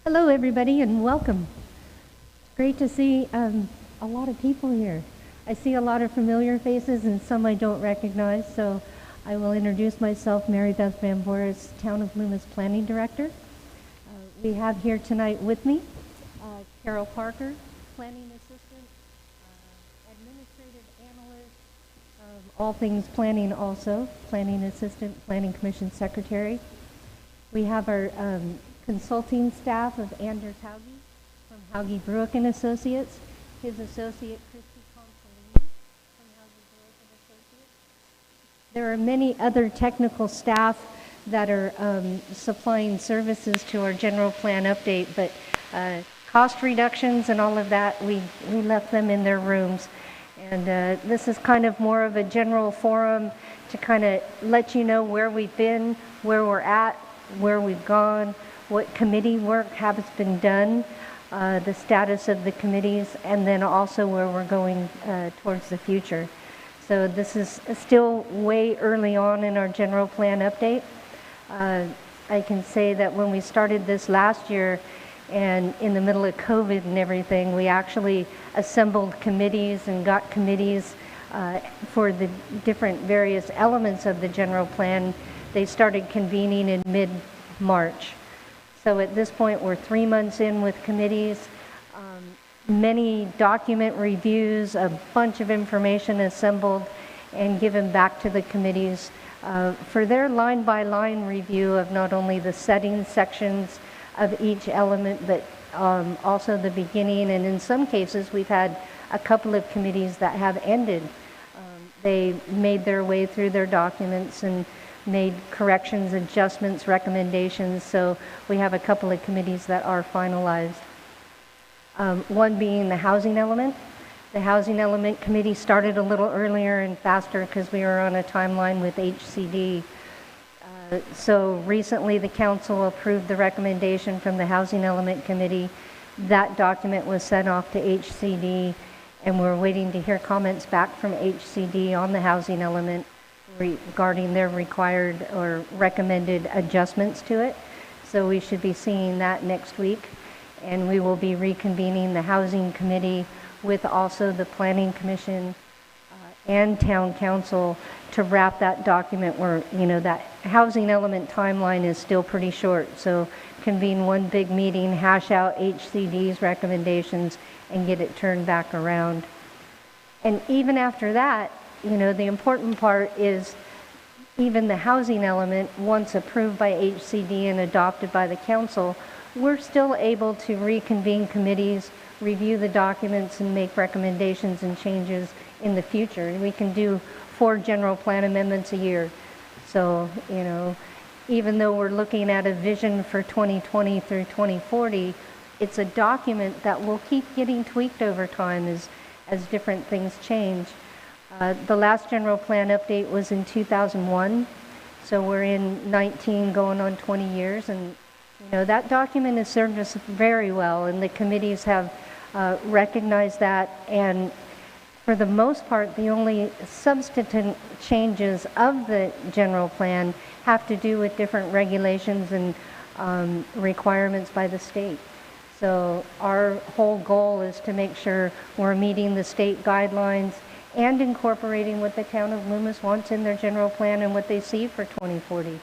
Hello, everybody, and welcome. It's great to see a lot of people here. I see a lot of familiar faces and some I don't recognize, so I will introduce myself, Mary Beth Van Boris, Town of Loomis Planning Director. We have here tonight with me Carol Parker, Planning Assistant, Administrative Analyst, all things planning also, Planning Assistant, Planning Commission Secretary. We have our consulting staff of Anders Hauge from Hauge Bruick and Associates, his associate Christy Consolini from Hauge Bruick and Associates. There are many other technical staff that are supplying services to our general plan update, but cost reductions and all of that, we left them in their rooms. And this is kind of more of a general forum to kind of let you know where we've been, where we're at, where we've gone, what committee work has been done, the status of the committees, and then also where we're going towards the future. So this is still way early on in our general plan update. I can say that when we started this last year and in the middle of COVID and everything, we actually assembled committees and got committees for the different various elements of the general plan. They started convening in mid-March. So at this point, we're 3 months in with committees, many document reviews, a bunch of information assembled and given back to the committees for their line-by-line review of not only the setting sections of each element, but also the beginning. And in some cases, we've had a couple of committees that have ended. They made their way through their documents and made corrections, adjustments, recommendations. So we have a couple of committees that are finalized. One being the housing element. The housing element committee started a little earlier and faster because we were on a timeline with HCD. So recently the council approved the recommendation from the housing element committee. That document was sent off to HCD, and we're waiting to hear comments back from HCD on the housing element regarding their required or recommended adjustments to it. So we should be seeing that next week. And we will be reconvening the housing committee with also the planning commission and town council to wrap that document where, that housing element timeline is still pretty short. So convene one big meeting, hash out HCD's recommendations, and get it turned back around. And even after that, the important part is even the housing element, once approved by HCD and adopted by the council, we're still able to reconvene committees, review the documents, and make recommendations and changes in the future. And we can do 4 general plan amendments a year. So, even though we're looking at a vision for 2020 through 2040, it's a document that will keep getting tweaked over time as different things change. The last general plan update was in 2001, so we're in 19 going on 20 years, and that document has served us very well, and the committees have recognized that, and for the most part, the only substantive changes of the general plan have to do with different regulations and requirements by the state. So our whole goal is to make sure we're meeting the state guidelines and incorporating what the town of Loomis wants in their general plan and what they see for 2040,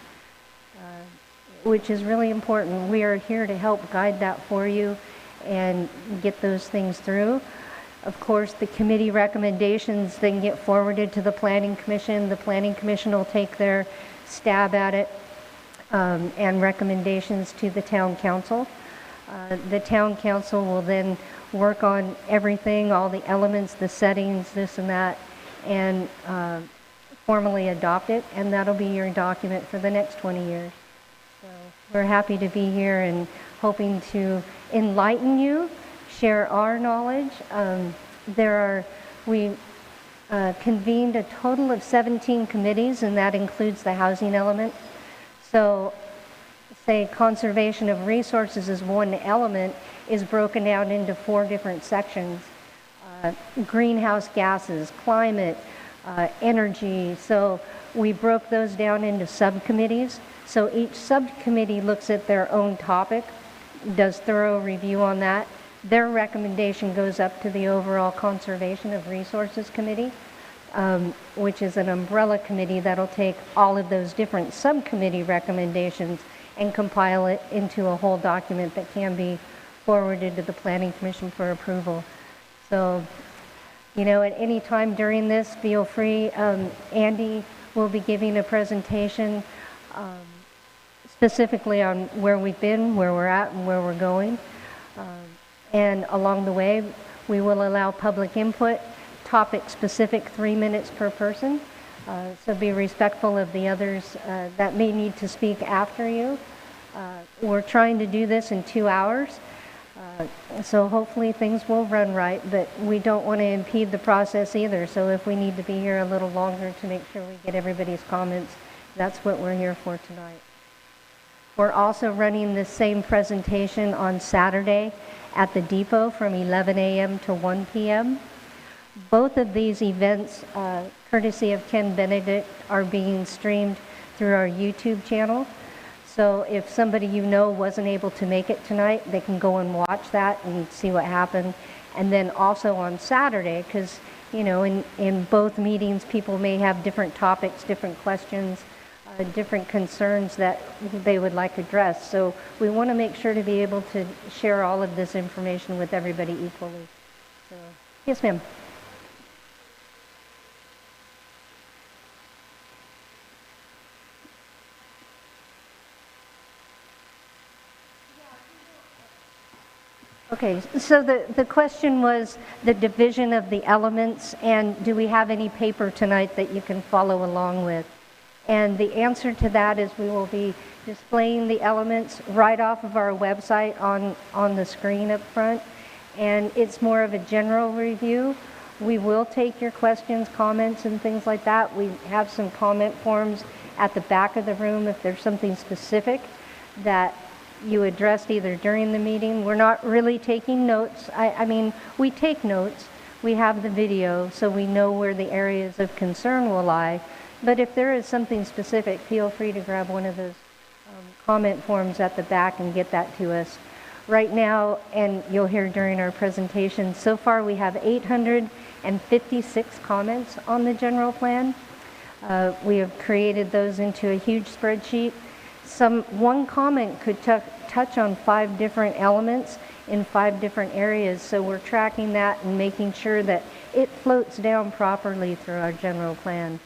which is really important. We are here to help guide that for you and get those things through. Of course, the committee recommendations then get forwarded to the Planning Commission. The Planning Commission will take their stab at it and recommendations to the Town Council. The Town Council will then work on everything, all the elements, the settings, this and that, and formally adopt it, and that'll be your document for the next 20 years. So we're happy to be here and hoping to enlighten you, share our knowledge. We convened a total of 17 committees, and that includes the housing element. So say conservation of resources is one element, is broken down into 4 different sections. Greenhouse gases, climate, energy. So we broke those down into subcommittees. So each subcommittee looks at their own topic does thorough review on that. Their recommendation goes up to the overall Conservation of Resources Committee, which is an umbrella committee that'll take all of those different subcommittee recommendations and compile it into a whole document that can be forwarded to the Planning Commission for approval. So, you know, at any time during this, feel free. Andy will be giving a presentation specifically on where we've been, where we're at, and where we're going. And along the way, we will allow public input, topic-specific, 3 minutes per person. So be respectful of the others that may need to speak after you. We're trying to do this in 2 hours. So hopefully things will run right, but we don't want to impede the process either. So if we need to be here a little longer to make sure we get everybody's comments, that's what we're here for tonight. We're also running this same presentation on Saturday at the depot from 11 a.m. to 1 p.m. Both of these events, courtesy of K.benedict, are being streamed through our YouTube channel. So if somebody you know wasn't able to make it tonight, they can go and watch that and see what happened. And then also on Saturday, because, you know, in both meetings, people may have different topics, different questions, different concerns that they would like addressed. So we want to make sure to be able to share all of this information with everybody equally. So, yes, ma'am. Okay, so the question was the division of the elements, and do we have any paper tonight that you can follow along with? And the answer to that is we will be displaying the elements right off of our website on the screen up front, and it's more of a general review. We will take your questions, comments, and things like that. We have some comment forms at the back of the room if there's something specific that you addressed either during the meeting. We're not really taking notes. I mean, we take notes. We have the video, so we know where the areas of concern will lie. But if there is something specific, feel free to grab one of those comment forms at the back and get that to us. Right now, and you'll hear during our presentation, so far we have 856 comments on the general plan. We have created those into a huge spreadsheet. One comment could touch on 5 different elements in 5 different areas, so we're tracking that and making sure that it floats down properly through our general plan.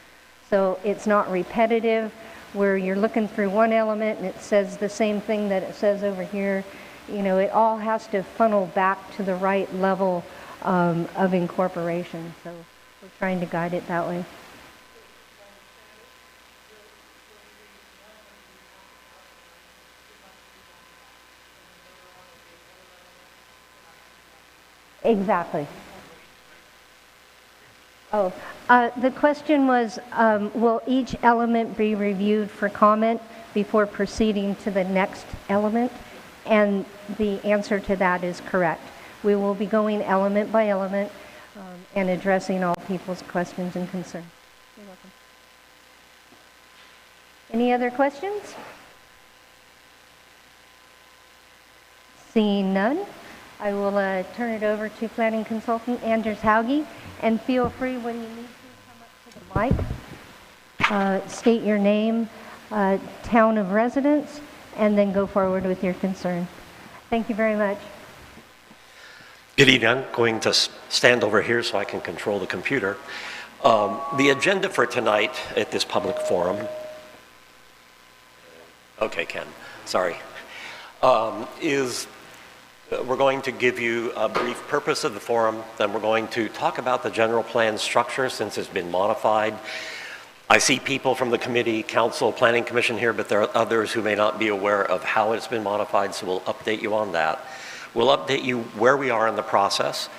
So it's not repetitive, where you're looking through one element and it says the same thing that it says over here. You know, it all has to funnel back to the right level of incorporation. So we're trying to guide it that way. Exactly. Oh, the question was, will each element be reviewed for comment before proceeding to the next element? And the answer to that is correct. We will be going element by element and addressing all people's questions and concerns. You're welcome. Any other questions? Seeing none, I will turn it over to Planning Consultant Anders Hauge, and feel free when you need to come up to the mic, state your name, town of residence, and then go forward with your concern. Thank you very much. Good evening. I'm going to stand over here so I can control the computer. The agenda for tonight at this public forum, okay, Ken, sorry, is we're going to give you a brief purpose of the forum, then we're going to talk about the general plan structure since it's been modified. I see people from the committee, council, planning commission here, but there are others who may not be aware of how it's been modified, so we'll update you on that. We'll update you where we are in the process.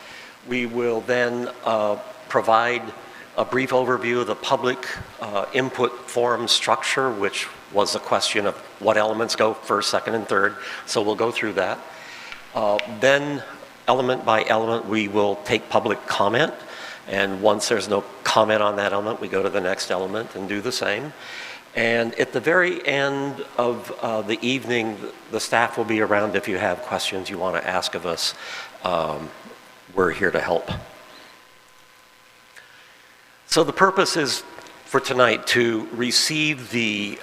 We will then provide a brief overview of the public input forum structure, which was a question of what elements go first, second, and third, so we'll go through that. Then, element by element, we will take public comment, and once there's no comment on that element, we go to the next element and do the same. And at the very end of the evening, the staff will be around if you have questions you want to ask of us. We're here to help. So the purpose is for tonight to receive the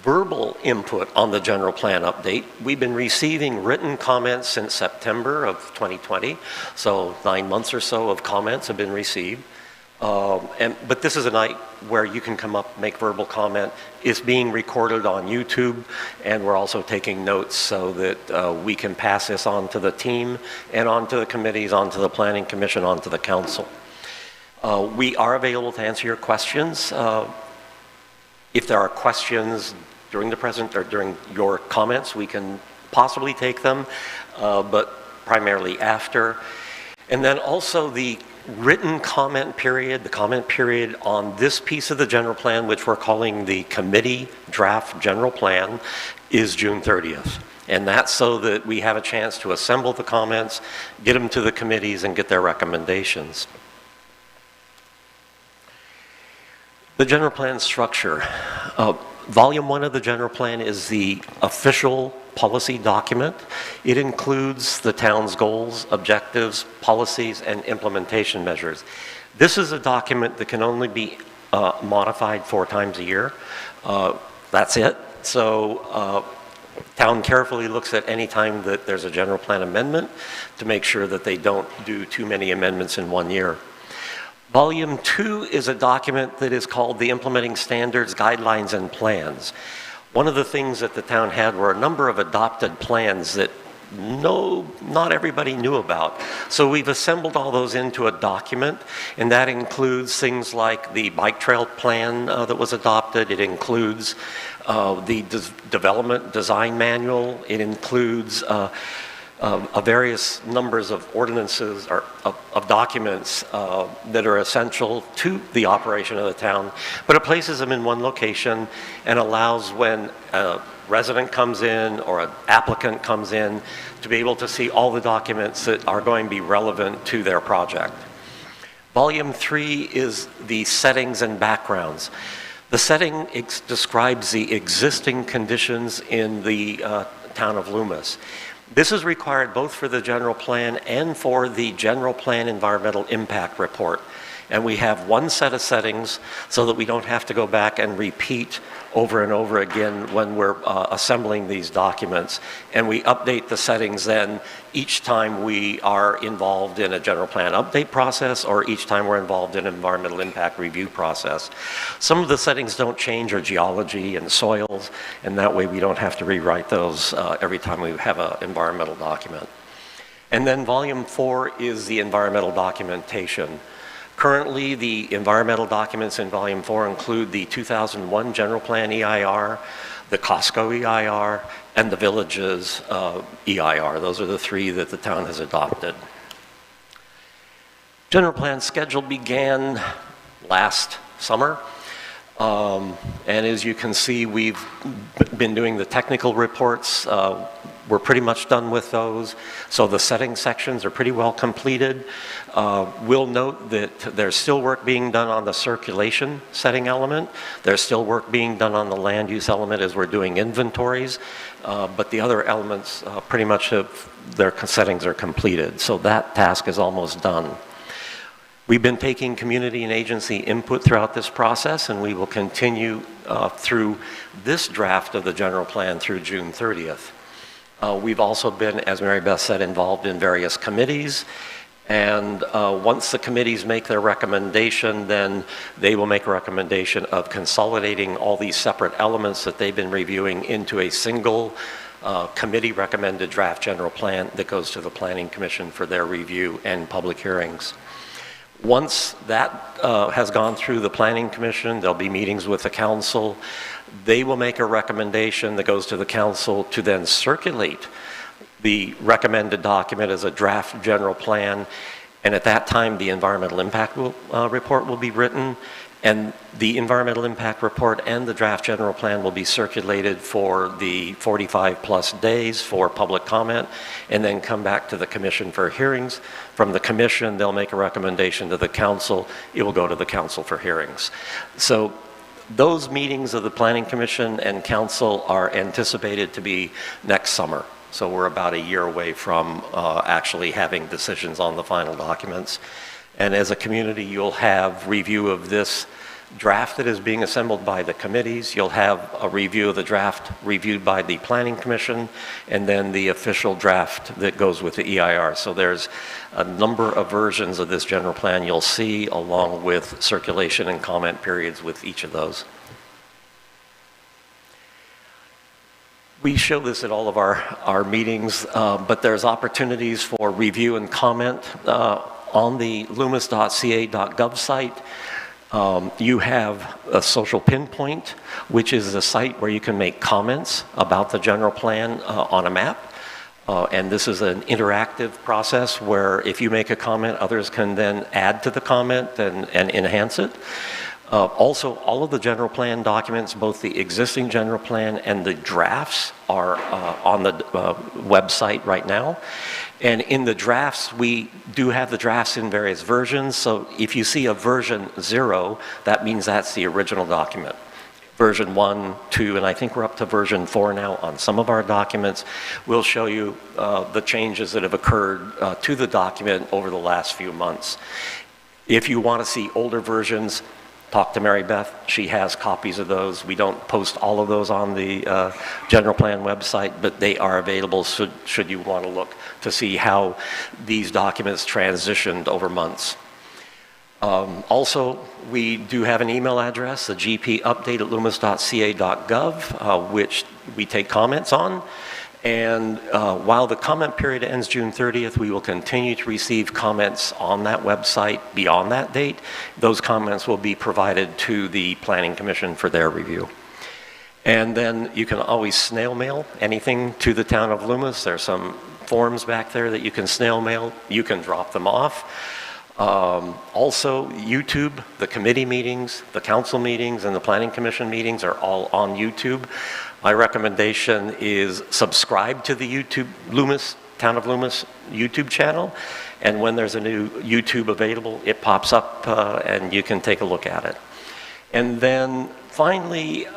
verbal input on the general plan update. We've been receiving written comments since September of 2020, so 9 months or so of comments have been received. But this is a night where you can come up, make verbal comment. It's being recorded on YouTube, and we're also taking notes so that we can pass this on to the team and on to the committees, on to the Planning Commission, on to the Council. We are available to answer your questions. If there are questions during the present or during your comments, we can possibly take them, but primarily after. And then also the written comment period, the comment period on this piece of the general plan, which we're calling the committee draft general plan, is June 30th. And that's so that we have a chance to assemble the comments, get them to the committees, and get their recommendations. The general plan structure. Volume 1 of the general plan is the official policy document. It includes the town's goals, objectives, policies, and implementation measures. This is a document that can only be modified 4 times a year. That's it. So town carefully looks at any time that there's a general plan amendment to make sure that they don't do too many amendments in 1 year. Volume 2 is a document that is called the Implementing Standards, Guidelines, and Plans. One of the things that the town had were a number of adopted plans that not everybody knew about. So we've assembled all those into a document, and that includes things like the bike trail plan that was adopted. It includes the development design manual. It includes various numbers of ordinances or of documents that are essential to the operation of the town, but it places them in one location and allows when a resident comes in or an applicant comes in to be able to see all the documents that are going to be relevant to their project. Volume 3 is the settings and backgrounds. The setting describes the existing conditions in the town of Loomis. This is required both for the general plan and for the general plan environmental impact report. And we have one set of settings so that we don't have to go back and repeat over and over again when we're assembling these documents. And we update the settings then each time we are involved in a general plan update process or each time we're involved in an environmental impact review process. Some of the settings don't change, or geology and soils, and that way we don't have to rewrite those every time we have an environmental document. And then volume 4 is the environmental documentation. Currently, the environmental documents in Volume 4 include the 2001 General Plan EIR, the Costco EIR, and the Villages EIR. Those are the 3 that the town has adopted. General Plan schedule began last summer. And as you can see, we've been doing the technical reports. We're pretty much done with those. So the setting sections are pretty well completed. We'll note that there's still work being done on the circulation setting element. There's still work being done on the land use element as we're doing inventories. But the other elements pretty much their settings are completed. So that task is almost done. We've been taking community and agency input throughout this process, and we will continue through this draft of the general plan through June 30th. We've also been, as Mary Beth said, involved in various committees, and once the committees make their recommendation, then they will make a recommendation of consolidating all these separate elements that they've been reviewing into a single committee recommended draft general plan that goes to the Planning Commission for their review and public hearings. Once that has gone through the Planning Commission, there'll be meetings with the Council. They will make a recommendation that goes to the Council to then circulate the recommended document as a draft general plan. And at that time, the environmental impact report will be written, and the environmental impact report and the draft general plan will be circulated for the 45+ days for public comment, and then come back to the Commission for hearings. From the Commission, they'll make a recommendation to the Council. It will go to the Council for hearings. So Those meetings of the Planning Commission and Council are anticipated to be next summer. So we're about a year away from actually having decisions on the final documents. And as a community, you'll have review of this draft that is being assembled by the committees. You'll have a review of the draft reviewed by the Planning Commission, and then the official draft that goes with the EIR. So there's a number of versions of this general plan you'll see, along with circulation and comment periods with each of those. We show this at all of our meetings, but there's opportunities for review and comment on the loomis.ca.gov site. You have a social pinpoint, which is a site where you can make comments about the general plan on a map. And this is an interactive process where if you make a comment, others can then add to the comment and enhance it. Also, all of the general plan documents, both the existing general plan and the drafts, are on the website right now. And in the drafts, we do have the drafts in various versions. So if you see a version 0, that means that's the original document. Version 1, 2, and I think we're up to version 4 now on some of our documents. We'll show you the changes that have occurred to the document over the last few months. If you want to see older versions, talk to Mary Beth. She has copies of those. We don't post all of those on the general plan website, but they are available should you want to look to see how these documents transitioned over months. Also, we do have an email address, the gpupdate@loomis.ca.gov, which we take comments on. And while the comment period ends June 30th, we will continue to receive comments on that website beyond that date. Those comments will be provided to the Planning Commission for their review. And then you can always snail mail anything to the town of Loomis. There's some forms back there that you can snail mail. You can drop them off. Also, YouTube, the committee meetings, the council meetings, and the Planning Commission meetings are all on YouTube. My recommendation is subscribe to the Town of Loomis YouTube channel, and when there's a new YouTube available, it pops up and you can take a look at it. And then finally,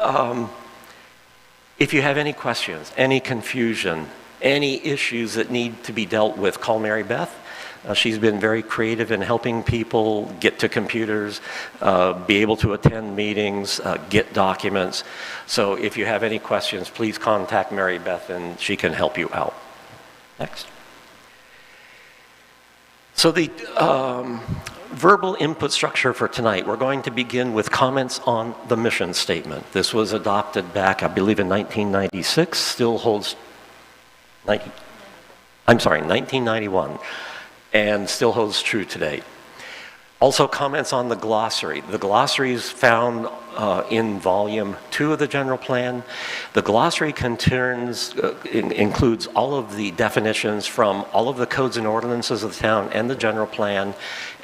if you have any questions, any confusion, any issues that need to be dealt with, call Mary Beth. She's been very creative in helping people get to computers, be able to attend meetings, get documents. So if you have any questions, please contact Mary Beth and she can help you out. Next. So the verbal input structure for tonight, we're going to begin with comments on the mission statement. This was adopted back, I believe, in 1996, still holds, 1991. And still holds true today. Also, comments on the glossary. The glossary is found in volume 2 of the general plan. The glossary includes all of the definitions from all of the codes and ordinances of the town and the general plan,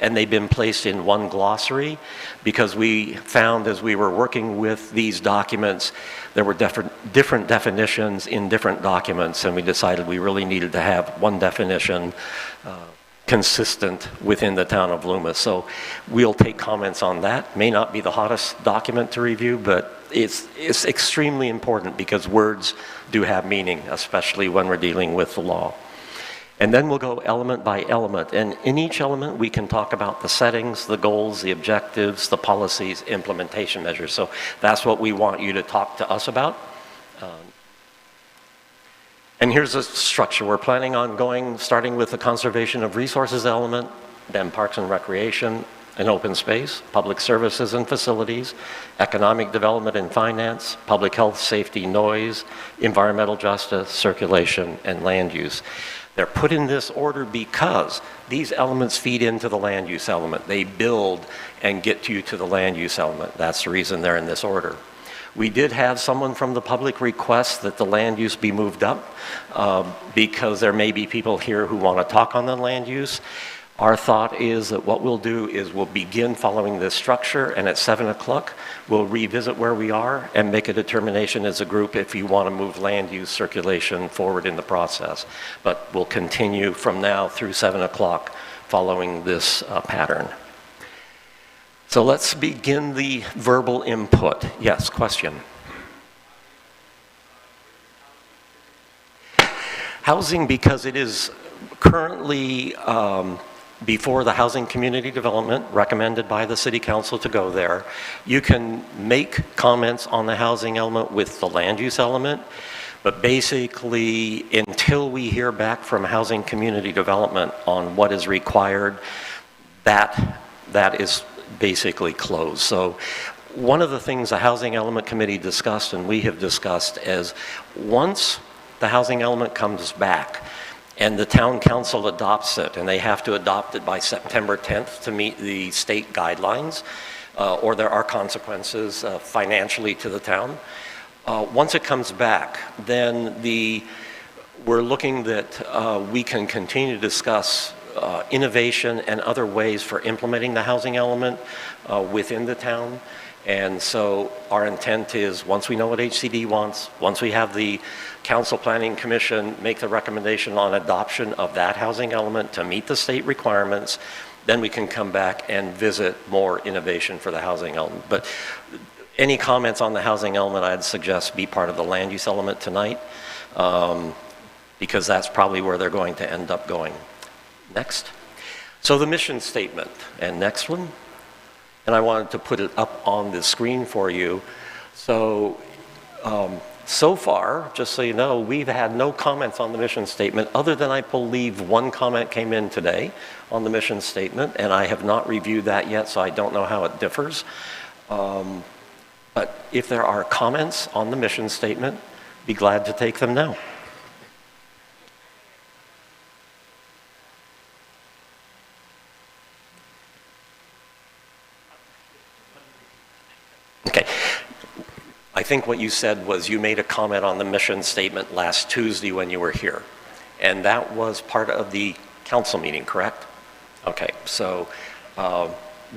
and they've been placed in one glossary because we found as we were working with these documents, there were different definitions in different documents, and we decided we really needed to have one definition consistent within the town of Loomis. So we'll take comments on that. May not be the hottest document to review, but it's extremely important because words do have meaning, especially when we're dealing with the law. And then we'll go element by element. And in each element, we can talk about the settings, the goals, the objectives, the policies, implementation measures. So that's what we want you to talk to us about. And here's the structure. We're planning on starting with the conservation of resources element, then parks and recreation and open space, public services and facilities, economic development and finance, public health, safety, noise, environmental justice, circulation, and land use. They're put in this order because these elements feed into the land use element. They build and get you to the land use element. That's the reason they're in this order. We did have someone from the public request that the land use be moved up because there may be people here who want to talk on the land use. Our thought is that what we'll do is we'll begin following this structure, and at 7 o'clock we'll revisit where we are and make a determination as a group if you want to move land use circulation forward in the process. But we'll continue from now through 7 o'clock following this pattern. So let's begin the verbal input. Yes, question. Housing, because it is currently before the Housing Community Development, recommended by the City Council to go there. You can make comments on the housing element with the land use element, but basically until we hear back from Housing Community Development on what is required, that is basically closed. So one of the things the Housing Element Committee discussed and we have discussed is once the housing element comes back and the town council adopts it, and they have to adopt it by September 10th to meet the state guidelines, or there are consequences financially to the town. Once it comes back, then we're looking that we can continue to discuss innovation and other ways for implementing the housing element within the town. And so our intent is, once we know what HCD wants, once we have the Council Planning Commission make the recommendation on adoption of that housing element to meet the state requirements, then we can come back and visit more innovation for the housing element. But any comments on the housing element, I'd suggest be part of the land use element tonight, because that's probably where they're going to end up going. Next. So the mission statement, and next one. And I wanted to put it up on the screen for you. So, so far, just so you know, we've had no comments on the mission statement, other than I believe one comment came in today on the mission statement, and I have not reviewed that yet, so I don't know how it differs. But if there are comments on the mission statement, be glad to take them now. Okay. I think what you said was you made a comment on the mission statement last Tuesday when you were here. And that was part of the council meeting, correct? Okay, so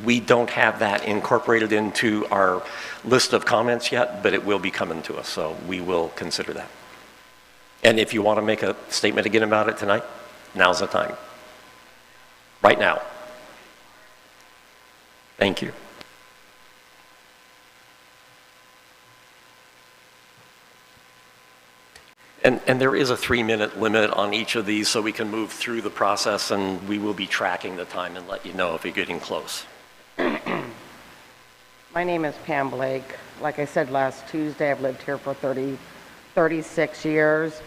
we don't have that incorporated into our list of comments yet, but it will be coming to us, so we will consider that. And if you want to make a statement again about it tonight, now's the time. Right now. Thank you. And there is a 3-minute limit on each of these, so we can move through the process, and we will be tracking the time and let you know if you're getting close. My name is Pam Blake. Like I said last Tuesday, I've lived here for 36 years.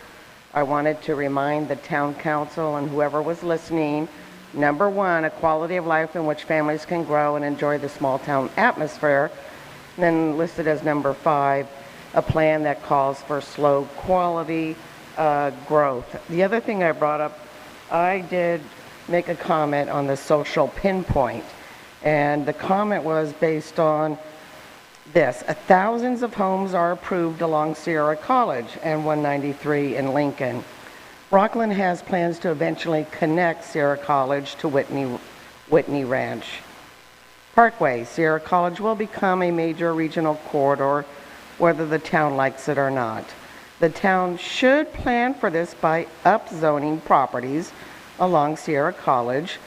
I wanted to remind the town council and whoever was listening, number one, a quality of life in which families can grow and enjoy the small town atmosphere. And then listed as number 5, a plan that calls for slow quality growth. The other thing I brought up, I did make a comment on the social pinpoint, and the comment was based on this: thousands of homes are approved along Sierra College and 193 in Lincoln. Rockland has plans to eventually connect Sierra College to Whitney Ranch Parkway. Sierra College will become a major regional corridor, whether the town likes it or not. The town should plan for this by upzoning properties along Sierra College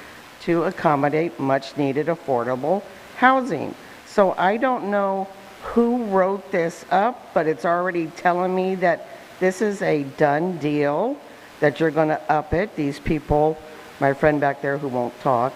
to accommodate much needed affordable housing. So I don't know who wrote this up, but it's already telling me that this is a done deal, that you're going to up it. These people, my friend back there who won't talk,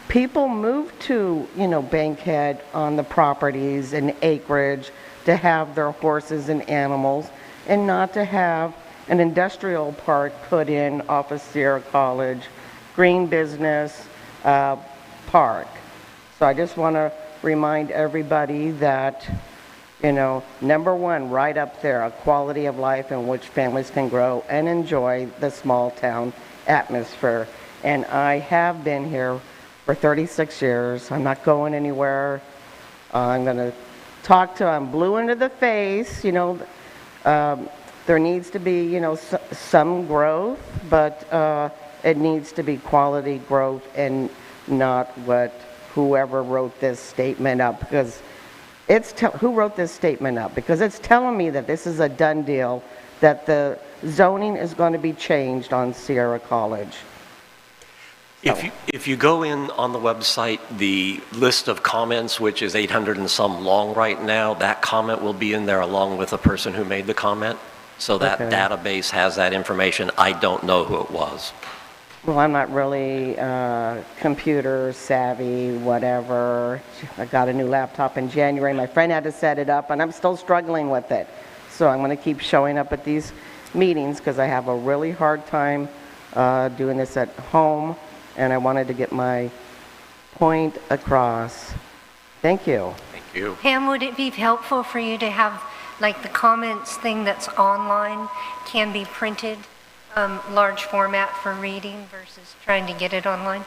people move to, Bankhead on the properties and acreage to have their horses and animals, and not to have an industrial park put in off of Sierra College, green business park. So I just want to remind everybody that, number one, right up there, a quality of life in which families can grow and enjoy the small town atmosphere. And I have been here for 36 years. I'm not going anywhere. I'm going to I'm blue into the face. There needs to be, some growth, but it needs to be quality growth and not what whoever wrote this statement up, because who wrote this statement up? Because it's telling me that this is a done deal, that the zoning is going to be changed on Sierra College. If you go in on the website, the list of comments, which is 800 and some long right now, that comment will be in there along with the person who made the comment. So that database has that information. I don't know who it was. Well, I'm not really computer savvy, whatever. I got a new laptop in January. My friend had to set it up, and I'm still struggling with it. So I'm going to keep showing up at these meetings because I have a really hard time doing this at home, and I wanted to get my point across. Thank you. Thank you. Pam, would it be helpful for you to have, like, the comments thing that's online can be printed, large format for reading versus trying to get it online?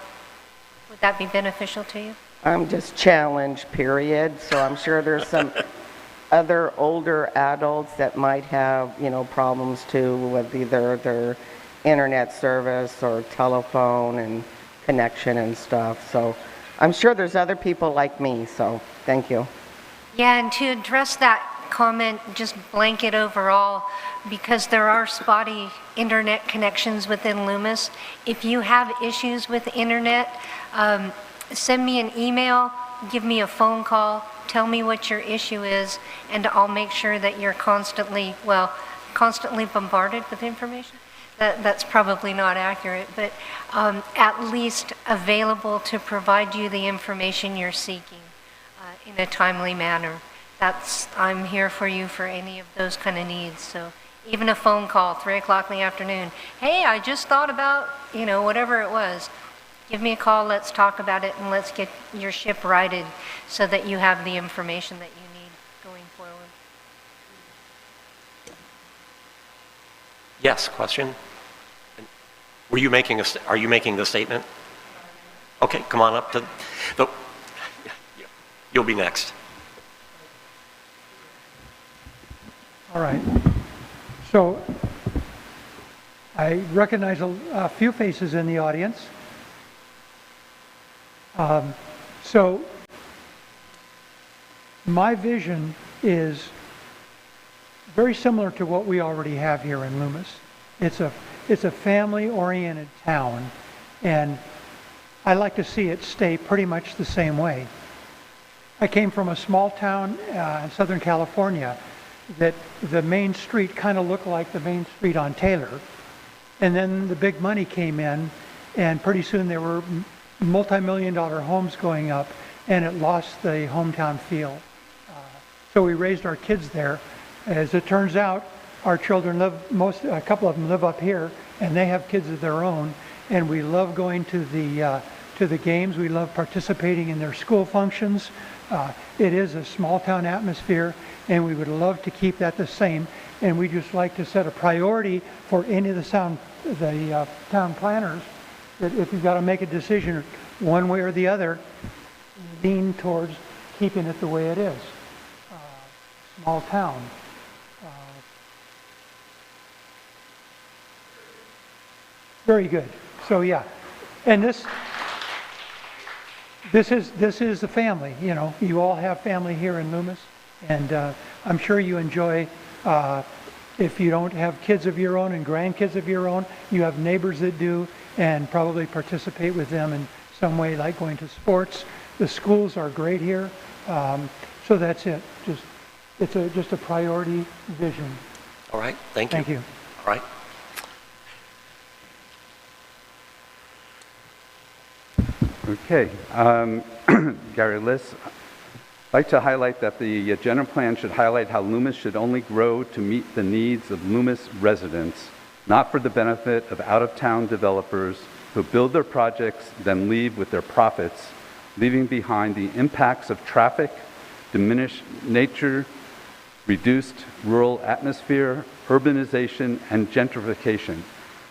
Would that be beneficial to you? I'm just challenged, period. So I'm sure there's some other older adults that might have, you know, problems too with either their internet service or telephone and connection and stuff. So I'm sure there's other people like me, so thank you. Yeah, and to address that comment, just blanket overall, because there are spotty internet connections within Loomis. If you have issues with the internet, send me an email, give me a phone call, tell me what your issue is, and I'll make sure that you're constantly bombarded with information. That's probably not accurate, but at least available to provide you the information you're seeking in a timely manner. I'm here for you for any of those kind of needs. So even a phone call, 3 o'clock in the afternoon, hey, I just thought about, you know, whatever it was. Give me a call, let's talk about it, and let's get your ship righted so that you have the information that you need going forward. Yes, question? Are you making the statement? Okay, come on up to the, you'll be next. All right. So I recognize a few faces in the audience. So my vision is very similar to what we already have here in Loomis. It's a family-oriented town, and I like to see it stay pretty much the same way. I came from a small town in Southern California that the main street kind of looked like the main street on Taylor, and then the big money came in, and pretty soon there were multi-million-dollar homes going up, and it lost the hometown feel. So we raised our kids there. As it turns out, our children a couple of them live up here, and they have kids of their own, and we love going to the games. We love participating in their school functions. It is a small town atmosphere, and we would love to keep that the same. And we just like to set a priority for any of the town planners that if you've got to make a decision one way or the other, lean towards keeping it the way it is. Small town. Very good. So yeah, and this is the family. You know, you all have family here in Loomis, and I'm sure you enjoy. If you don't have kids of your own and grandkids of your own, you have neighbors that do, and probably participate with them in some way, like going to sports. The schools are great here, so that's it. It's just a priority vision. All right, thank you. Thank you. All right. Okay, Gary Liss. I'd like to highlight that the general plan should highlight how Loomis should only grow to meet the needs of Loomis residents, not for the benefit of out-of-town developers who build their projects, then leave with their profits, leaving behind the impacts of traffic, diminished nature, reduced rural atmosphere, urbanization, and gentrification.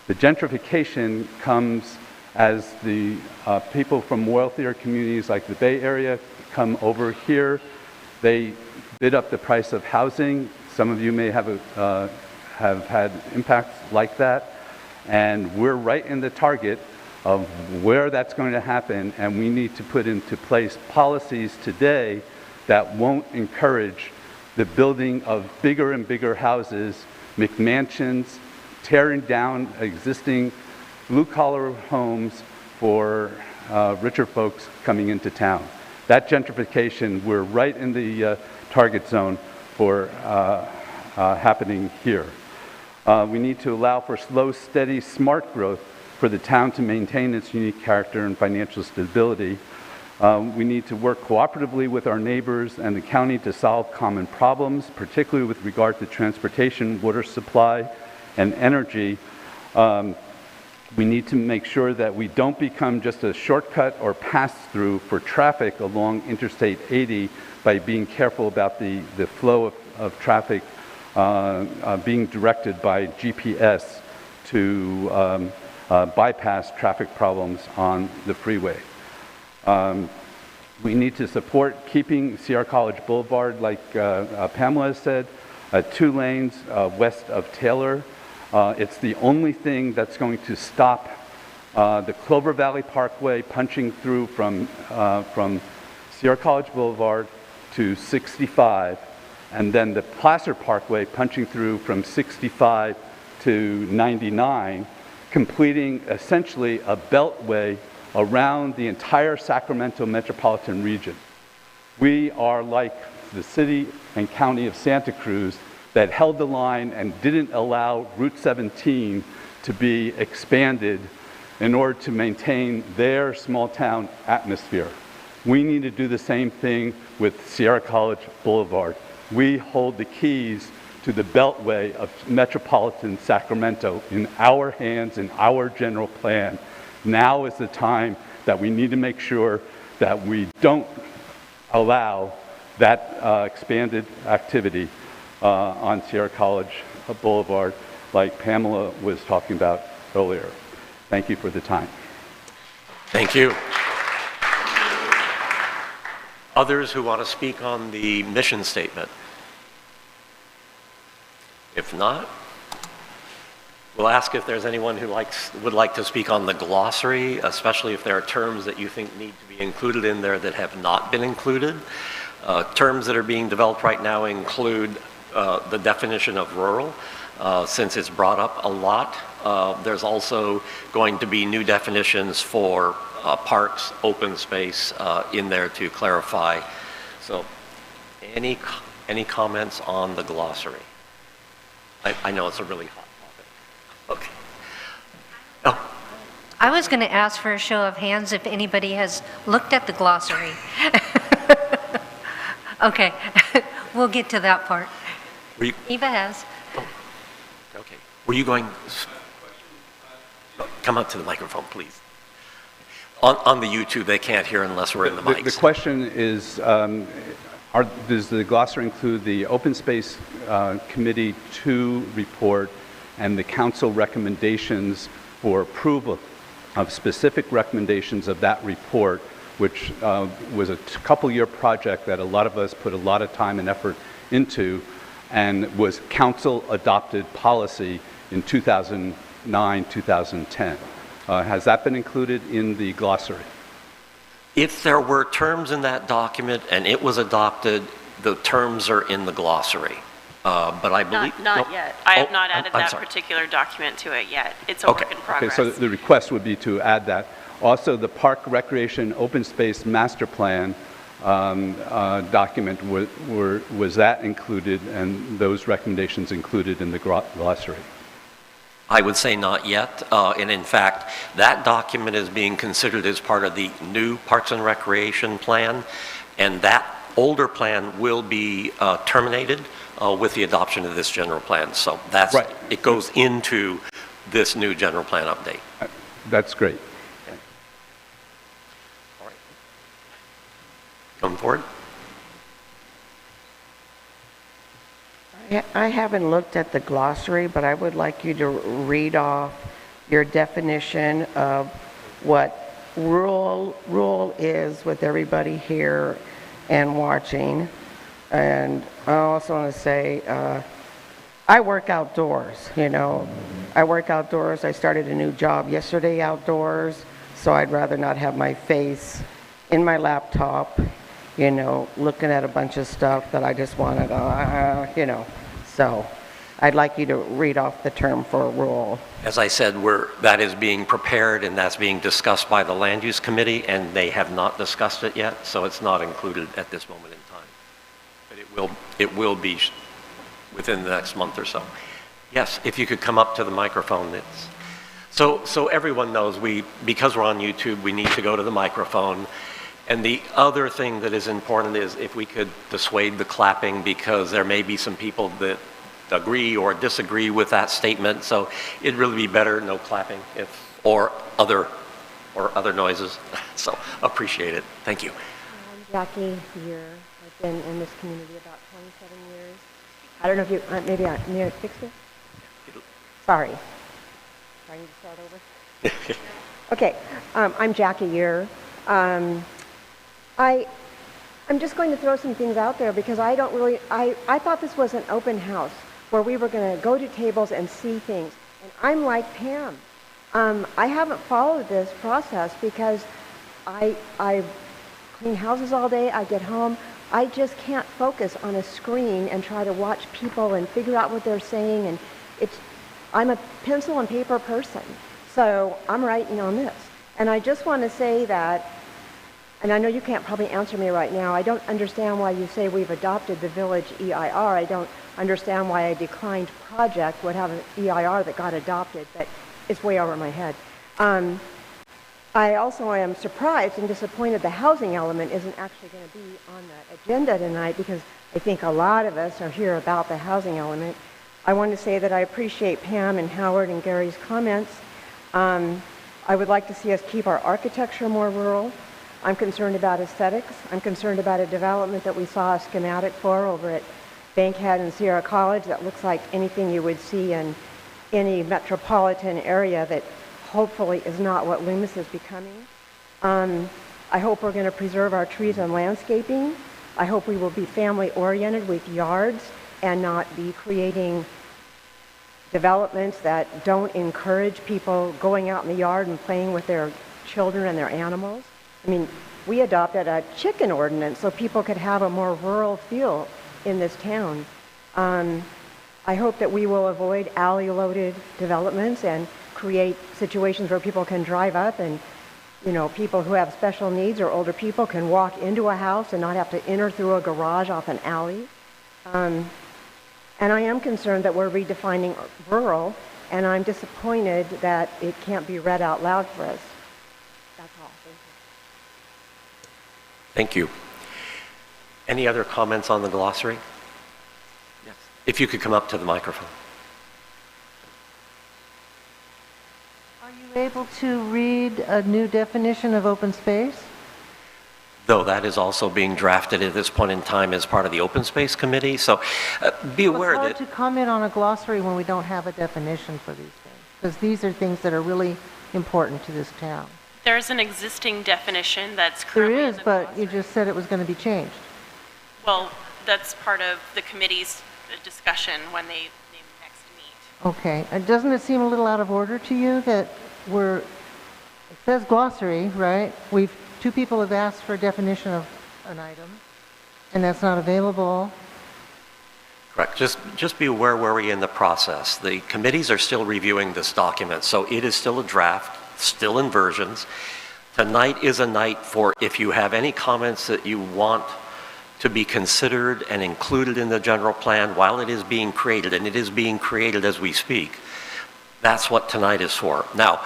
The gentrification comes as the people from wealthier communities like the Bay Area come over here. They bid up the price of housing. Some of you may have had impacts like that. And we're right in the target of where that's going to happen, and we need to put into place policies today that won't encourage the building of bigger and bigger houses, McMansions, tearing down existing blue-collar homes for richer folks coming into town. That gentrification, we're right in the target zone for happening here. We need to allow for slow, steady, smart growth for the town to maintain its unique character and financial stability. We need to work cooperatively with our neighbors and the county to solve common problems, particularly with regard to transportation, water supply, and energy. We need to make sure that we don't become just a shortcut or pass-through for traffic along Interstate 80 by being careful about the flow of traffic being directed by GPS to bypass traffic problems on the freeway. We need to support keeping Sierra College Boulevard, like Pamela has said, 2 lanes west of Taylor. It's the only thing that's going to stop the Clover Valley Parkway punching through from Sierra College Boulevard to 65, and then the Placer Parkway punching through from 65 to 99, completing essentially a beltway around the entire Sacramento metropolitan region. We are like the city and county of Santa Cruz that held the line and didn't allow Route 17 to be expanded in order to maintain their small town atmosphere. We need to do the same thing with Sierra College Boulevard. We hold the keys to the beltway of metropolitan Sacramento in our hands, in our general plan. Now is the time that we need to make sure that we don't allow that expanded activity on Sierra College Boulevard like Pamela was talking about earlier. Thank you for the time. Thank you. Others who want to speak on the mission statement? If not, we'll ask if there's anyone who would like to speak on the glossary, especially if there are terms that you think need to be included in there that have not been included. Terms that are being developed right now include the definition of rural, since it's brought up a lot. There's also going to be new definitions for parks, open space in there to clarify. So any comments on the glossary? I know it's a really hot topic. Okay. Oh. I was going to ask for a show of hands if anybody has looked at the glossary. Okay, we'll get to that part. Eva has. Oh. Okay. Were you going? Come up to the microphone, please. On the YouTube, they can't hear unless we're in the mics. The question is, does the glossary include the Open Space Committee 2 report and the council recommendations for approval of specific recommendations of that report, which was a couple-year project that a lot of us put a lot of time and effort into, and was council-adopted policy in 2009, 2010. Has that been included in the glossary? If there were terms in that document and it was adopted, the terms are in the glossary. But I believe... Not yet. I have not added that particular document to it yet. It's a work in progress. Okay, so the request would be to add that. Also, the Park Recreation Open Space Master Plan document, was that included and those recommendations included in the glossary? I would say not yet. And in fact, that document is being considered as part of the new Parks and Recreation Plan. And that older plan will be terminated with the adoption of this general plan. So that's right. It goes into this new general plan update. That's great. Okay. All right. Come forward. I haven't looked at the glossary, but I would like you to read off your definition of what rural is with everybody here and watching. And I also want to say, I work outdoors, you know. I work outdoors. I started a new job yesterday outdoors, so I'd rather not have my face in my laptop, you know, looking at a bunch of stuff that I just wanted, you know. So I'd like you to read off the term for rural. As I said, that is being prepared and that's being discussed by the Land Use Committee, and they have not discussed it yet, so it's not included at this moment in time. But it will be within the next month or so. Yes, if you could come up to the microphone. So everyone knows because we're on YouTube, we need to go to the microphone. And the other thing that is important is if we could dissuade the clapping, because there may be some people that agree or disagree with that statement. So it'd really be better no clapping or other noises. So appreciate it. Thank you. I'm Jackie Year. I've been in this community about 27 years. I don't know if you, maybe I need to fix it? Sorry. Do I need to start over? Okay, I'm Jackie Year. I'm just going to throw some things out there because I thought this was an open house where we were going to go to tables and see things. And I'm like Pam. I haven't followed this process because I clean houses all day, I get home, I just can't focus on a screen and try to watch people and figure out what they're saying. And I'm a pencil and paper person, so I'm writing on this. And I just want to say that, and I know you can't probably answer me right now, I don't understand why you say we've adopted the village EIR. I don't understand why a declined project would have an EIR that got adopted, but it's way over my head. I also am surprised and disappointed the housing element isn't actually going to be on the agenda tonight, because I think a lot of us are here about the housing element. I want to say that I appreciate Pam and Howard and Gary's comments. I would like to see us keep our architecture more rural. I'm concerned about aesthetics. I'm concerned about a development that we saw a schematic for over at Bankhead and Sierra College that looks like anything you would see in any metropolitan area that hopefully is not what Loomis is becoming. I hope we're going to preserve our trees and landscaping. I hope we will be family-oriented with yards and not be creating developments that don't encourage people going out in the yard and playing with their children and their animals. I mean, we adopted a chicken ordinance so people could have a more rural feel in this town. I hope that we will avoid alley-loaded developments and create situations where people can drive up and, you know, people who have special needs or older people can walk into a house and not have to enter through a garage off an alley. And I am concerned that we're redefining rural, and I'm disappointed that it can't be read out loud for us. That's all. Thank you. Any other comments on the glossary? Yes. If you could come up to the microphone. Are you able to read a new definition of open space? Though that is also being drafted at this point in time as part of the Open Space Committee. So be aware that... It's hard to comment on a glossary when we don't have a definition for these things, because these are things that are really important to this town. There's an existing definition that's currently There in is, the but glossary. you just said it was going to be changed. Well, that's part of the committee's discussion when they next meet. Okay, and doesn't it seem a little out of order to you that it says glossary, right? Two people have asked for a definition of an item, and that's not available. Correct. Just be aware where we're in the process. The committees are still reviewing this document, so it is still a draft, still in versions. Tonight is a night for, if you have any comments that you want to be considered and included in the general plan while it is being created, and it is being created as we speak, that's what tonight is for. Now,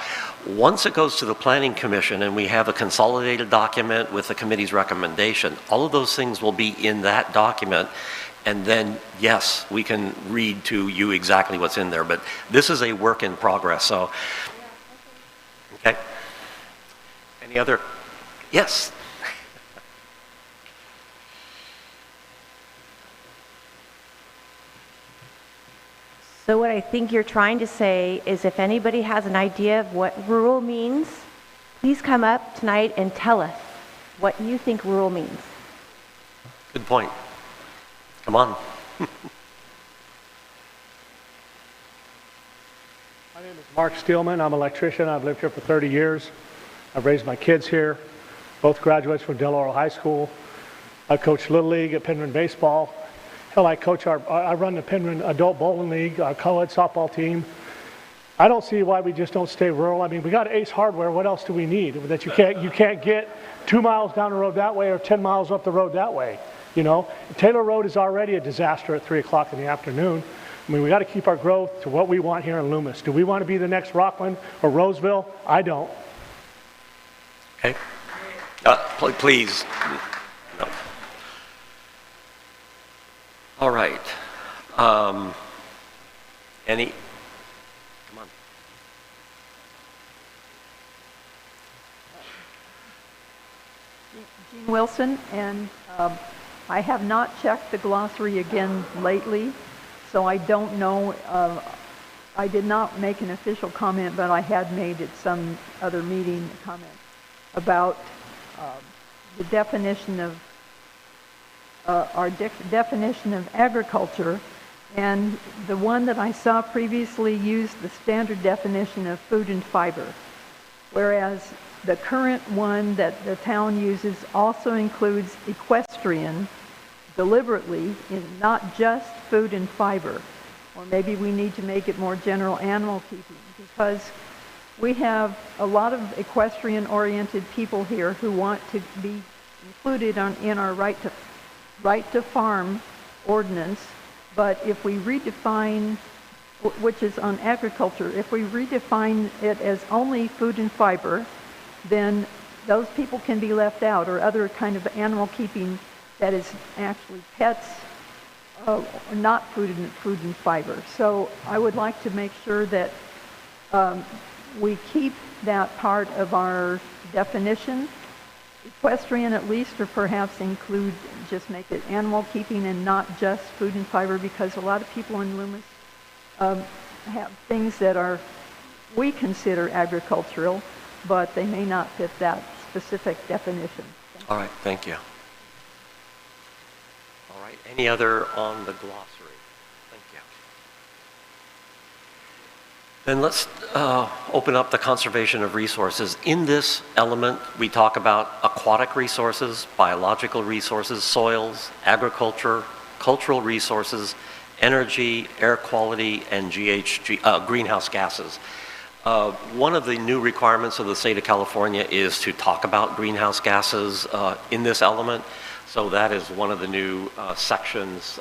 once it goes to the Planning Commission and we have a consolidated document with the committee's recommendation, all of those things will be in that document, and then, yes, we can read to you exactly what's in there, but this is a work in progress, so. Okay. Any other? Yes. So what I think you're trying to say is if anybody has an idea of what rural means, please come up tonight and tell us what you think rural means. Good point. Come on. My name is Mark Steelman. I'm an electrician. I've lived here for 30 years. I've raised my kids here, both graduates from Del Oro High School. I coached Little League at Penman Baseball, Hell, I run the Penryn Adult Bowling League, our co-ed softball team. I don't see why we just don't stay rural. I mean, we got Ace Hardware. What else do we need? That you can't get 2 miles down the road that way or 10 miles up the road that way. You know, Taylor Road is already a disaster at 3 o'clock in the afternoon. I mean, we got to keep our growth to what we want here in Loomis. Do we want to be the next Rockland or Roseville? I don't. Okay. Please. No. All right. Come on. Jean Wilson, and I have not checked the glossary again lately, so I don't know. I did not make an official comment, but I had made at some other meeting a comment about the definition of our definition of agriculture, and the one that I saw previously used the standard definition of food and fiber, whereas the current one that the town uses also includes equestrian deliberately in not just food and fiber. Or maybe we need to make it more general animal keeping, because we have a lot of equestrian-oriented people here who want to be included in our right to farm ordinance. But if we redefine, which is on agriculture, if we redefine it as only food and fiber, then those people can be left out, or other kind of animal keeping that is actually pets, not food and fiber. So I would like to make sure that we keep that part of our definition. Equestrian at least, or perhaps include, just make it animal keeping and not just food and fiber, because a lot of people in Loomis have things that we consider agricultural, but they may not fit that specific definition. All right, thank you. All right, any other on the glossary? Thank you. Then let's open up the conservation of resources. In this element, we talk about aquatic resources, biological resources, soils, agriculture, cultural resources, energy, air quality, and greenhouse gases. One of the new requirements of the state of California is to talk about greenhouse gases in this element. So that is one of the new sections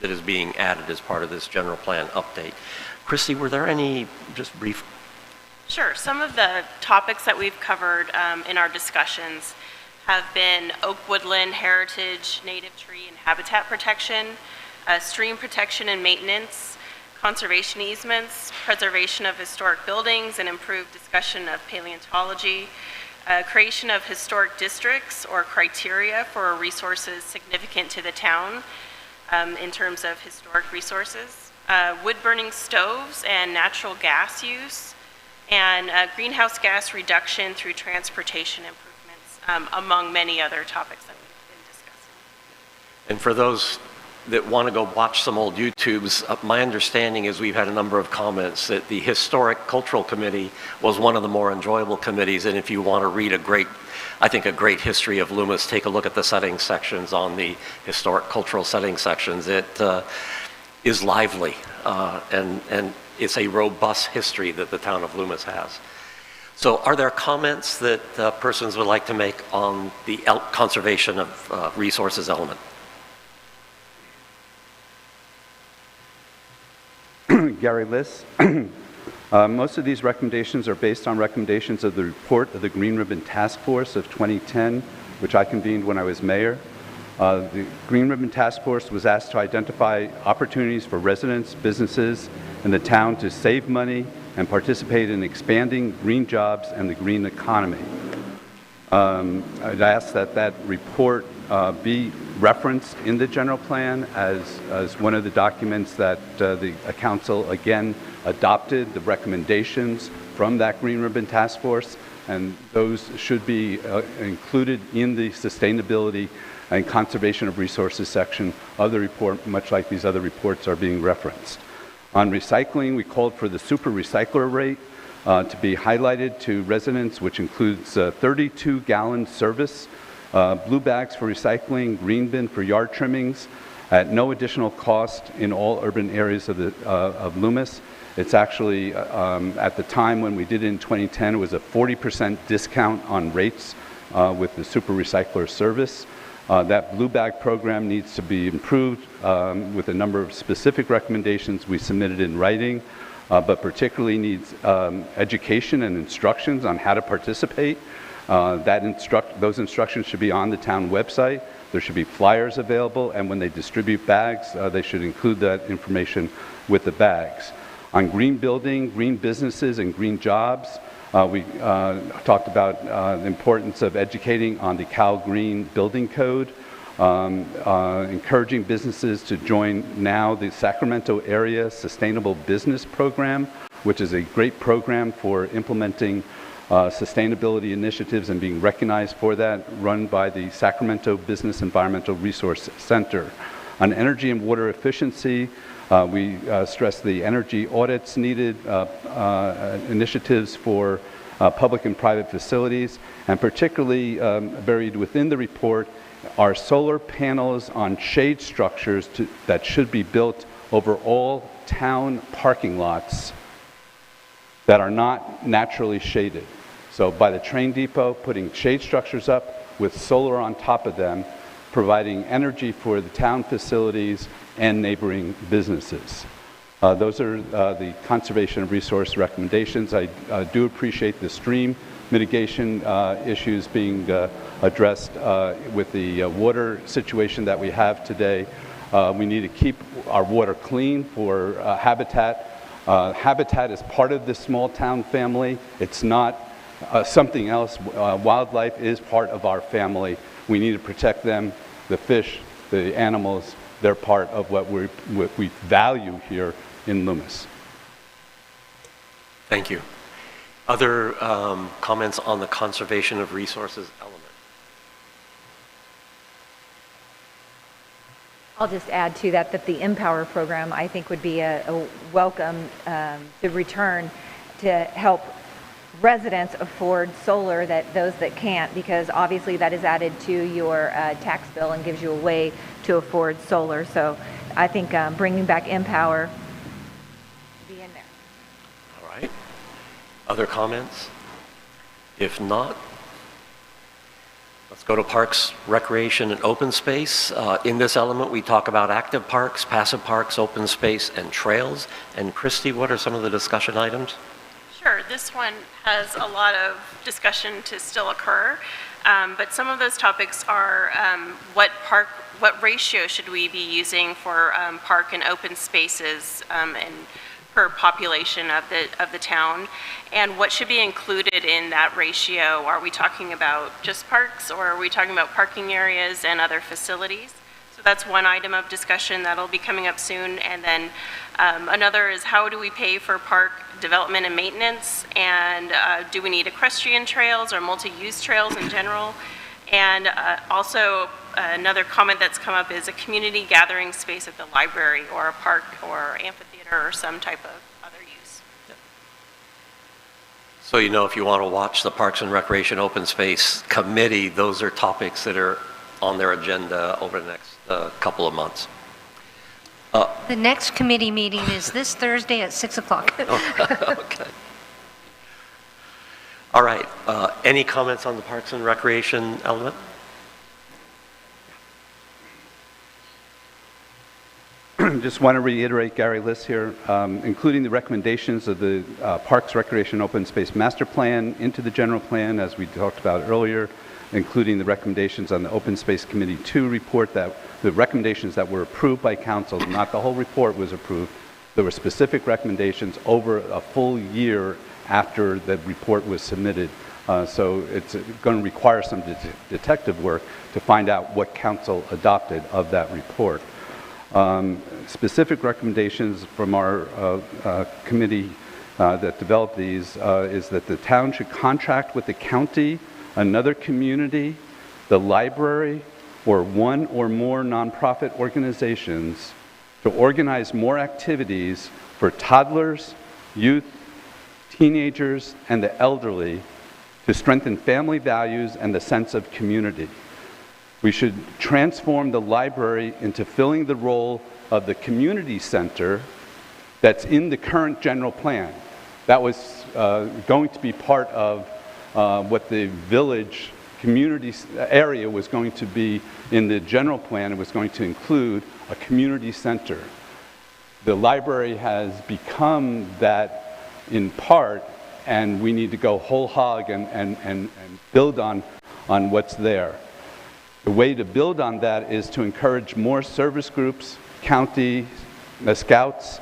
that is being added as part of this general plan update. Christy, were there any just brief? Sure. Some of the topics that we've covered in our discussions have been oak woodland heritage, native tree and habitat protection, stream protection and maintenance, conservation easements, preservation of historic buildings, and improved discussion of paleontology, creation of historic districts or criteria for resources significant to the town in terms of historic resources, wood-burning stoves and natural gas use, and greenhouse gas reduction through transportation improvements, among many other topics that we've been discussing. And for those that want to go watch some old YouTubes, my understanding is we've had a number of comments that the Historic Cultural Committee was one of the more enjoyable committees, and if you want to read a great history of Loomis, take a look at the setting sections on the historic cultural setting sections. It is lively, and it's a robust history that the town of Loomis has. So are there comments that persons would like to make on the conservation of resources element? Gary Liss. Most of these recommendations are based on recommendations of the report of the Green Ribbon Task Force of 2010, which I convened when I was mayor. The Green Ribbon Task Force was asked to identify opportunities for residents, businesses in the town to save money and participate in expanding green jobs and the green economy. I'd ask that that report be referenced in the general plan as one of the documents that the council again adopted the recommendations from that Green Ribbon Task Force, and those should be included in the sustainability and conservation of resources section of the report, much like these other reports are being referenced. On recycling, we called for the super recycler rate to be highlighted to residents, which includes 32-gallon service, blue bags for recycling, green bin for yard trimmings, at no additional cost in all urban areas of Loomis. It's actually, at the time when we did it in 2010, it was a 40% discount on rates with the Super Recycler service. That Blue Bag program needs to be improved with a number of specific recommendations we submitted in writing, but particularly needs education and instructions on how to participate. Those instructions should be on the town website. There should be flyers available, and when they distribute bags, they should include that information with the bags. On green building, green businesses, and green jobs, we talked about the importance of educating on the Cal Green Building Code, encouraging businesses to join now the Sacramento Area Sustainable Business Program, which is a great program for implementing sustainability initiatives and being recognized for that, run by the Sacramento Business Environmental Resource Center. On energy and water efficiency, we stress the energy audits needed, initiatives for public and private facilities, and particularly buried within the report are solar panels on shade structures that should be built over all town parking lots that are not naturally shaded. So by the train depot, putting shade structures up with solar on top of them, providing energy for the town facilities and neighboring businesses. Those are the conservation of resource recommendations. I do appreciate the stream mitigation issues being addressed with the water situation that we have today. We need to keep our water clean for habitat. Habitat is part of this small town family. It's not something else. Wildlife is part of our family. We need to protect them, the fish, the animals. They're part of what we value here in Loomis. Thank you. Other comments on the conservation of resources element? I'll just add to that the Empower program I think would be a welcome to return to help residents afford solar, that those that can't, because obviously that is added to your tax bill and gives you a way to afford solar. So I think bringing back Empower be in there. All right. Other comments? If not, let's go to parks, recreation, and open space. In this element, we talk about active parks, passive parks, open space, and trails. And Christy, what are some of the discussion items? Sure, this one has a lot of discussion to still occur, but some of those topics are what ratio should we be using for park and open spaces and per population of the town, and what should be included in that ratio? Are we talking about just parks, or are we talking about parking areas and other facilities? So that's one item of discussion that'll be coming up soon, and then another is how do we pay for park development and maintenance, and do we need equestrian trails or multi-use trails in general? And also another comment that's come up is a community gathering space at the library or a park or amphitheater or some type of other use. So you know, if you want to watch the Parks and Recreation Open Space Committee, those are topics that are on their agenda over the next couple of months. The next committee meeting is this Thursday at 6 o'clock. Okay. All right. Any comments on the Parks and Recreation element? Just want to reiterate Gary Liss here, including the recommendations of the Parks, Recreation, Open Space Master Plan into the general plan, as we talked about earlier, including the recommendations on the Open Space Committee 2 report, that the recommendations that were approved by council, not the whole report was approved. There were specific recommendations over a full year after the report was submitted. So it's going to require some detective work to find out what council adopted of that report. Specific recommendations from our committee that developed these is that the town should contract with the county, another community, the library, or one or more nonprofit organizations to organize more activities for toddlers, youth, teenagers, and the elderly to strengthen family values and the sense of community. We should transform the library into filling the role of the community center that's in the current general plan. That was going to be part of what the village community area was going to be in the general plan. It was going to include a community center. The library has become that in part, and we need to go whole hog and build on what's there. The way to build on that is to encourage more service groups, county scouts,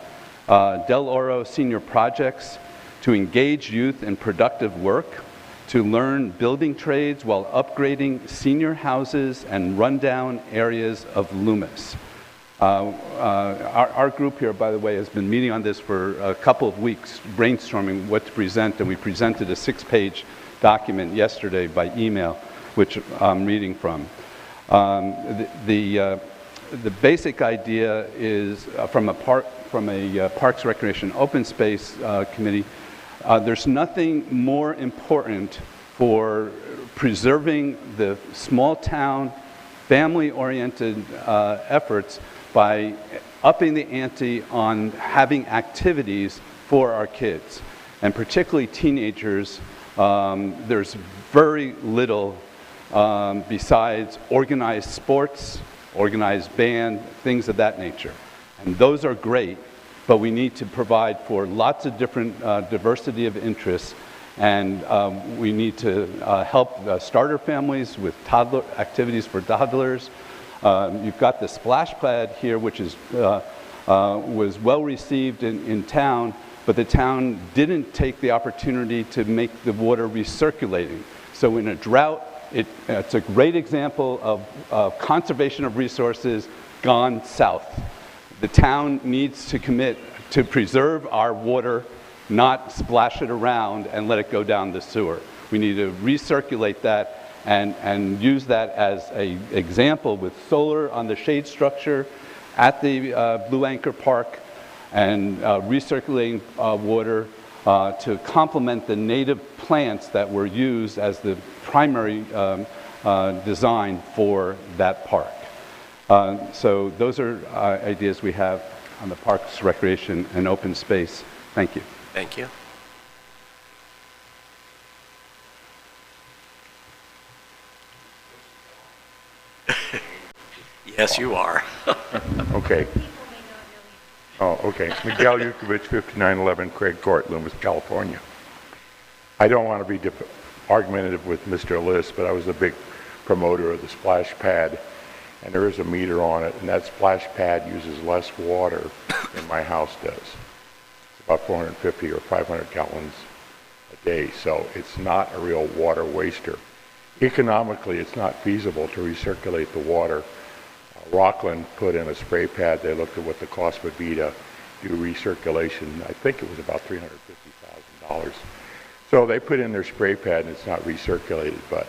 Del Oro senior projects, to engage youth in productive work, to learn building trades while upgrading senior houses and rundown areas of Loomis. Our group here, by the way, has been meeting on this for a couple of weeks, brainstorming what to present, and we presented a 6-page document yesterday by email, which I'm reading from. The basic idea is from a Parks Recreation Open Space Committee. There's nothing more important for preserving the small town, family-oriented efforts by upping the ante on having activities for our kids, and particularly teenagers. There's very little besides organized sports, organized band, things of that nature. And those are great, but we need to provide for lots of different diversity of interests, and we need to help starter families with toddler activities for toddlers. You've got the splash pad here, which is, was well received in town, but the town didn't take the opportunity to make the water recirculating. So in a drought, it's a great example of conservation of resources gone south. The town needs to commit to preserve our water, not splash it around and let it go down the sewer. We need to recirculate that and use that as an example with solar on the shade structure at the Blue Anchor Park, and recirculating water to complement the native plants that were used as the primary design for that park. So those are ideas we have on the Parks, Recreation, and Open Space. Thank you. Thank you. Yes, you are. Okay. Oh, okay. Miguel Yukovich, 5911 Craig Court, Loomis, California. I don't want to be argumentative with Mr. Liss, but I was a big promoter of the splash pad, and there is a meter on it, and that splash pad uses less water than my house does. It's about 450 or 500 gallons a day, so it's not a real water waster. Economically, it's not feasible to recirculate the water. Rockland put in a spray pad. They looked at what the cost would be to do recirculation. I think it was about $350,000. So they put in their spray pad, and it's not recirculated, but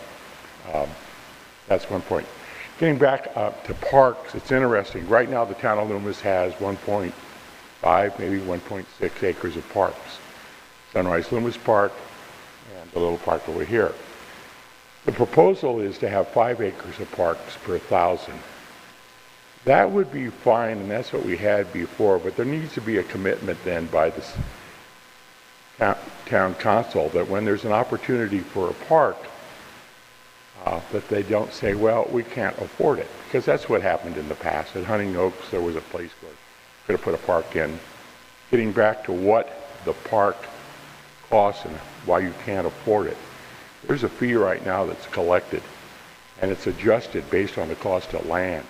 that's one point. Getting back to parks, it's interesting. Right now, the town of Loomis has 1.5, maybe 1.6 acres of parks. Sunrise Loomis Park and the little park over here. The proposal is to have 5 acres of parks per 1,000. That would be fine, and that's what we had before, but there needs to be a commitment then by the town council that when there's an opportunity for a park, that they don't say, well, we can't afford it, because that's what happened in the past. At Hunting Oaks, there was a place where we could have put a park in. Getting back to what the park costs and why you can't afford it, there's a fee right now that's collected, and it's adjusted based on the cost of land.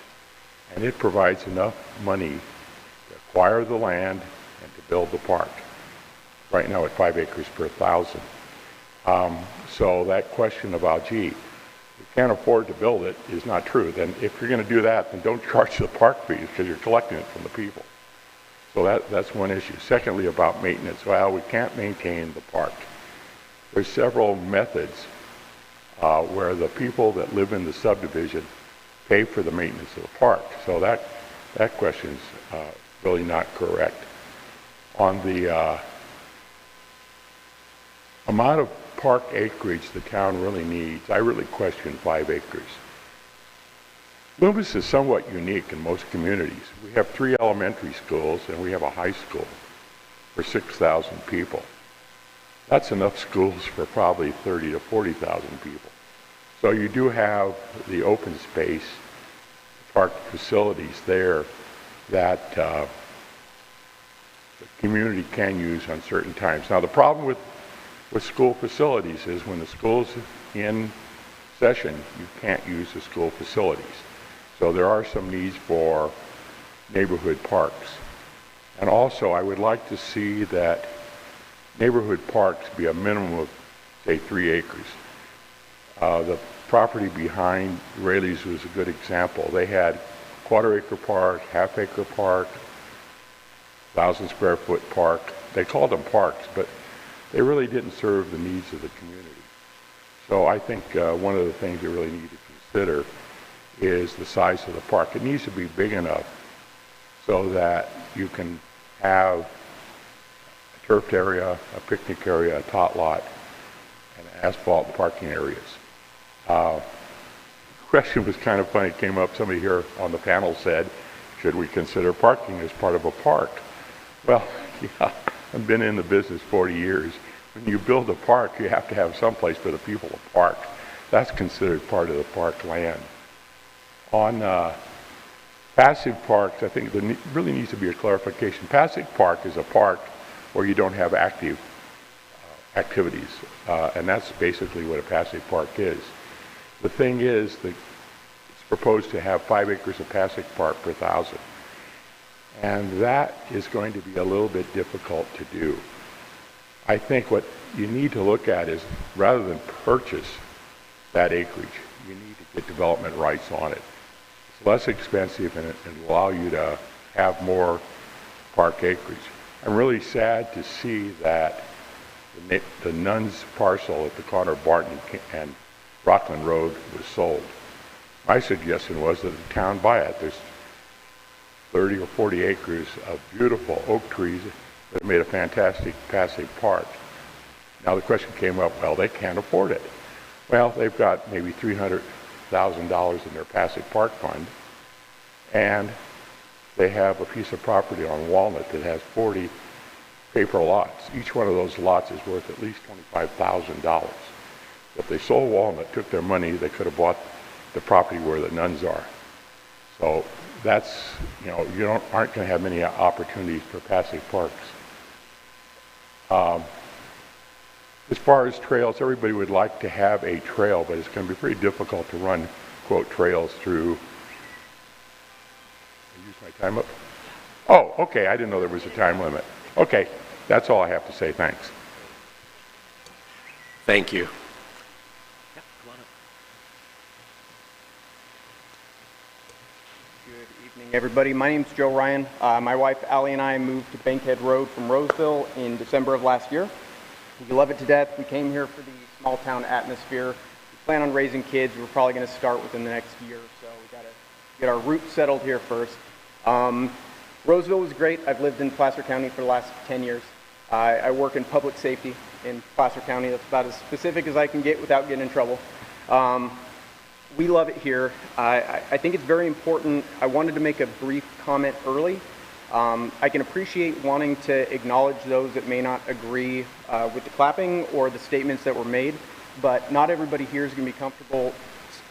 And it provides enough money to acquire the land and to build the park. Right now at 5 acres per 1,000. So that question about, gee, you can't afford to build it is not true. Then if you're going to do that, then don't charge the park fees because you're collecting it from the people. So that's one issue. Secondly, about maintenance. Well, we can't maintain the park. There's several methods where the people that live in the subdivision pay for the maintenance of the park. So that question's really not correct. On the amount of park acreage the town really needs, I really question 5 acres. Loomis is somewhat unique in most communities. We have 3 elementary schools and we have a high school for 6,000 people. That's enough schools for probably 30 to 40,000 people. So you do have the open space, park facilities there that the community can use on certain times. Now the problem with school facilities is when the school's in session, you can't use the school facilities. So there are some needs for neighborhood parks. And also I would like to see that neighborhood parks be a minimum of, say, 3 acres. The property behind Rayleigh's was a good example. They had quarter-acre park, half-acre park, 1,000-square-foot park. They called them parks, but they really didn't serve the needs of the community. So I think one of the things you really need to consider is the size of the park. It needs to be big enough so that you can have a turfed area, a picnic area, a tot lot, and asphalt parking areas. The question was kind of funny. It came up, somebody here on the panel said, should we consider parking as part of a park? Well, yeah, I've been in the business 40 years. When you build a park, you have to have some place for the people to park. That's considered part of the park land. On passive parks, I think there really needs to be a clarification. Passive park is a park where you don't have active activities, and that's basically what a passive park is. The thing is that it's proposed to have 5 acres of passive park per 1,000, and that is going to be a little bit difficult to do. I think what you need to look at is, rather than purchase that acreage, you need to get development rights on it. It's less expensive and it will allow you to have more park acreage. I'm really sad to see that the Nuns parcel at the corner of Barton and Rockland Road was sold. My suggestion was that the town buy it. There's 30 or 40 acres of beautiful oak trees that made a fantastic passive park. Now the question came up, well, they can't afford it. Well, they've got maybe $300,000 in their passive park fund, and they have a piece of property on Walnut that has 40 paper lots. Each one of those lots is worth at least $25,000. If they sold Walnut, took their money, they could have bought the property where the Nuns are. So that's, you aren't going to have many opportunities for passive parks. As far as trails, everybody would like to have a trail, but it's going to be pretty difficult to run, quote, trails through. I use my time up? Oh, okay, I didn't know there was a time limit. Okay, that's all I have to say. Thanks. Thank you. Good evening, everybody. My name's Joe Ryan. My wife, Allie, and I moved to Bankhead Road from Roseville in December of last year. We love it to death. We came here for the small town atmosphere. We plan on raising kids. We're probably going to start within the next year or so. We got to get our roots settled here first. Roseville was great. I've lived in Placer County for the last 10 years. I work in public safety in Placer County. That's about as specific as I can get without getting in trouble. We love it here. I think it's very important. I wanted to make a brief comment early. I can appreciate wanting to acknowledge those that may not agree with the clapping or the statements that were made, but not everybody here is going to be comfortable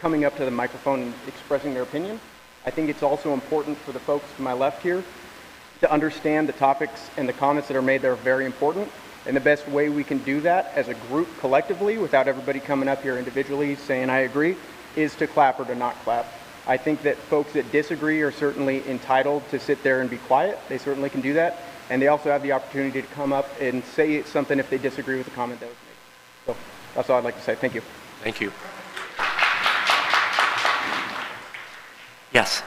coming up to the microphone and expressing their opinion. I think it's also important for the folks to my left here to understand the topics and the comments that are made that are very important. And the best way we can do that as a group collectively, without everybody coming up here individually saying I agree, is to clap or to not clap. I think that folks that disagree are certainly entitled to sit there and be quiet. They certainly can do that. And they also have the opportunity to come up and say something if they disagree with the comment that was made. So that's all I'd like to say. Thank you. Thank you. Yes.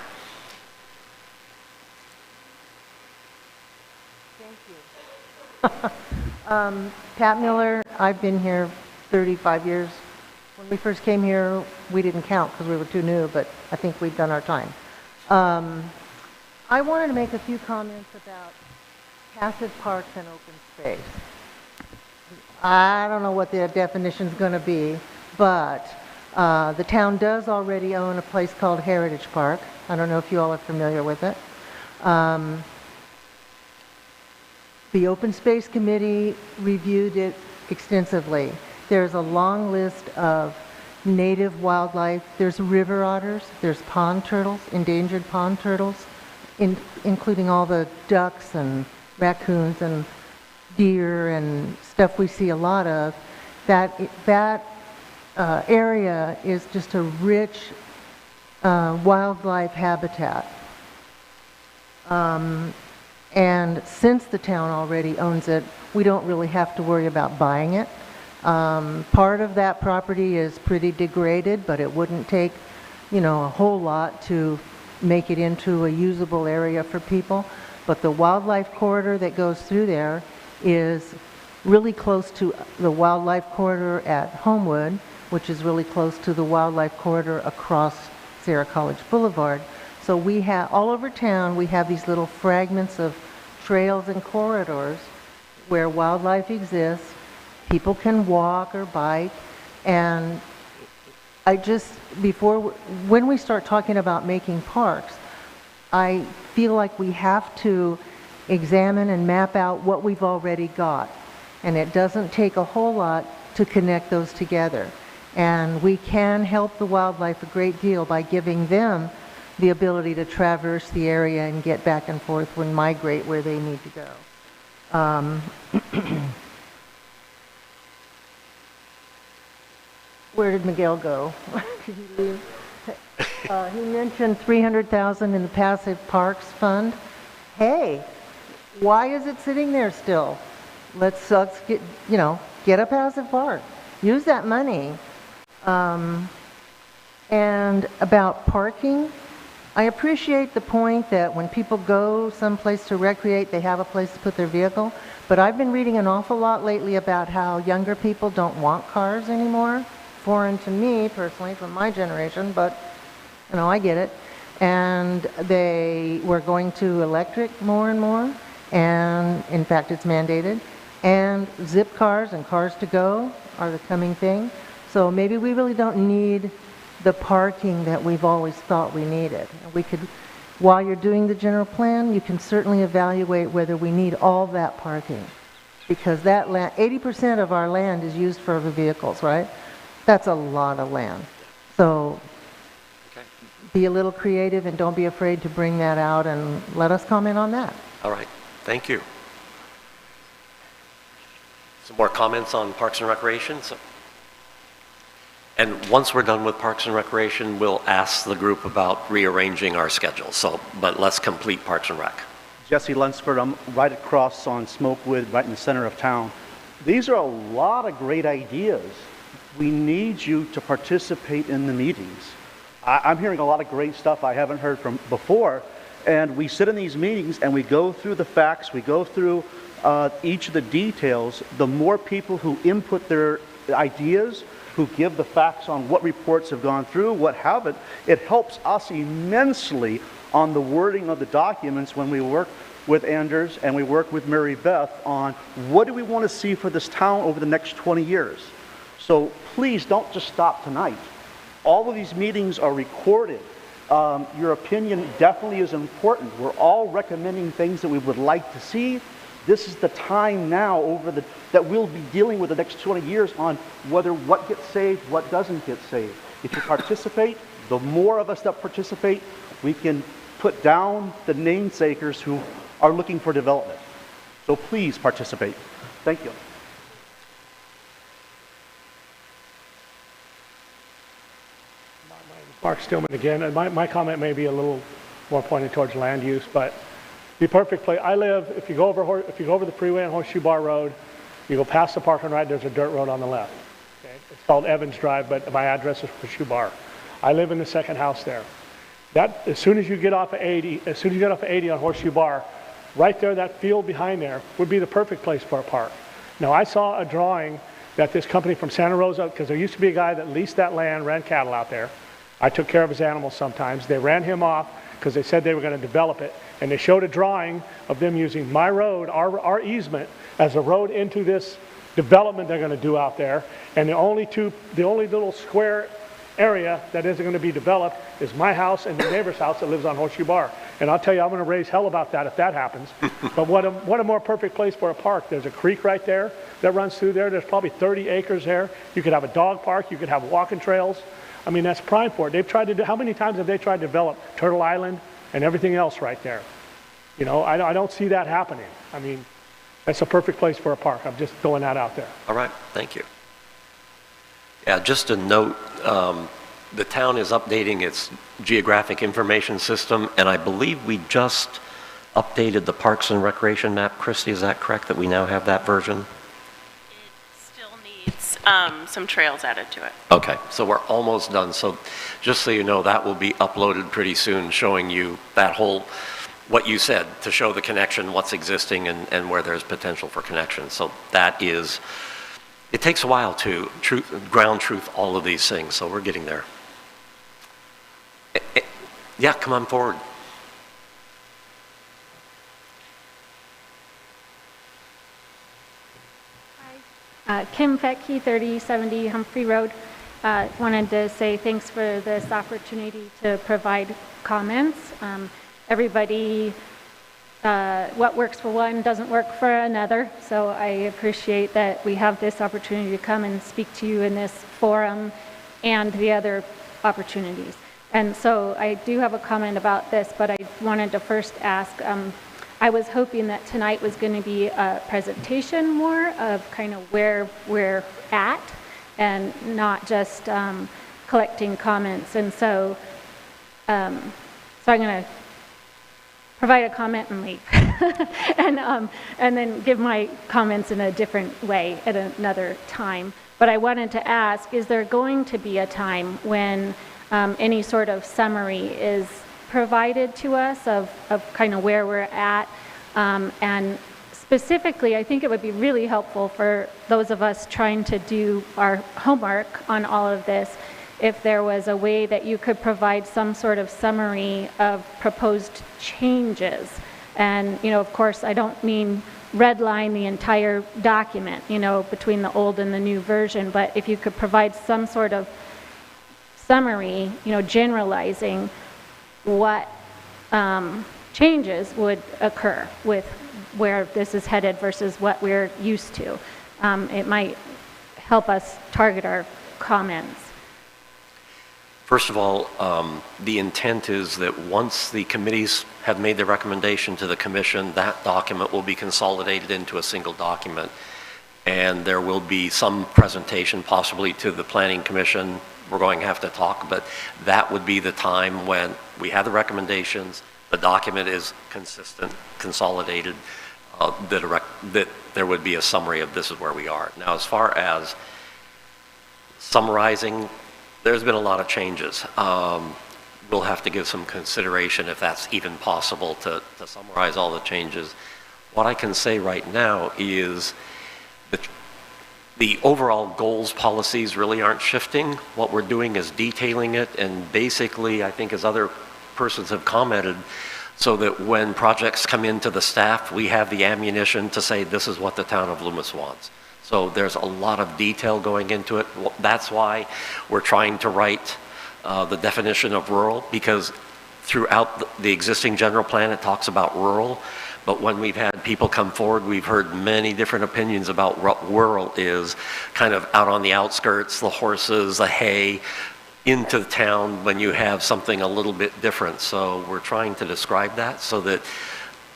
Pat Miller, I've been here 35 years. When we first came here, we didn't count because we were too new, but I think we've done our time. I wanted to make a few comments about passive parks and open space. I don't know what the definition's going to be, but The town does already own a place called Heritage Park. I don't know if you all are familiar with it. The Open Space Committee reviewed it extensively. There's a long list of native wildlife. There's river otters, there's pond turtles, endangered pond turtles, including all the ducks and raccoons and deer and stuff we see a lot of. That area is just a rich wildlife habitat. And since the town already owns it, we don't really have to worry about buying it. Part of that property is pretty degraded, but it wouldn't take, a whole lot to make it into a usable area for people. But the wildlife corridor that goes through there is really close to the wildlife corridor at Homewood, which is really close to the wildlife corridor across Sierra College Boulevard. So we have, all over town, we have these little fragments of trails and corridors where wildlife exists. People can walk or bike. And when we start talking about making parks, I feel like we have to examine and map out what we've already got. And it doesn't take a whole lot to connect those together. And we can help the wildlife a great deal by giving them the ability to traverse the area and get back and forth and migrate where they need to go. Where did Miguel go? Did he leave? He mentioned $300,000 in the Passive Parks Fund. Hey, why is it sitting there still? Let's get, get a passive park. Use that money. And about parking, I appreciate the point that when people go someplace to recreate, they have a place to put their vehicle. But I've been reading an awful lot lately about how younger people don't want cars anymore. Foreign to me, personally, from my generation, but, I get it. And we're going to electric more and more. And, in fact, it's mandated. And zip cars and cars to go are the coming thing. So maybe we really don't need the parking that we've always thought we needed. We could, while you're doing the general plan, you can certainly evaluate whether we need all that parking. Because that land, 80% of our land is used for the vehicles, right? That's a lot of land. So be a little creative and don't be afraid to bring that out and let us comment on that. All right, thank you. Some more comments on Parks and Recreation? And once we're done with Parks and Recreation, we'll ask the group about rearranging our schedule. But let's complete Parks and Rec. Jesse Lunsford, I'm right across on Smokewood, right in the center of town. These are a lot of great ideas. We need you to participate in the meetings. I'm hearing a lot of great stuff I haven't heard from before. And we sit in these meetings and we go through the facts, we go through each of the details. The more people who input their ideas, who give the facts on what reports have gone through, what haven't, it helps us immensely on the wording of the documents when we work with Anders and we work with Mary Beth on what do we want to see for this town over the next 20 years. So please don't just stop tonight. All of these meetings are recorded. Your opinion definitely is important. We're all recommending things that we would like to see. This is the time now that we'll be dealing with the next 20 years on what gets saved, what doesn't get saved. If you participate, the more of us that participate, we can put down the namesakers who are looking for development. So please participate. Thank you. Mark Stillman again, and my comment may be a little more pointed towards land use, but the perfect place. I live, if you go over the freeway on Horseshoe Bar Road, you go past the park and ride, there's a dirt road on the left. Okay? It's called Evans Drive, but my address is Horseshoe Bar. I live in the second house there. As soon as you get off of 80 on Horseshoe Bar, right there, that field behind there would be the perfect place for a park. Now, I saw a drawing that this company from Santa Rosa, because there used to be a guy that leased that land, ran cattle out there. I took care of his animals sometimes. They ran him off because they said they were going to develop it. And they showed a drawing of them using my road, our easement, as a road into this development they're going to do out there. And the only little square area that isn't going to be developed is my house and the neighbor's house that lives on Horseshoe Bar. And I'll tell you, I'm going to raise hell about that if that happens. But what a more perfect place for a park. There's a creek right there that runs through there. There's probably 30 acres there. You could have a dog park. You could have walking trails. I mean, that's prime for it. They've tried to do, how many times have they tried to develop Turtle Island and everything else right there? You know, I don't see that happening. I mean, that's a perfect place for a park. I'm just throwing that out there. All right, thank you. Yeah, just a note, the town is updating its geographic information system, and I believe we just updated the Parks and Recreation map. Christy, is that correct, that we now have that version? It still needs some trails added to it. Okay, so we're almost done. So just so you know, that will be uploaded pretty soon, showing you that whole, what you said, to show the connection, what's existing, and where there's potential for connection. So that is, it takes a while to ground truth all of these things, so we're getting there. Yeah, come on forward. Kim Fettke, 3070 Humphrey Road. Wanted to say thanks for this opportunity to provide comments. Everybody, what works for one doesn't work for another, so I appreciate that we have this opportunity to come and speak to you in this forum and the other opportunities. And so I do have a comment about this, but I wanted to first ask, I was hoping that tonight was going to be a presentation more of kind of where we're at and not just collecting comments. And so, so I'm going to provide a comment and leave, and then give my comments in a different way at another time. But I wanted to ask, is there going to be a time when any sort of summary is provided to us of kind of where we're at? And specifically, I think it would be really helpful for those of us trying to do our homework on all of this, if there was a way that you could provide some sort of summary of proposed changes. And, you know, of course, I don't mean redline the entire document, you know, between the old and the new version, but if you could provide some sort of summary, you know, generalizing what changes would occur with where this is headed versus what we're used to. It might help us target our comments. First of all, the intent is that once the committees have made their recommendation to the commission, that document will be consolidated into a single document. And there will be some presentation possibly to the Planning Commission. We're going to have to talk, but that would be the time when we have the recommendations, the document is consistent, consolidated, that there would be a summary of this is where we are. Now, as far as summarizing, there's been a lot of changes. We'll have to give some consideration if that's even possible to summarize all the changes. What I can say right now is that the overall goals policies really aren't shifting. What we're doing is detailing it, and basically, I think as other persons have commented, so that when projects come into the staff, we have the ammunition to say this is what the town of Loomis wants. So there's a lot of detail going into it. That's why we're trying to write the definition of rural, because throughout the existing general plan, it talks about rural. But when we've had people come forward, we've heard many different opinions about what rural is, kind of out on the outskirts, the horses, the hay, into the town when you have something a little bit different. So we're trying to describe that so that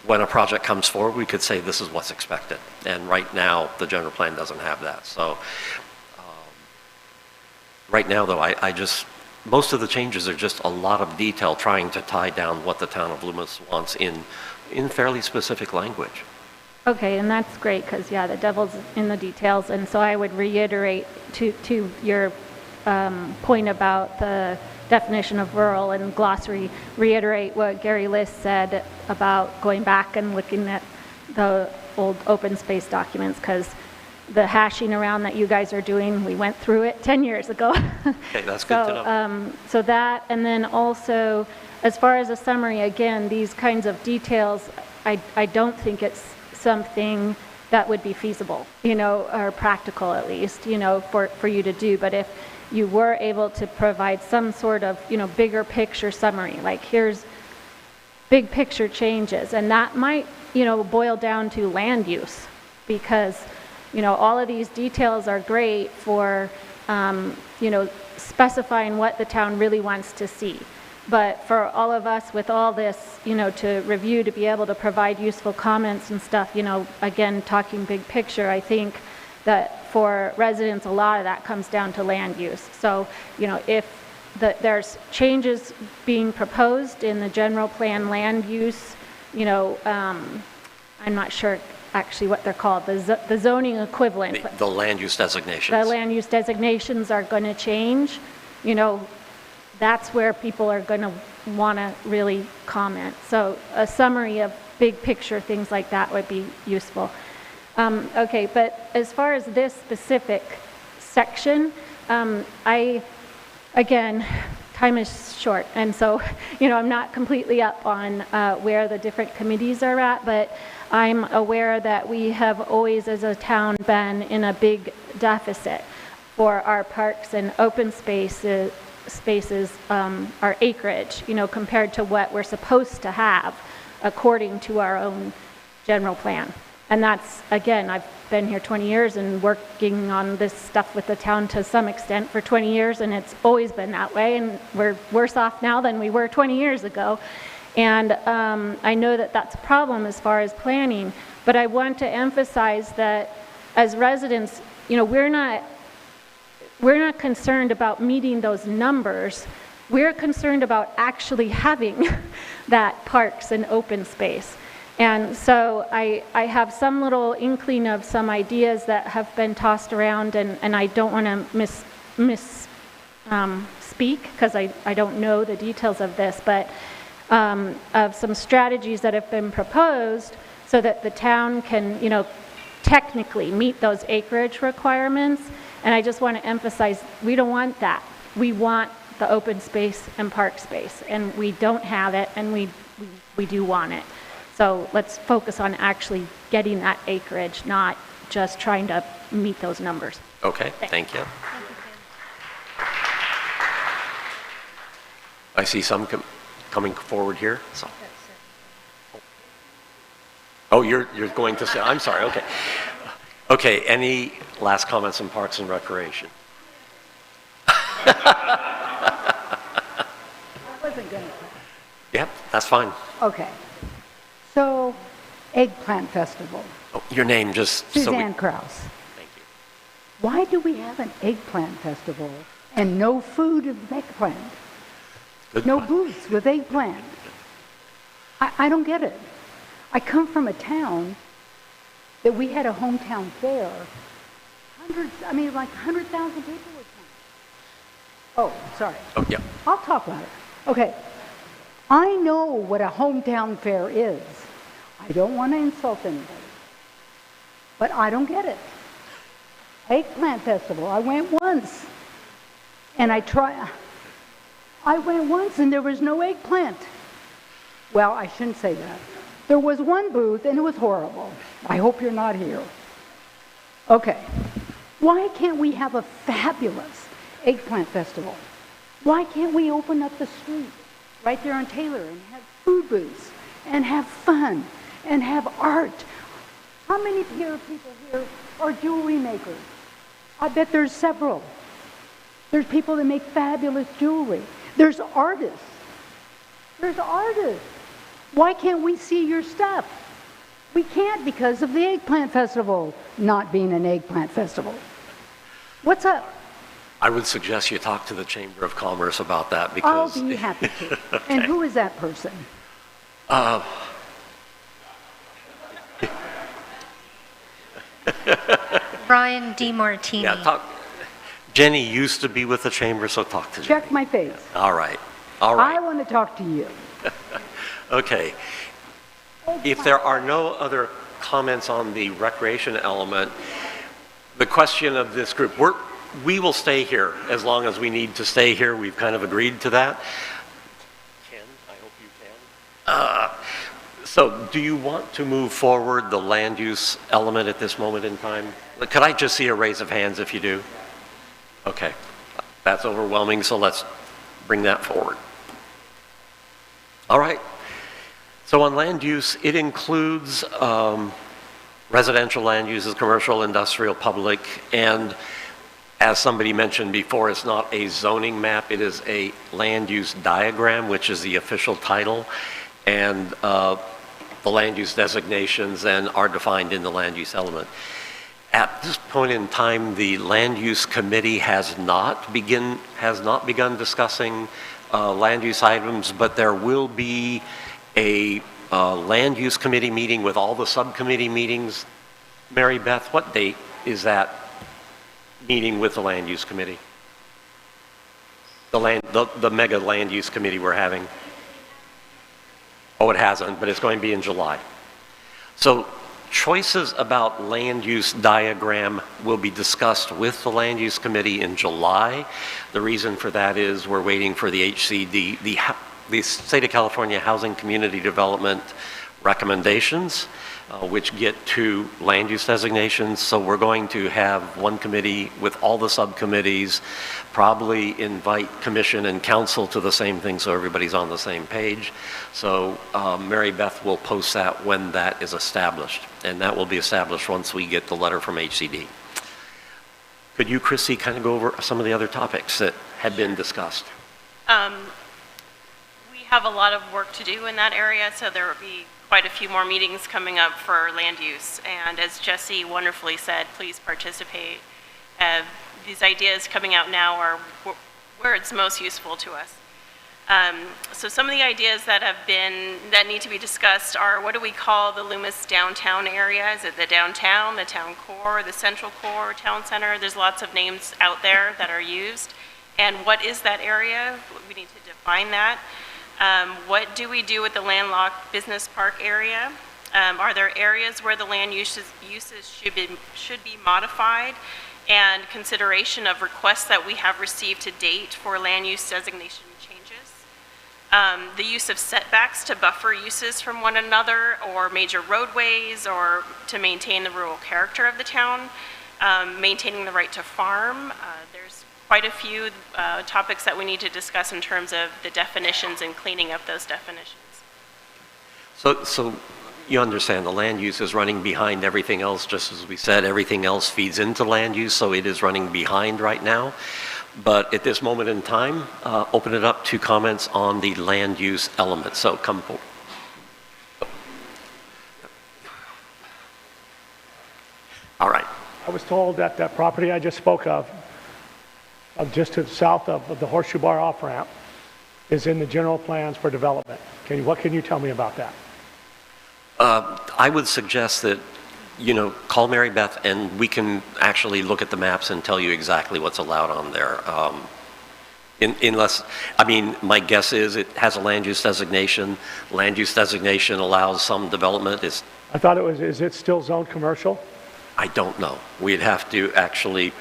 when a project comes forward, we could say this is what's expected. And right now, the general plan doesn't have that. So right now, though, most of the changes are just a lot of detail trying to tie down what the town of Loomis wants in fairly specific language. Okay, and that's great because, yeah, the devil's in the details. And so I would reiterate to your point about the definition of rural and glossary, reiterate what Gary Liss said about going back and looking at the old open space documents, because the hashing around that you guys are doing, we went through it 10 years ago. Okay, that's good to know. So that, and then also, as far as a summary, again, these kinds of details, I don't think it's something that would be feasible, you know, or practical at least, you know, for you to do. But you were able to provide some sort of, bigger picture summary, like here's big picture changes. And that might, boil down to land use, because, all of these details are great for, specifying what the town really wants to see. But for all of us with all this, to review, to be able to provide useful comments and stuff, again, talking big picture, I think that for residents, a lot of that comes down to land use. So, if there's changes being proposed in the general plan land use, I'm not sure actually what they're called, the zoning equivalent. The land use designations. The land use designations are going to change. That's where people are going to want to really comment. So a summary of big picture things like that would be useful. Okay, but as far as this specific section, again, time is short, and so, I'm not completely up on where the different committees are at, but I'm aware that we have always, as a town, been in a big deficit for our parks and open spaces, our acreage, compared to what we're supposed to have according to our own general plan. And that's, again, I've been here 20 years and working on this stuff with the town to some extent for 20 years, and it's always been that way, and we're worse off now than we were 20 years ago. And I know that that's a problem as far as planning, but I want to emphasize that as residents, we're not concerned about meeting those numbers. We're concerned about actually having that parks and open space. And so I have some little inkling of some ideas that have been tossed around, and I don't want to speak because I don't know the details of this, but of some strategies that have been proposed so that the town can, technically meet those acreage requirements. And I just want to emphasize, we don't want that. We want the open space and park space, and we don't have it, and we do want it. So let's focus on actually getting that acreage, not just trying to meet those numbers. Okay, thank you. I see some coming forward here. So. Oh, you're going to say, I'm sorry, okay. Okay, any last comments on Parks and Recreation? I wasn't going to. Yep, that's fine. Okay. So, Eggplant Festival. Oh, your name just... Suzanne Krause. Thank you. Why do we have an Eggplant Festival and no food of eggplant? Good no point. booths with eggplant? I don't get it. I come from a town that we had a hometown fair. Like 100,000 people would come. Oh, sorry. Oh, yeah. I'll talk about it. Okay. I know what a hometown fair is. I don't want to insult anybody, but I don't get it. Eggplant Festival, I went once, and I went once and there was no eggplant. Well, I shouldn't say that. There was one booth and it was horrible. I hope you're not here. Okay. Why can't we have a fabulous Eggplant Festival? Why can't we open up the street right there on Taylor and have food booths and have fun and have art? How many people here are jewelry makers? I bet there's several. There's people that make fabulous jewelry. There's artists. Why can't we see your stuff? We can't because of the Eggplant Festival not being an Eggplant Festival. What's up? I would suggest you talk to the Chamber of Commerce about that I'll because... be happy to. Okay. And who is that person? Brian DiMartini. Yeah, Jenny used to be with the Chamber, so talk to Jenny. Check my face. All right. I want to talk to you. Okay. If there are no other comments on the recreation element, the question of this group, we will stay here as long as we need to stay here. We've kind of agreed to that. Ken, I hope you can. So do you want to move forward the land use element at this moment in time? Could I just see a raise of hands if you do? Okay. That's overwhelming, so let's bring that forward. All right. So on land use, it includes residential land uses, commercial, industrial, public, and as somebody mentioned before, it's not a zoning map, it is a land use diagram, which is the official title, and the land use designations then are defined in the land use element. At this point in time, the land use committee has not begun discussing land use items, but there will be a land use committee meeting with all the subcommittee meetings. Mary Beth, what date is that meeting with the land use committee? The mega land use committee we're having. Oh, it hasn't, but it's going to be in July. So choices about land use diagram will be discussed with the land use committee in July. The reason for that is we're waiting for the HCD, the State of California Housing Community Development recommendations, which get to land use designations. So we're going to have one committee with all the subcommittees, probably invite commission and council to the same thing so everybody's on the same page. So Mary Beth will post that when that is established, and that will be established once we get the letter from HCD. Could you, Chrissy, kind of go over some of the other topics that had been discussed? We have a lot of work to do in that area, so there will be quite a few more meetings coming up for land use. And as Jesse wonderfully said, please participate. These ideas coming out now are where it's most useful to us. So some of the ideas that need to be discussed are, what do we call the Loomis downtown area? Is it the downtown, the town core, the central core, town center? There's lots of names out there that are used. And what is that area? We need to define that. What do we do with the landlocked business park area? Are there areas where the land uses should be modified? And consideration of requests that we have received to date for land use designation changes. The use of setbacks to buffer uses from one another, or major roadways, or to maintain the rural character of the town. Maintaining the right to farm. There's quite a few topics that we need to discuss in terms of the definitions and cleaning up those definitions. So you understand the land use is running behind everything else, just as we said, everything else feeds into land use, so it is running behind right now. But at this moment in time, open it up to comments on the land use element. So come forward. All right. I was told that that property I just spoke of just to the south of the Horseshoe Bar off-ramp, is in the general plans for development. What can you tell me about that? I would suggest that, call Mary Beth and we can actually look at the maps and tell you exactly what's allowed on there. My guess is it has a land use designation. Land use designation allows some development. I thought it was, is it still zoned commercial? I don't know. We'd have to actually.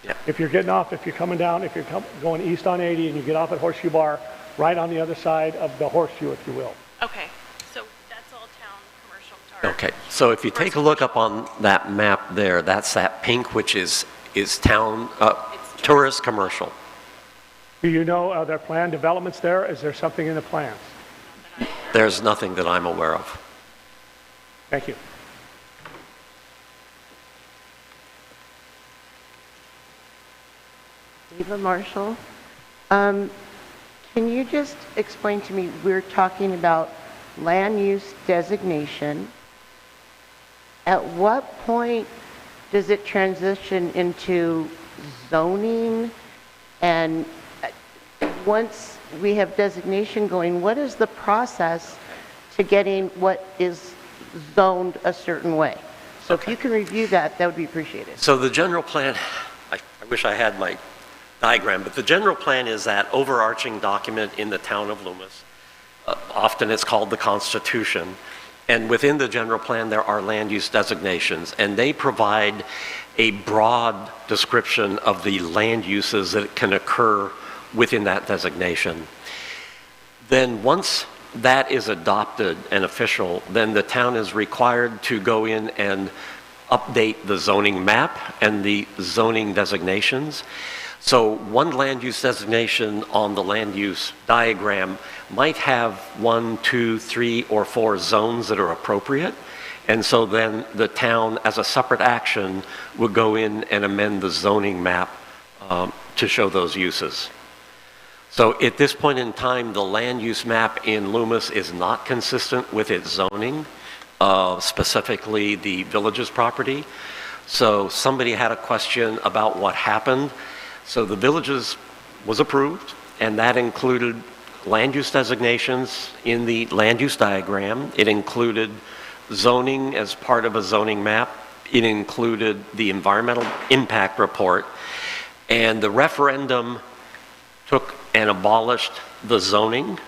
Yeah. If you're coming down, if you're going east on 80 and you get off at Horseshoe Bar, right on the other side of the horseshoe, if you will. Okay, so that's all town commercial. Okay, so if you take a look up on that map there, that's that pink, which is town, tourist commercial. Do you know, are there planned developments there? Is there something in the plans? There's nothing that I'm aware of. Thank you. Eva Marshall. Can you just explain to me, we're talking about land use designation. At what point does it transition into zoning? And once we have designation going, what is the process to getting what is zoned a certain way? So if you can review that, that would be appreciated. So the general plan, I wish I had my diagram, but the general plan is that overarching document in the town of Loomis. Often it's called the Constitution. And within the general plan, there are land use designations, and they provide a broad description of the land uses that can occur within that designation. Then once that is adopted and official, then the town is required to go in and update the zoning map and the zoning designations. So one land use designation on the land use diagram might have 1, 2, 3, or 4 zones that are appropriate. And so then the town, as a separate action, would go in and amend the zoning map to show those uses. So at this point in time, the land use map in Loomis is not consistent with its zoning, specifically the village's property. So somebody had a question about what happened. So the villages was approved, and that included land use designations in the land use diagram. It included zoning as part of a zoning map. It included the environmental impact report. And the referendum took and abolished the zoning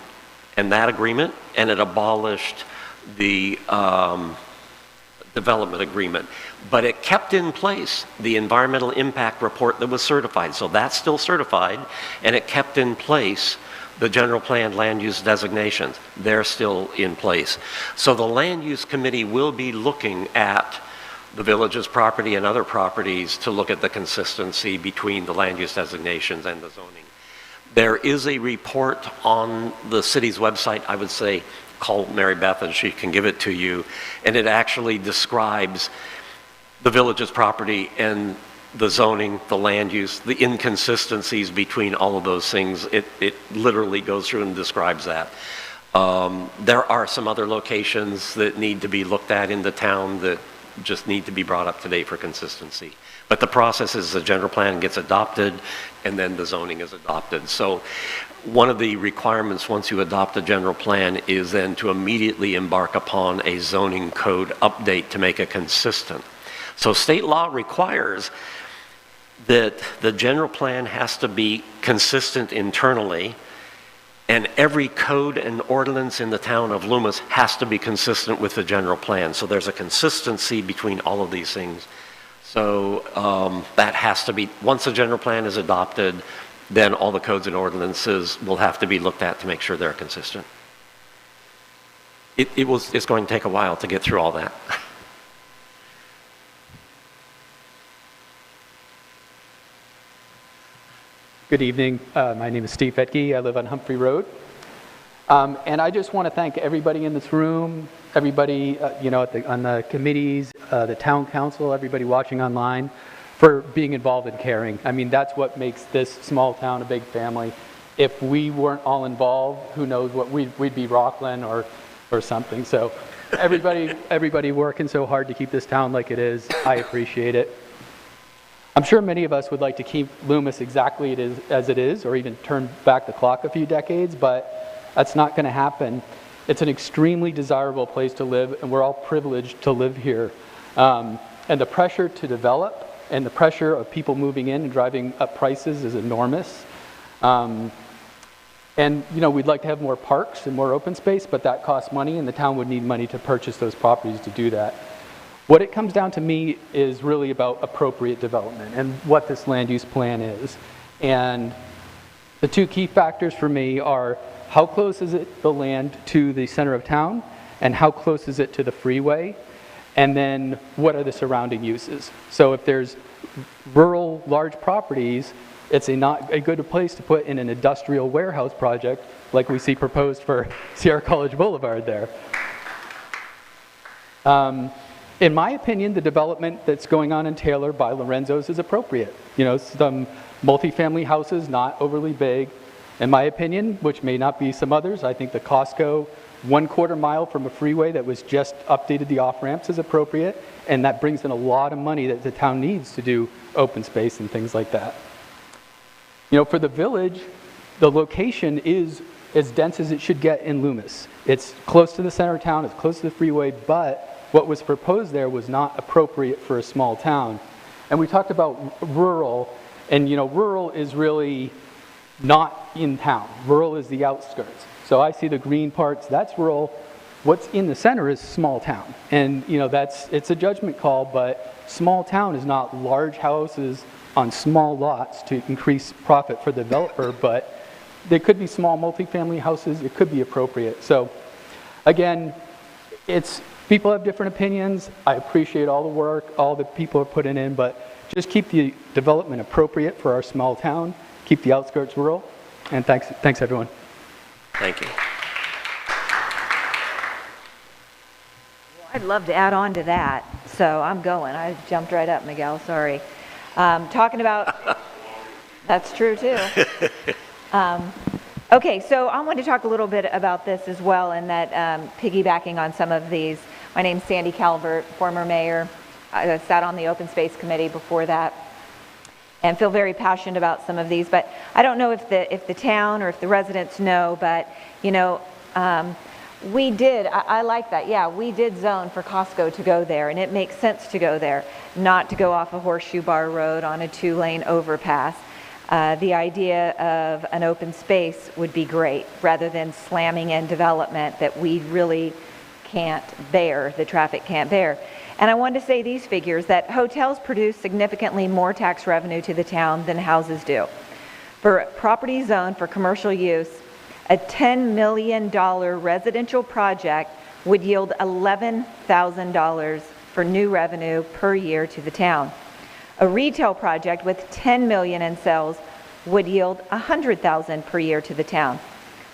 and that agreement, and it abolished the development agreement. But it kept in place the environmental impact report that was certified. So that's still certified, and it kept in place the general plan land use designations. They're still in place. So the land use committee will be looking at the village's property and other properties to look at the consistency between the land use designations and the zoning. There is a report on the city's website, I would say, call Mary Beth and she can give it to you, and it actually describes the village's property and the zoning, the land use, the inconsistencies between all of those things. It literally goes through and describes that. There are some other locations that need to be looked at in the town that just need to be brought up to date for consistency. But the process is the general plan gets adopted and then the zoning is adopted. So one of the requirements once you adopt a general plan is then to immediately embark upon a zoning code update to make it consistent. So state law requires that the general plan has to be consistent internally, and every code and ordinance in the town of Loomis has to be consistent with the general plan. So there's a consistency between all of these things. So that has to be, once the general plan is adopted, then all the codes and ordinances will have to be looked at to make sure they're consistent. It's going to take a while to get through all that. Good evening. My name is Steve Fetke. I live on Humphrey Road. And I just want to thank everybody in this room, everybody on the committees, the town council, everybody watching online for being involved and caring. I mean, that's what makes this small town a big family. If we weren't all involved, who knows what we'd be Rockland or something. So everybody working so hard to keep this town like it is, I appreciate it. I'm sure many of us would like to keep Loomis exactly as it is, or even turn back the clock a few decades, but that's not going to happen. It's an extremely desirable place to live, and we're all privileged to live here. And the pressure to develop and the pressure of people moving in and driving up prices is enormous. And we'd like to have more parks and more open space, but that costs money, and the town would need money to purchase those properties to do that. What it comes down to me is really about appropriate development and what this land use plan is. And the two key factors for me are how close is it, the land, to the center of town, and how close is it to the freeway, and then what are the surrounding uses. So if there's rural large properties, it's not a good place to put in an industrial warehouse project like we see proposed for Sierra College Boulevard there. In my opinion, the development that's going on in Taylor by Lorenzo's is appropriate. Some multifamily houses, not overly big. In my opinion, which may not be some others, I think the Costco 1/4 mile from a freeway that was just updated the off-ramps is appropriate, and that brings in a lot of money that the town needs to do open space and things like that. For the village, the location is as dense as it should get in Loomis. It's close to the center of town, it's close to the freeway, but what was proposed there was not appropriate for a small town. And we talked about rural, and rural is really not in town. Rural is the outskirts. So I see the green parts, that's rural. What's in the center is small town. And it's a judgment call, but small town is not large houses on small lots to increase profit for the developer, but they could be small multifamily houses, it could be appropriate. So again, people have different opinions. I appreciate all the work, all the people are putting in, but just keep the development appropriate for our small town, keep the outskirts rural, and thanks everyone. Thank you. I'd love to add on to that, so I'm going. I jumped right up, Miguel, sorry. Talking about, that's true too. Okay, so I want to talk a little bit about this as well, and that piggybacking on some of these. My name's Sandy Calvert, former mayor. I sat on the Open Space Committee before that, and feel very passionate about some of these. But I don't know if the town or if the residents know, but you know, we did. I like that. Yeah, we did zone for Costco to go there, and it makes sense to go there, not to go off a Horseshoe Bar Road on a 2-lane overpass. The idea of an open space would be great, rather than slamming in development that we really can't bear, the traffic can't bear. And I wanted to say these figures, that hotels produce significantly more tax revenue to the town than houses do. For property zoned for commercial use, a $10 million residential project would yield $11,000 for new revenue per year to the town. A retail project with $10 million in sales would yield $100,000 per year to the town.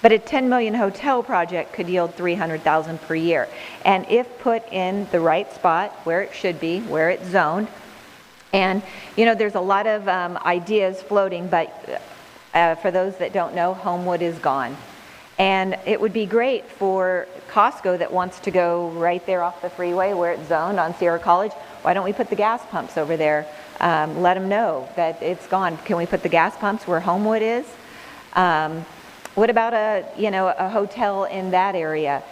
But a $10 million hotel project could yield $300,000 per year. And if put in the right spot, where it should be, where it's zoned, and you know, there's a lot of ideas floating, but for those that don't know, Homewood is gone. And it would be great for Costco that wants to go right there off the freeway where it's zoned on Sierra College. Why don't we put the gas pumps over there? Let them know that it's gone. Can we put the gas pumps where Homewood is? What about a hotel in that area?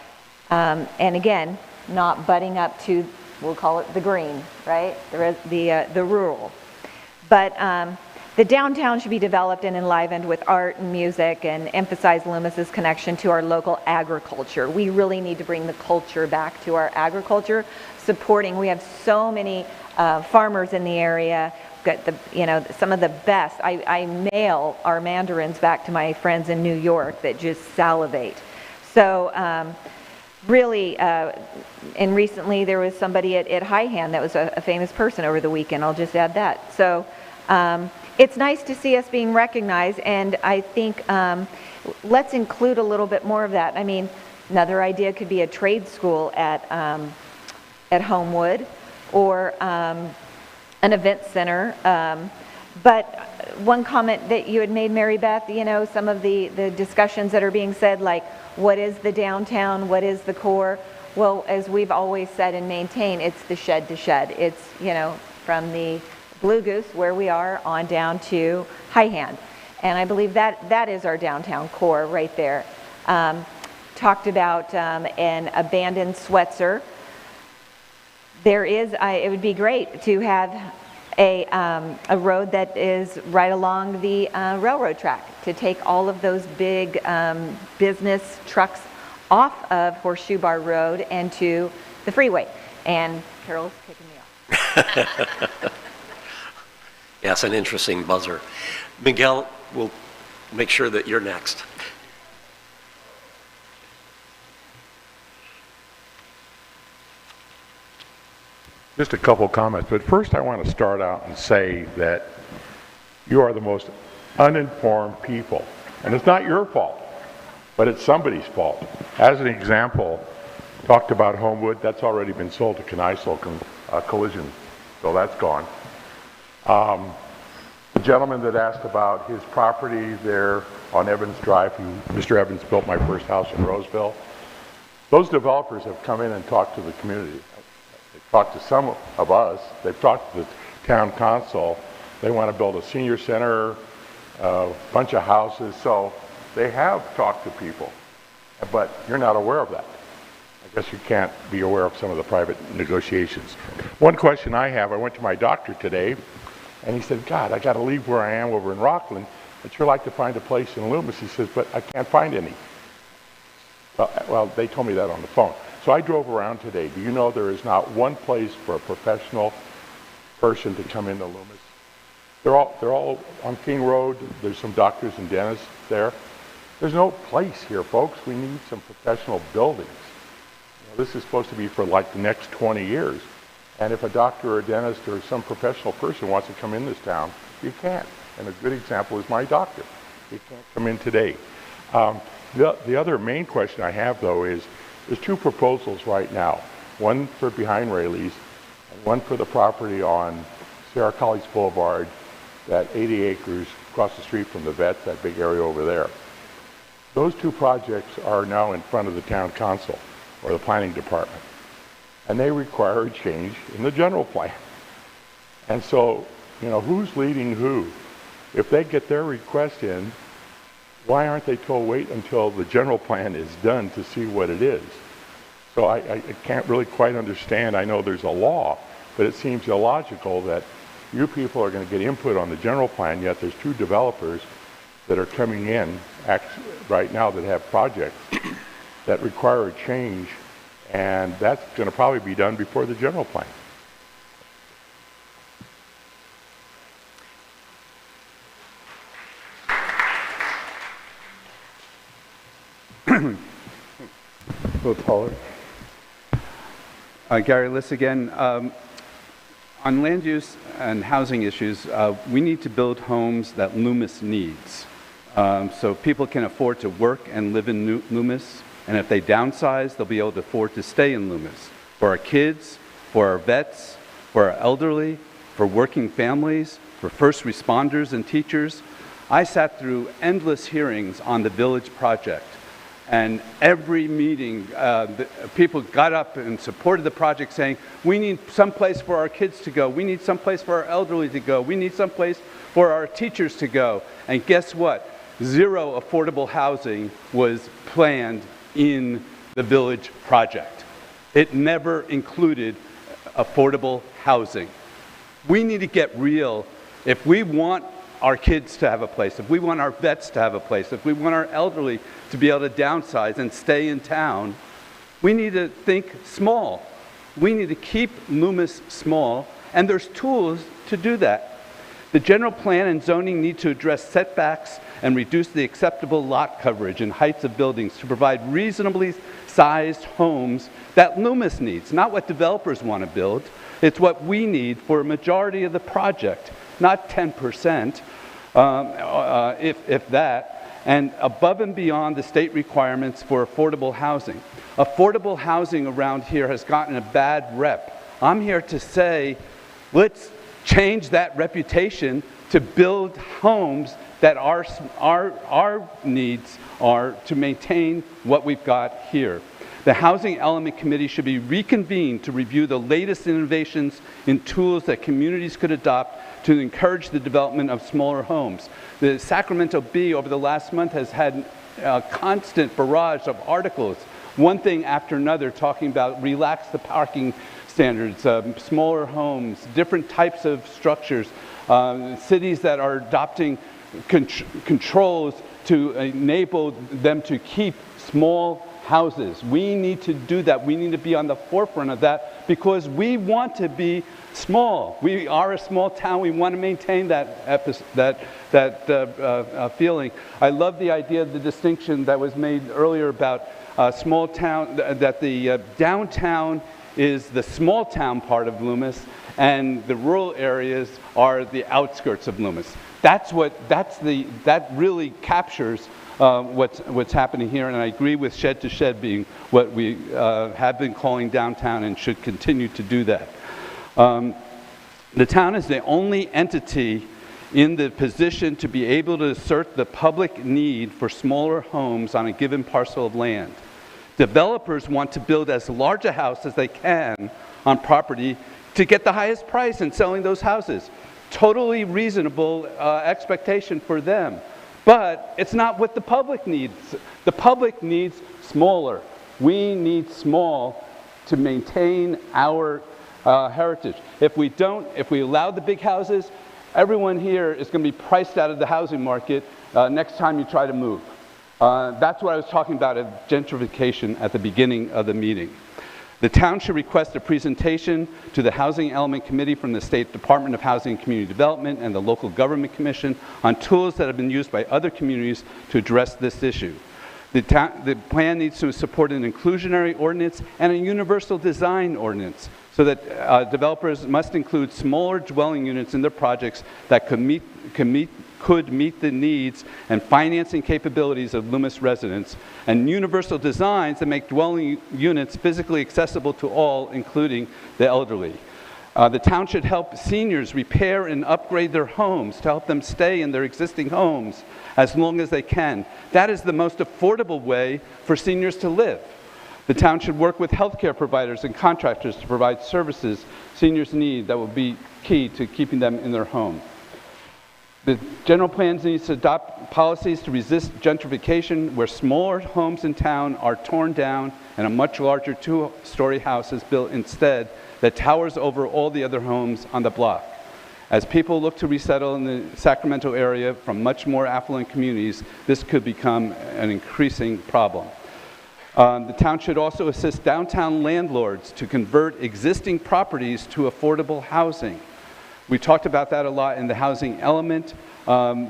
And again, not butting up to, we'll call it the green, right? The rural. But the downtown should be developed and enlivened with art and music, and emphasize Loomis's connection to our local agriculture. We really need to bring the culture back to our agriculture, supporting. We have so many farmers in the area. Got some of the best. I mail our mandarins back to my friends in New York that just salivate. So really, and recently there was somebody at High Hand that was a famous person over the weekend. I'll just add that. So it's nice to see us being recognized, and I think let's include a little bit more of that. I mean, another idea could be a trade school at Homewood, or an event center. But one comment that you had made, Mary Beth, you know, some of the discussions that are being said, like, what is the downtown, what is the core? Well, as we've always said and maintained, it's the shed to shed. It's, you know, from the Blue Goose, where we are, on down to High Hand. And I believe that is our downtown core right there. Talked about an abandoned Swetzer. There is, it would be great to have a road that is right along the railroad track, to take all of those big business trucks off of Horseshoe Bar Road and to the freeway. And Carol's kicking me off. Yes, an interesting buzzer. Miguel, we'll make sure that you're next. Just a couple comments, but first I want to start out and say that you are the most uninformed people. And it's not your fault, but it's somebody's fault. As an example, talked about Homewood, that's already been sold to Kneisel Collision, so that's gone. The gentleman that asked about his property there on Evans Drive, Mr. Evans built my first house in Roseville. Those developers have come in and talked to the community. They've talked to some of us. They've talked to the town council. They want to build a senior center, a bunch of houses. So they have talked to people, but you're not aware of that. I guess you can't be aware of some of the private negotiations. One question I have, I went to my doctor today, and he said, God, I got to leave where I am over in Rockland. I'd sure like to find a place in Loomis. He says, but I can't find any. Well, they told me that on the phone. So I drove around today. Do you know there is not one place for a professional person to come into Loomis? They're all on King Road. There's some doctors and dentists there. There's no place here, folks. We need some professional buildings. You know, this is supposed to be for like the next 20 years. And if a doctor or a dentist or some professional person wants to come in this town, you can't. And a good example is my doctor. He can't come in today. The other main question I have, though, is there's two proposals right now. One for behind Rayleigh's and one for the property on Sierra College Boulevard, that 80 acres across the street from the vets, that big area over there. Those two projects are now in front of the town council or the planning department, and they require a change in the general plan. And so, you know, who's leading who? If they get their request in, why aren't they told wait until the general plan is done to see what it is? So I can't really quite understand. I know there's a law, but it seems illogical that you people are going to get input on the general plan, yet there's two developers that are coming in right now that have projects that require a change, and that's going to probably be done before the general plan. A little taller. Gary Liss again. On land use and housing issues, we need to build homes that Loomis needs. So people can afford to work and live in Loomis, and if they downsize, they'll be able to afford to stay in Loomis. For our kids, for our vets, for our elderly, for working families, for first responders and teachers. I sat through endless hearings on the Village project. And every meeting, people got up and supported the project saying, we need someplace for our kids to go. We need someplace for our elderly to go. We need someplace for our teachers to go. And guess what? Zero affordable housing was planned in the Village project. It never included affordable housing. We need to get real. If we want our kids to have a place, if we want our vets to have a place, if we want our elderly to be able to downsize and stay in town, we need to think small. We need to keep Loomis small, and there's tools to do that. The general plan and zoning need to address setbacks and reduce the acceptable lot coverage and heights of buildings to provide reasonably sized homes that Loomis needs, not what developers want to build. It's what we need for a majority of the project, not 10%, if that, and above and beyond the state requirements for affordable housing. Affordable housing around here has gotten a bad rep. I'm here to say, let's change that reputation to build homes that our needs are to maintain what we've got here. The Housing Element Committee should be reconvened to review the latest innovations in tools that communities could adopt to encourage the development of smaller homes. The Sacramento Bee over the last month has had a constant barrage of articles, one thing after another, talking about relax the parking standards, smaller homes, different types of structures, cities that are adopting controls to enable them to keep small houses. We need to do that. We need to be on the forefront of that because we want to be small. We are a small town. We want to maintain that feeling. I love the idea of the distinction that was made earlier about small town, that the downtown is the small town part of Loomis and the rural areas are the outskirts of Loomis. That really captures what's happening here, and I agree with Shed to Shed being what we have been calling downtown and should continue to do that. The town is the only entity in the position to be able to assert the public need for smaller homes on a given parcel of land. Developers want to build as large a house as they can on property to get the highest price in selling those houses. Totally reasonable expectation for them. But it's not what the public needs. The public needs smaller. We need small to maintain our heritage. If we allow the big houses, everyone here is going to be priced out of the housing market next time you try to move. That's what I was talking about at gentrification at the beginning of the meeting. The town should request a presentation to the Housing Element Committee from the State Department of Housing and Community Development and the Local Government Commission on tools that have been used by other communities to address this issue. The plan needs to support an inclusionary ordinance and a universal design ordinance so that developers must include smaller dwelling units in their projects that could meet the needs and financing capabilities of Loomis residents, and universal designs that make dwelling units physically accessible to all, including the elderly. The town should help seniors repair and upgrade their homes to help them stay in their existing homes as long as they can. That is the most affordable way for seniors to live. The town should work with healthcare providers and contractors to provide services seniors need that will be key to keeping them in their home. The general plan needs to adopt policies to resist gentrification, where smaller homes in town are torn down and a much larger two-story house is built instead that towers over all the other homes on the block. As people look to resettle in the Sacramento area from much more affluent communities, this could become an increasing problem. The town should also assist downtown landlords to convert existing properties to affordable housing. We talked about that a lot in the housing element.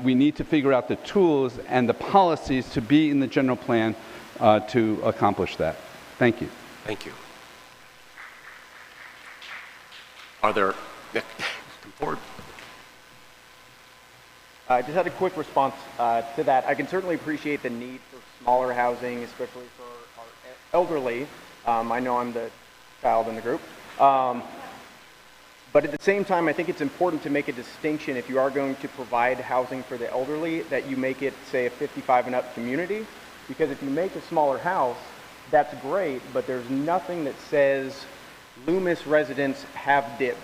We need to figure out the tools and the policies to be in the general plan to accomplish that. Thank you. Thank you. Are there, come forward. I just had a quick response to that. I can certainly appreciate the need for smaller housing, especially for our elderly. I know I'm the child in the group. But at the same time, I think it's important to make a distinction if you are going to provide housing for the elderly, that you make it, say, a 55 and up community. Because if you make a smaller house, that's great, but there's nothing that says Loomis residents have dibs.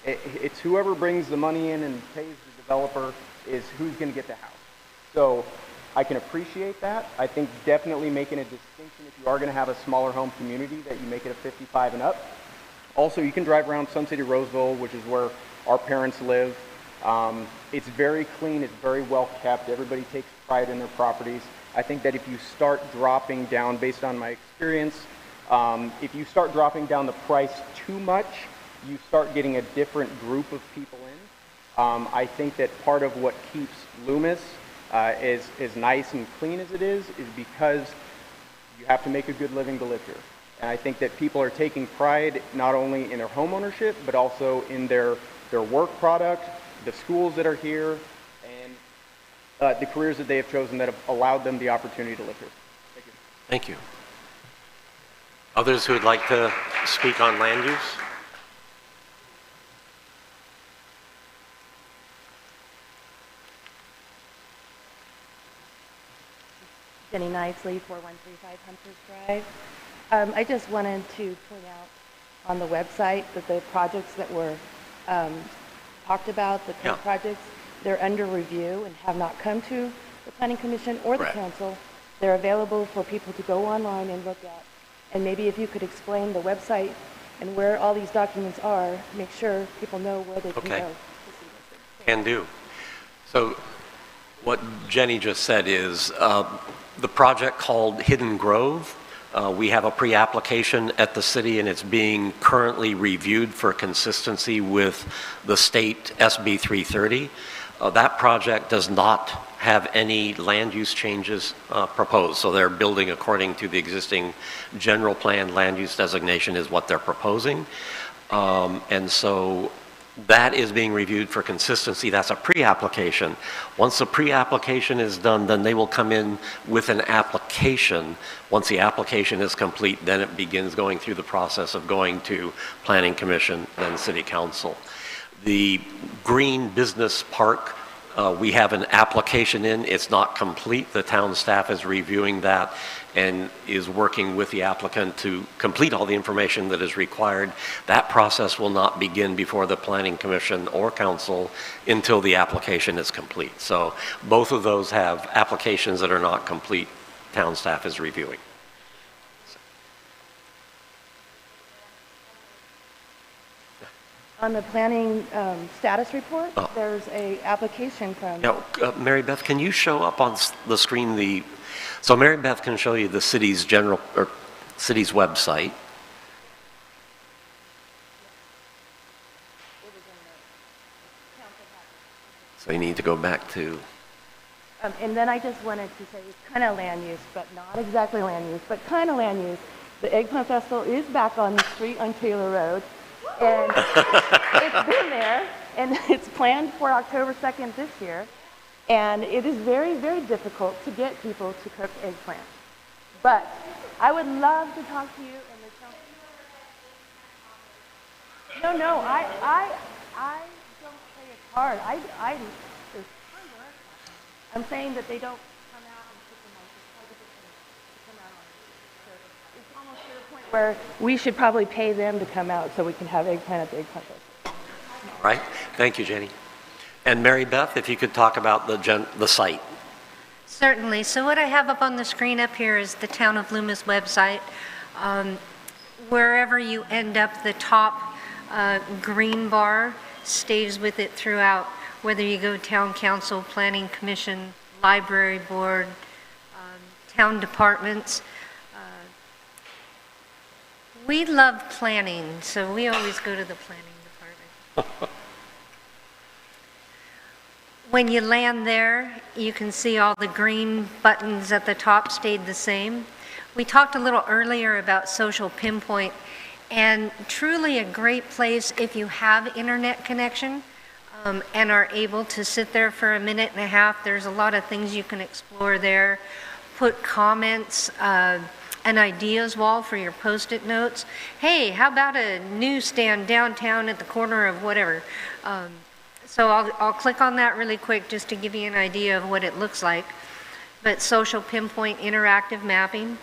It's whoever brings the money in and pays the developer is who's going to get the house. So I can appreciate that. I think definitely making a distinction if you are going to have a smaller home community, that you make it a 55 and up. Also, you can drive around Sun City, Roseville, which is where our parents live. It's very clean, it's very well kept. Everybody takes pride in their properties. I think that if you start dropping down, based on my experience, if you start dropping down the price too much, you start getting a different group of people in. I think that part of what keeps Loomis as nice and clean as it is because you have to make a good living to live here. And I think that people are taking pride not only in their home ownership, but also in their work product, the schools that are here, and the careers that they have chosen that have allowed them the opportunity to live here. Thank you. Thank you. Others who would like to speak on land use? Jenny Knivesley, 4135 Hunters Drive. I just wanted to point out on the website that the projects that were talked about, the projects, they're under review and have not come to the Planning Commission or the Council. They're available for people to go online and look at. And maybe if you could explain the website and where all these documents are, make sure people know where they can go. Can do. So what Jenny just said is the project called Hidden Grove. We have a pre-application at the city, and it's being currently reviewed for consistency with the state SB 330. That project does not have any land use changes proposed, so they're building according to the existing general plan. Land use designation is what they're proposing, and so that is being reviewed for consistency. That's a pre-application. Once the pre-application is done, then they will come in with an application. Once the application is complete, then it begins going through the process of going to Planning Commission, then City Council. The Green Business Park, we have an application in. It's not complete. The town staff is reviewing that and is working with the applicant to complete all the information that is required. That process will not begin before the Planning Commission or Council until the application is complete. So both of those have applications that are not complete. Town staff is reviewing. On the planning status report, there's a application from... Now, Mary Beth, can you show up on the screen so Mary Beth can show you the city's city's website. So you need to go back to... and then I just wanted to say it's kind of land use, but not exactly land use, but kind of land use. The Eggplant Festival is back on the street on Taylor Road. And it's been there, and it's planned for October 2nd this year. And it is very, very difficult to get people to cook eggplant. But I would love to talk to you and the council. No, I don't say it's hard. there's tons of eggplant. I'm saying that they don't come out and put them on. To come out on it. So it's almost to the point where we should probably pay them to come out so we can have eggplant at the eggplant festival. All right. Thank you, Jenny. And Mary Beth, if you could talk about the site. Certainly. So what I have up on the screen up here is the Town of Loomis website. Wherever you end up, the top green bar stays with it throughout, whether you go Town Council, Planning Commission, Library Board, town departments. We love planning, so we always go to the planning department. When you land there, you can see all the green buttons at the top stayed the same. We talked a little earlier about social pinpoint, and truly a great place if you have internet connection and are able to sit there for a minute and a half. There's a lot of things you can explore there. Put comments, an ideas wall for your Post-it notes. Hey, how about a newsstand downtown at the corner of whatever? So I'll click on that really quick just to give you an idea of what it looks like. But social pinpoint interactive mapping.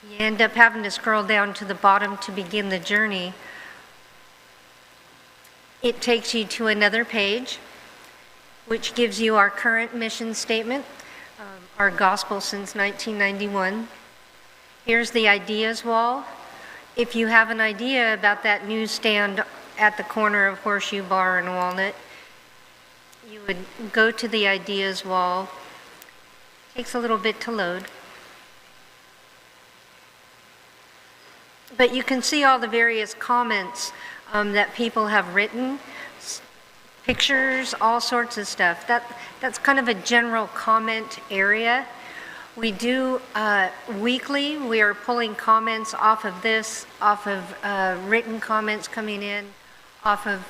You end up having to scroll down to the bottom to begin the journey. It takes you to another page, which gives you our current mission statement, our gospel since 1991. Here's the ideas wall. If you have an idea about that newsstand at the corner of Horseshoe Bar and Walnut, you would go to the ideas wall. Takes a little bit to load. But you can see all the various comments that people have written, pictures, all sorts of stuff. That's kind of a general comment area. We do weekly, we are pulling comments off of this, off of written comments coming in, off of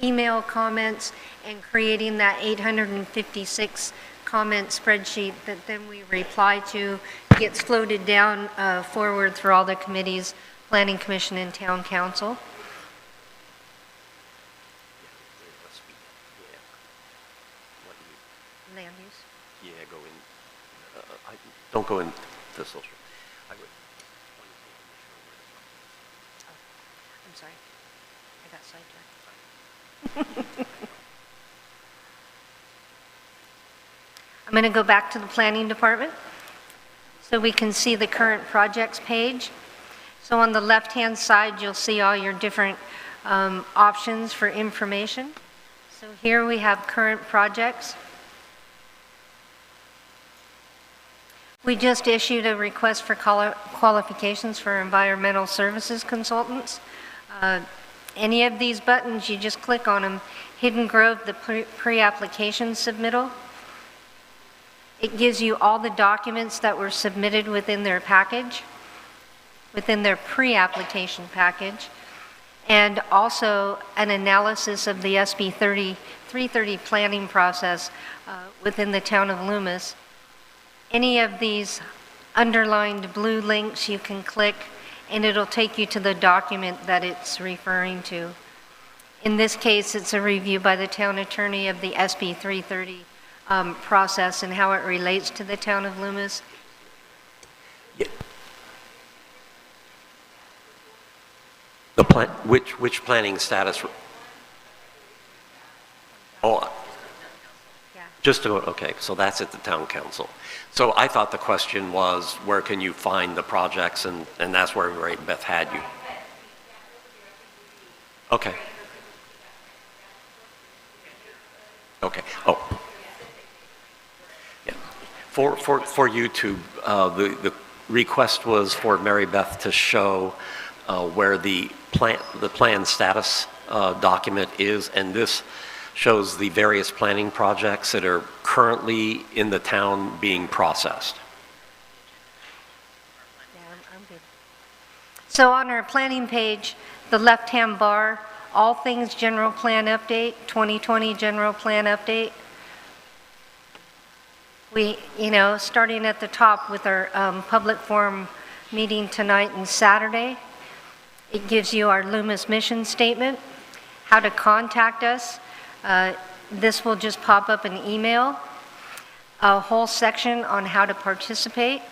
email comments, and creating that 856 comment spreadsheet that then we reply to, gets floated down forward through all the committees, Planning Commission and Town Council. Land use? Yeah, go in. Don't go in the social. I would. I'm sorry. I got sidetracked. I'm going to go back to the planning department so we can see the current projects page. So on the left-hand side, you'll see all your different options for information. So here we have current projects. We just issued a request for qualifications for environmental services consultants. Any of these buttons, you just click on them. Hidden Grove, the pre-application submittal. It gives you all the documents that were submitted within their package, within their pre-application package, and also an analysis of the SB 330 planning process within the town of Loomis. Any of these underlined blue links you can click, and it'll take you to the document that it's referring to. In this case, it's a review by the town attorney of the SB 330 process and how it relates to the town of Loomis. Yeah. Which planning status? Oh, yeah. Just to, okay, so that's at the town council. So I thought the question was, where can you find the projects, and that's where Beth had you. Okay. Okay. Oh. Yeah. For YouTube, the request was for Mary Beth to show where the plan status document is, and this shows the various planning projects that are currently in the town being processed. Yeah, I'm good. So on our planning page, the left-hand bar, all things general plan update, 2020 general plan update. We, starting at the top with our public forum meeting tonight and Saturday, it gives you our Loomis mission statement, how to contact us. This will just pop up an email, a whole section on how to participate,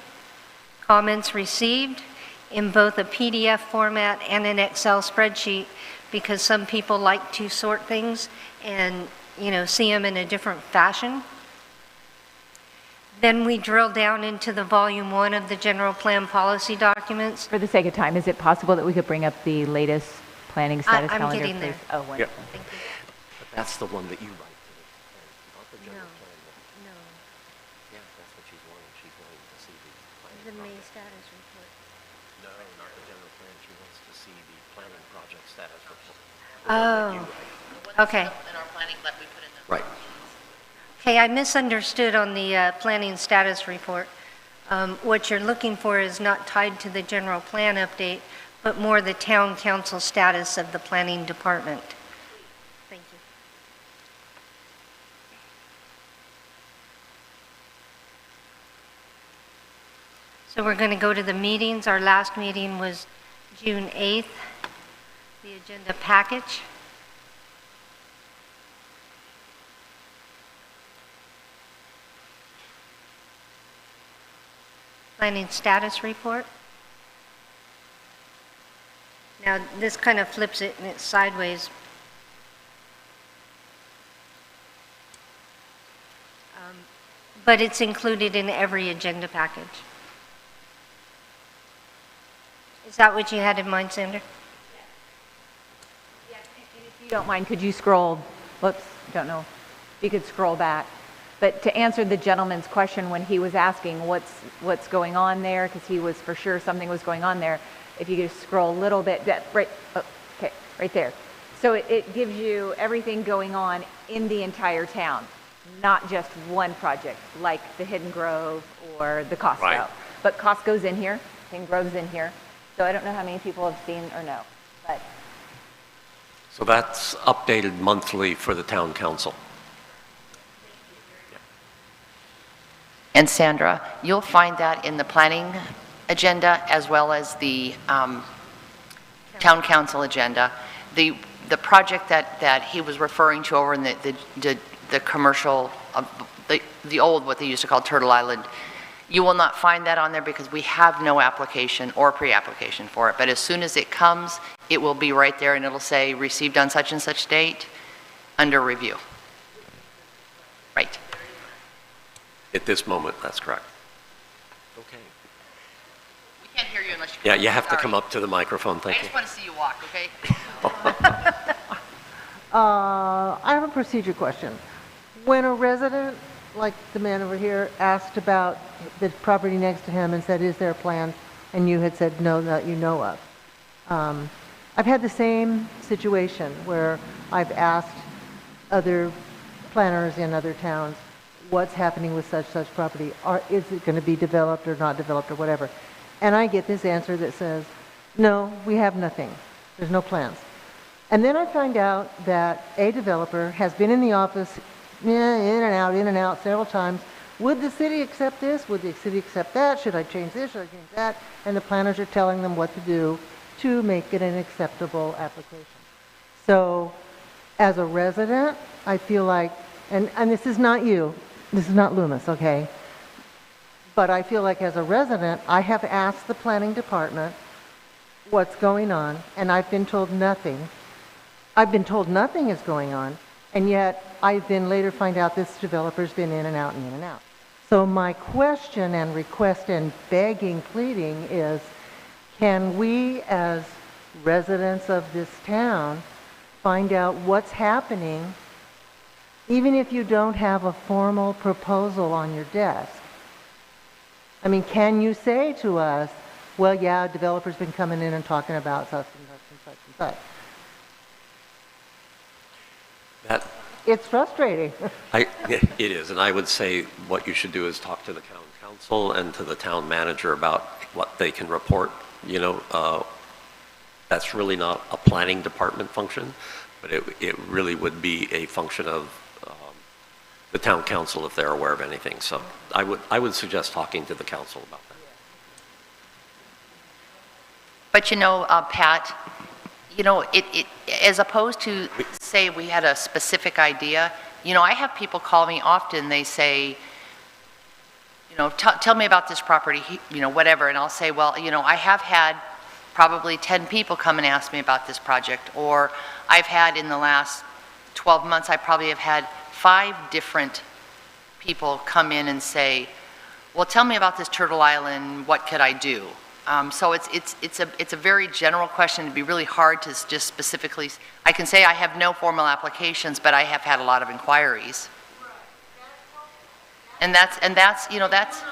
comments received in both a PDF format and an Excel spreadsheet, because some people like to sort things and, see them in a different fashion. Then we drill down into the volume 1 of the general plan policy documents. For the sake of time, is it possible that we could bring up the latest planning status I'm calendar, getting please? there. Oh, wonderful. Yeah. Thank you. But that's the one that you write to the plan, not the general plan one. No. Yeah, that's what she's wanting. She's wanting to see the planning The May project. status report. No, not the general plan. She wants to see the planning project status report. Oh, okay. Right. Okay, I misunderstood on the planning status report. What you're looking for is not tied to the general plan update, but more the town council status of the planning department. Thank you. So we're going to go to the meetings. Our last meeting was June 8th, the agenda package. Planning status report. Now, this kind of flips it and it's sideways. But it's included in every agenda package. Is that what you had in mind, Sandra? Yeah, and if you don't mind, could you scroll, whoops, don't know, if you could scroll back. But to answer the gentleman's question when he was asking what's going on there, because he was for sure something was going on there, if you could scroll a little bit, right there. So it gives you everything going on in the entire town, not just one project, like the Hidden Grove or the Costco. Right. But Costco's in here, Hidden Grove's in here. So I don't know how many people have seen or know, but. So that's updated monthly for the town council. And Sandra, you'll find that in the planning agenda as well as the town council agenda. The project that he was referring to over in the commercial, the old, what they used to call Turtle Island, you will not find that on there because we have no application or pre-application for it. But as soon as it comes, it will be right there and it'll say received on such and such date under review. Right. At this moment, that's correct. Okay. We can't hear you unless you. Yeah, you have to come up to the microphone, thank I you. just want to see you walk, okay? I have a procedure question. When a resident, like the man over here, asked about the property next to him and said, is there a plan? And you had said, no, that you know of. I've had the same situation where I've asked other planners in other towns, what's happening with such property? Is it going to be developed or not developed or whatever? And I get this answer that says, no, we have nothing. There's no plans. And then I find out that a developer has been in the office, in and out several times. Would the city accept this? Would the city accept that? Should I change this? Should I change that? And the planners are telling them what to do to make it an acceptable application. So as a resident, I feel like, and this is not you, this is not Loomis, okay? But I feel like as a resident, I have asked the planning department what's going on, and I've been told nothing. I've been told nothing is going on, and yet I then later find out this developer's been in and out and in and out. So my question and request and begging, pleading is, can we as residents of this town find out what's happening, even if you don't have a formal proposal on your desk? I mean, can you say to us, well, yeah, developers been coming in and talking about such and such and such and such. That, it's frustrating. it is, and I would say what you should do is talk to the town council and to the town manager about what they can report, That's really not a planning department function, but it really would be a function of the town council if they're aware of anything. So I would suggest talking to the council about that. But you know, Pat, you know, as opposed to say we had a specific idea, you know, I have people call me often, they say, you know, tell me about this property, you know, whatever, and I'll say, well, you know, I have had probably 10 people come and ask me about this project, or I've had in the last 12 months, I probably have had 5 different people come in and say, well, tell me about this Turtle Island, what could I do? So it's a very general question. It'd be really hard to just specifically, I can say I have no formal applications, but I have had a lot of inquiries. And that's, you know, that's,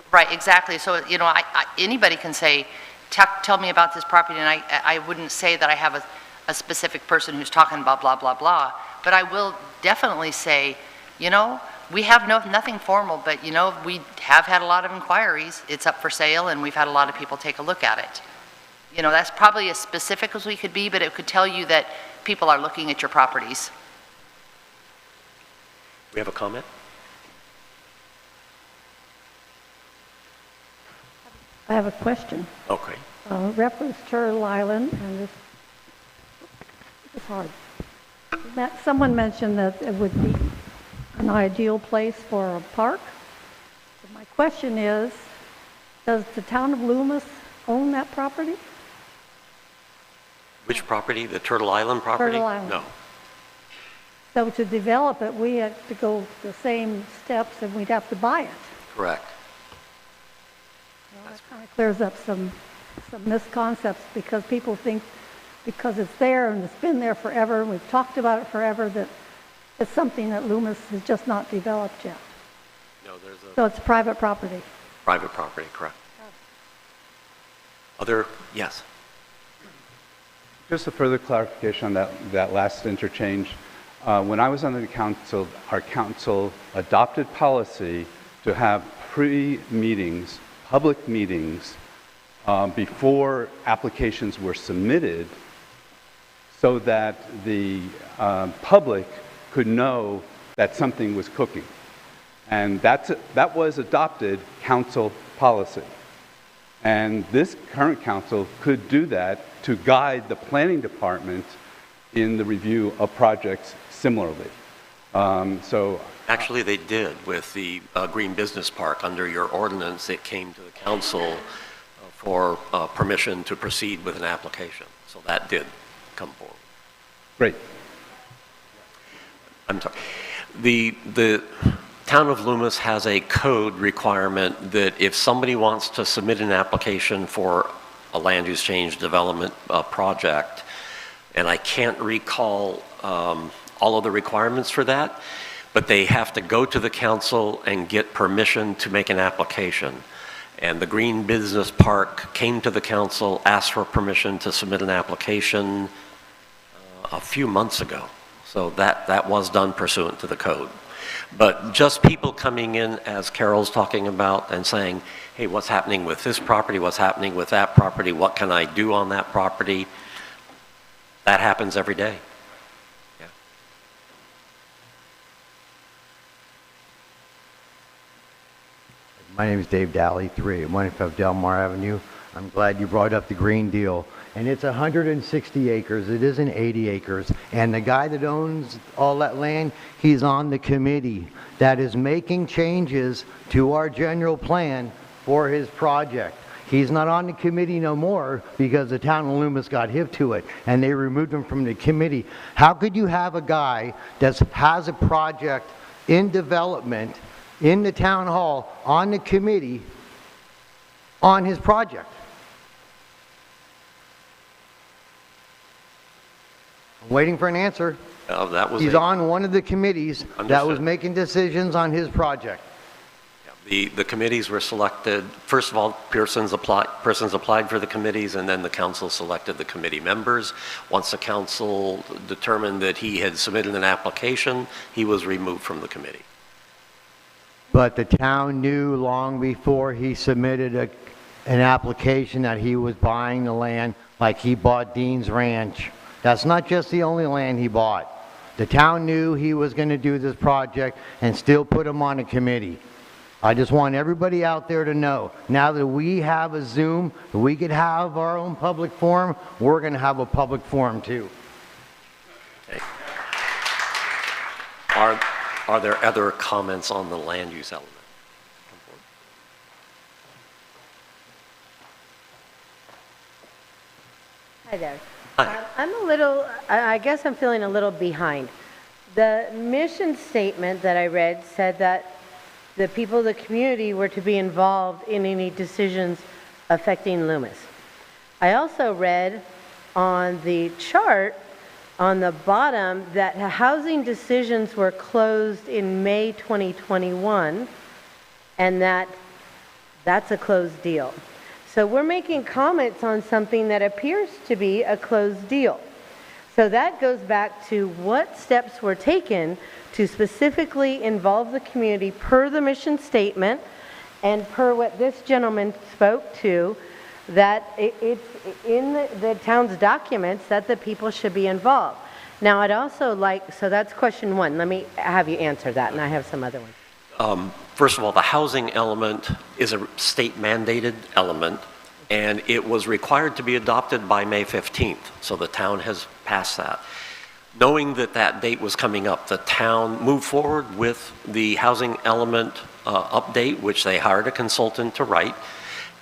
right, exactly. So, you know, anybody can say, tell me about this property, and I wouldn't say that I have a specific person who's talking about blah, blah, blah, but I will definitely say, you know, we have nothing formal, but, you know, we have had a lot of inquiries. It's up for sale, and we've had a lot of people take a look at it. You know, that's probably as specific as we could be, but it could tell you that people are looking at your properties. We have a comment? I have a question. Okay. Reference Turtle Island, and this is hard. Someone mentioned that it would be an ideal place for a park. So my question is, does the town of Loomis own that property? Which property? The Turtle Island property? Turtle Island. No. So to develop it, we have to go the same steps, and we'd have to buy it. Correct. Well, that kind of clears up some misconceptions, because people think because it's there and it's been there forever, and we've talked about it forever, that it's something that Loomis has just not developed yet. No, there's a... So it's private property. Private property, correct. Other, yes. Just a further clarification on that last interchange. When I was on the council, our council adopted policy to have pre-meetings, public meetings, before applications were submitted, so that the public could know that something was cooking. And that was adopted council policy. And this current council could do that to guide the planning department in the review of projects similarly. Actually, they did with the Green Business Park. Under your ordinance, it came to the council for permission to proceed with an application. So that did come forward. Great. I'm sorry. The town of Loomis has a code requirement that if somebody wants to submit an application for a land use change development project, and I can't recall all of the requirements for that, but they have to go to the council and get permission to make an application. And the Green Business Park came to the council, asked for permission to submit an application a few months ago. So that was done pursuant to the code. But just people coming in, as Carol's talking about, and saying, hey, what's happening with this property? What's happening with that property? What can I do on that property? That happens every day. Yeah. My name is Dave Daly, 3 at 115 Delmar Avenue. I'm glad you brought up the Green Deal. And it's 160 acres. It isn't 80 acres. And the guy that owns all that land, he's on the committee that is making changes to our general plan for his project. He's not on the committee no more because the town of Loomis got hip to it and they removed him from the committee. How could you have a guy that has a project in development in the town hall on the committee on his project? I'm waiting for an answer. He's on one of the committees that was making decisions on his project. The committees were selected. First of all, persons applied for the committees, and then the council selected the committee members. Once the council determined that he had submitted an application, he was removed from the committee. But the town knew long before he submitted an application that he was buying the land Like he bought Dean's Ranch. That's not just the only land he bought. The town knew he was going to do this project and still put him on a committee. I just want everybody out there to know, now that we have a Zoom, we could have our own public forum, we're going to have a public forum too. Okay. Are there other comments on the land use element? Hi there. Hi. I guess I'm feeling a little behind. The mission statement that I read said that the people of the community were to be involved in any decisions affecting Loomis. I also read on the chart on the bottom that housing decisions were closed in May 2021, and that's a closed deal. So we're making comments on something that appears to be a closed deal. So that goes back to what steps were taken to specifically involve the community per the mission statement and per what this gentleman spoke to, that it's in the town's documents that the people should be involved. Now, I'd also like, so that's question one. Let me have you answer that, and I have some other ones. First of all, the housing element is a state mandated element, and it was required to be adopted by May 15th, so the town has passed that. Knowing that that date was coming up, the town moved forward with the housing element update, which they hired a consultant to write,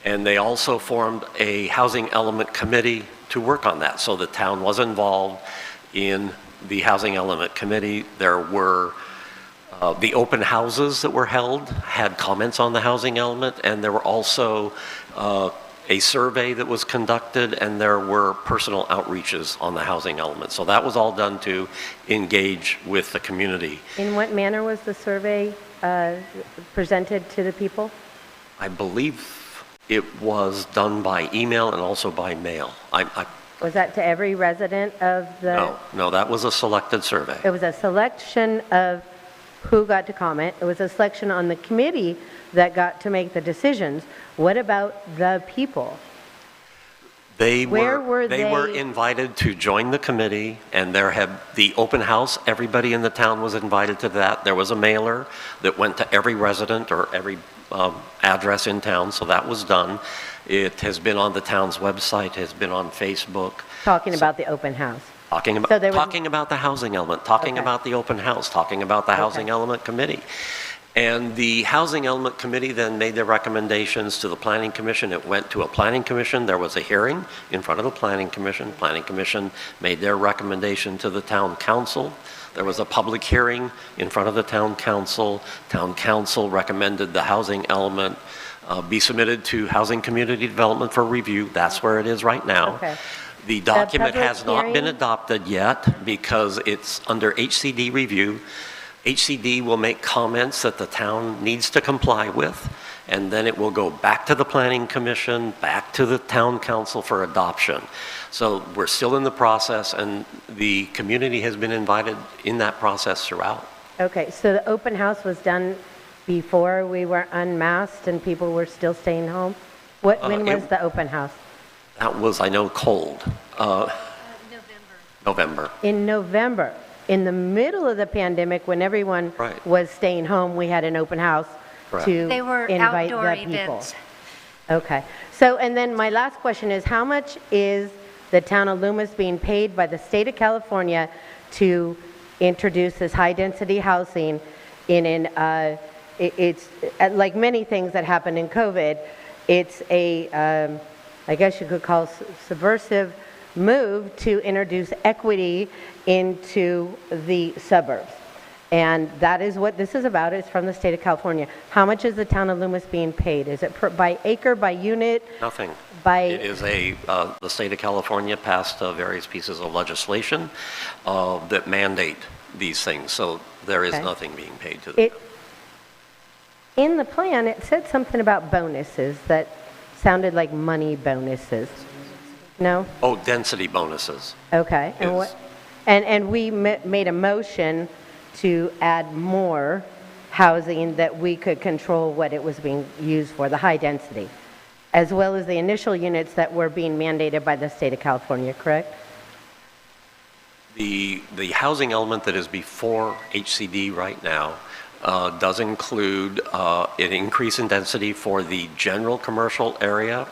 and they also formed a housing element committee to work on that. So the town was involved in the housing element committee. There were the open houses that were held had comments on the housing element, and there were also a survey that was conducted, and there were personal outreaches on the housing element. So that was all done to engage with the community. In what manner was the survey presented to the people? I believe it was done by email and also by mail. Was that to every resident of the... No, that was a selected survey. It was a selection of who got to comment. It was a selection on the committee that got to make the decisions. What about the people? They Where were they invited to join the committee, and there had the open house. Everybody in the town was invited to that. There was a mailer that went to every resident or every address in town, so that was done. It has been on the town's website, has been on Facebook. Talking about the open house. Talking about the housing element, talking about the open house, talking about the housing element committee. And the housing element committee then made their recommendations to the planning commission. It went to a planning commission. There was a hearing in front of the planning commission. Planning commission made their recommendation to the town council. There was a public hearing in front of the town council. Town council recommended the housing element be submitted to Housing Community Development for review. That's where it is right now. Okay. The document has not been adopted yet because it's under HCD review. HCD will make comments that the town needs to comply with, and then it will go back to the Planning Commission, back to the Town Council for adoption. So we're still in the process, and the community has been invited in that process throughout. Okay, so the open house was done before we were unmasked and people were still staying home? When was the open house? That was, I know, cold. November. In November. In the middle of the pandemic, when everyone was staying home, we had an open house to They were invite outdoor the people. events. Okay. So, and then my last question is, how much is the town of Loomis being paid by the state of California to introduce this high-density housing it's like many things that happened in COVID, it's a, I guess you could call subversive move to introduce equity into the suburbs. And that is what this is about. It's from the state of California. How much is the town of Loomis being paid? Is it by acre, by unit? Nothing. It is the state of California passed various pieces of legislation that mandate these things. So there is nothing being paid to them. In the plan, it said something about bonuses that sounded like money bonuses. No? Oh, density bonuses. Okay. And we made a motion to add more housing that we could control what it was being used for, the high density. as well as the initial units that were being mandated by the state of California, correct? The housing element that is before HCD right now does include an increase in density for the general commercial area,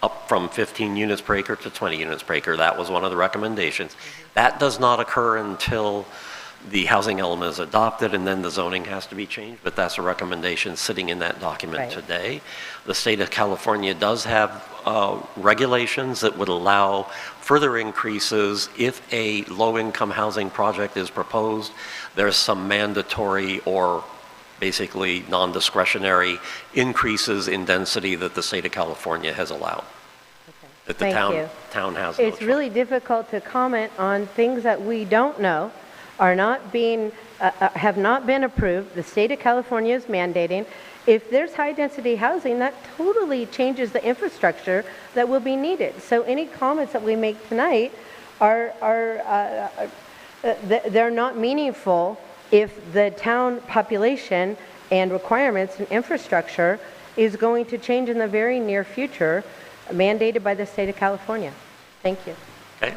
up from 15 units per acre to 20 units per acre. That was one of the recommendations. That does not occur until the housing element is adopted, and then the zoning has to be changed, but that's a recommendation sitting in that document today. The state of California does have regulations that would allow further increases if a low-income housing project is proposed. There's some mandatory or basically non-discretionary increases in density that the state of California has allowed. That the town has. It's really difficult to comment on things that we don't know, are not being, have not been approved. The state of California is mandating. If there's high-density housing, that totally changes the infrastructure that will be needed. So any comments that we make tonight they're not meaningful if the town population and requirements and infrastructure is going to change in the very near future, mandated by the state of California. Thank you. Okay.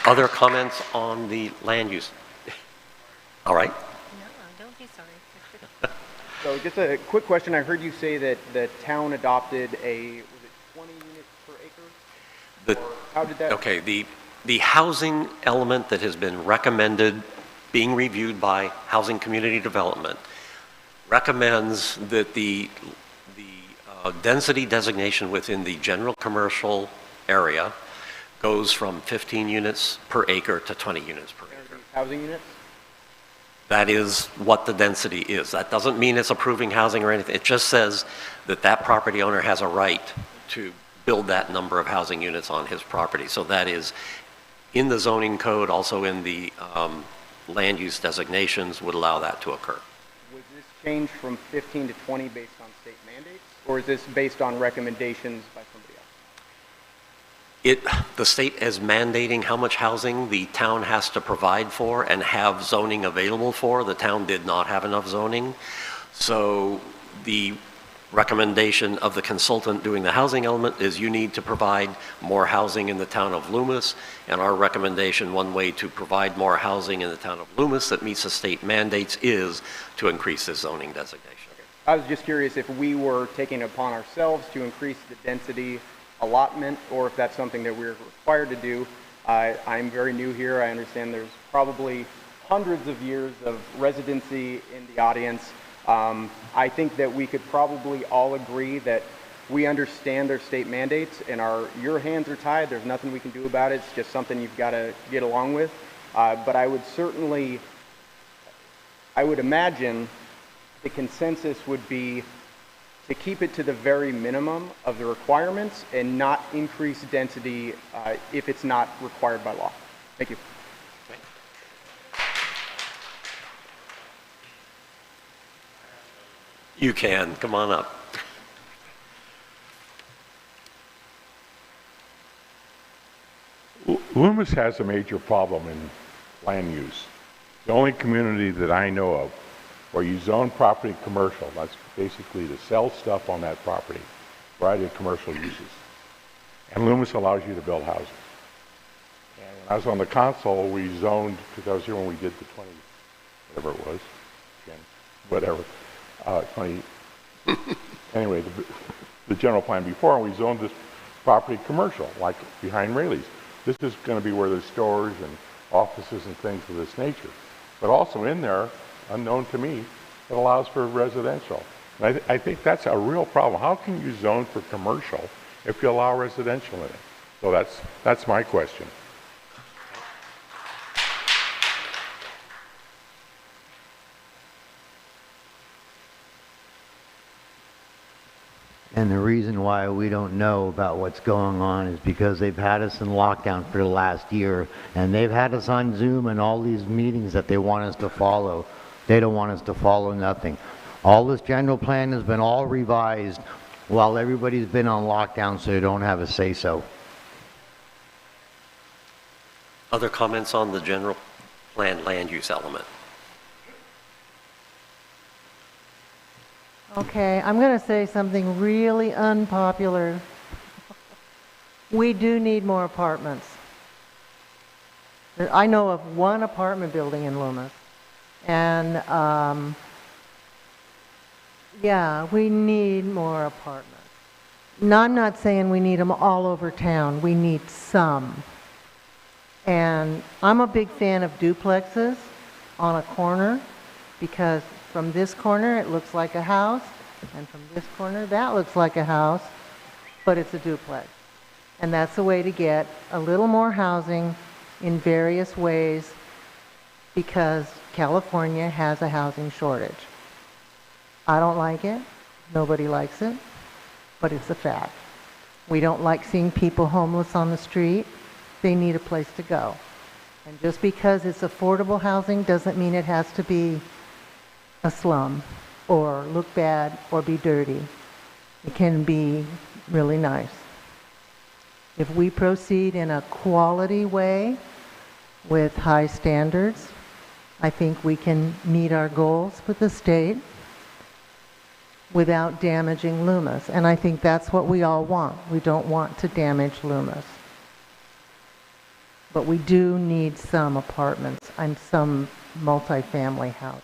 Other comments on the land use? All right. No, don't be sorry. So just a quick question. I heard you say that the town adopted a, was it 20 units per acre? How did that? Okay, the housing element that has been recommended, being reviewed by Housing Community Development, recommends that the density designation within the general commercial area goes from 15 units per acre to 20 units per acre. Housing units? That is what the density is. That doesn't mean it's approving housing or anything. It just says that that property owner has a right to build that number of housing units on his property. So that is in the zoning code, also in the land use designations would allow that to occur. Was this changed from 15 to 20 based on state mandates, or is this based on recommendations by somebody else? The state is mandating how much housing the town has to provide for and have zoning available for. The town did not have enough zoning. So the recommendation of the consultant doing the housing element is you need to provide more housing in the town of Loomis. And our recommendation, one way to provide more housing in the town of Loomis that meets the state mandates is to increase the zoning designation. Okay. I was just curious if we were taking it upon ourselves to increase the density allotment, or if that's something that we're required to do. I'm very new here. I understand there's probably hundreds of years of residency in the audience. I think that we could probably all agree that we understand their state mandates and your hands are tied. There's nothing we can do about it. It's just something you've got to get along with. But I would imagine the consensus would be to keep it to the very minimum of the requirements and not increase density if it's not required by law. Thank you. You can, come on up. Loomis has a major problem in land use. The only community that I know of where you zone property commercial, that's basically to sell stuff on that property, variety of commercial uses. And Loomis allows you to build houses. And when I was on the council, we zoned, because I was here when we did the 20, whatever it was, again, 20, anyway, the general plan before, and we zoned this property commercial, like behind Rayleigh's. This is going to be where there's stores and offices and things of this nature. But also in there, unknown to me, it allows for residential. And I think that's a real problem. How can you zone for commercial if you allow residential in it? So that's my question. And the reason why we don't know about what's going on is because they've had us in lockdown for the last year, and they've had us on Zoom and all these meetings that they want us to follow. They don't want us to follow nothing. All this general plan has been all revised while everybody's been on lockdown, so they don't have a say-so. Other comments on the general plan land use element? Okay, I'm going to say something really unpopular. We do need more apartments. I know of one apartment building in Loomis, and yeah, we need more apartments. No, I'm not saying we need them all over town. We need some. And I'm a big fan of duplexes on a corner, because from this corner it looks like a house, and from this corner that looks like a house, but it's a duplex. And that's a way to get a little more housing in various ways, because California has a housing shortage. I don't like it. Nobody likes it, but it's a fact. We don't like seeing people homeless on the street. They need a place to go. And just because it's affordable housing doesn't mean it has to be a slum or look bad or be dirty. It can be really nice. If we proceed in a quality way with high standards, I think we can meet our goals with the state without damaging Loomis. And I think that's what we all want. We don't want to damage Loomis. But we do need some apartments and some multifamily housing.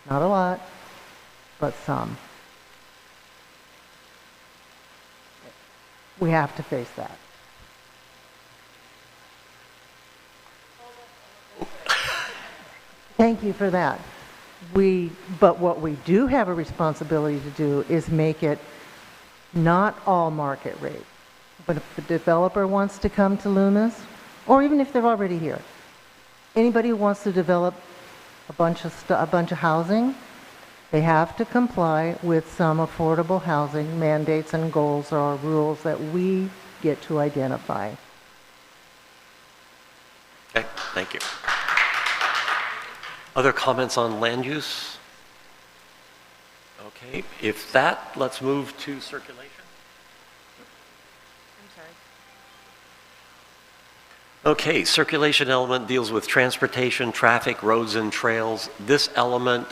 Not a lot, but some. We have to face that. Thank you for that. But what we do have a responsibility to do is make it not all market rate. But if the developer wants to come to Loomis, or even if they're already here, anybody who wants to develop a bunch of housing, they have to comply with some affordable housing mandates and goals or rules that we get to identify. Okay, thank you. Other comments on land use? Okay, if that, let's move to circulation. Okay, circulation element deals with transportation, traffic, roads, and trails. This element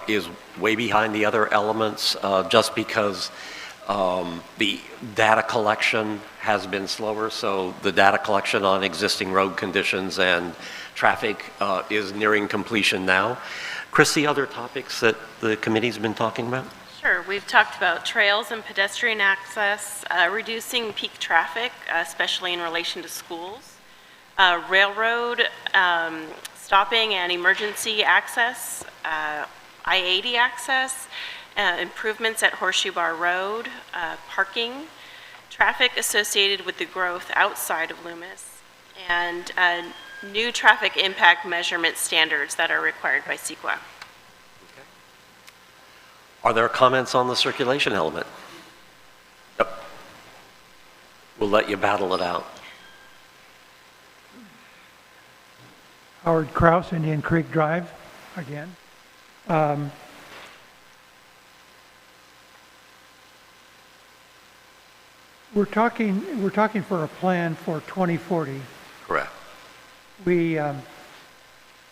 is way behind the other elements just because the data collection has been slower. So the data collection on existing road conditions and traffic is nearing completion now. Chrissy, other topics that the committee's been talking about? Sure. We've talked about trails and pedestrian access, reducing peak traffic, especially in relation to schools. Railroad stopping and emergency access, I-80 access, improvements at Horseshoe Bar Road, parking, traffic associated with the growth outside of Loomis, and new traffic impact measurement standards that are required by CEQA. Okay. Are there comments on the circulation element? Yep. We'll let you battle it out. Howard Kraus, Indian Creek Drive, again. We're talking for a plan for 2040. Correct. We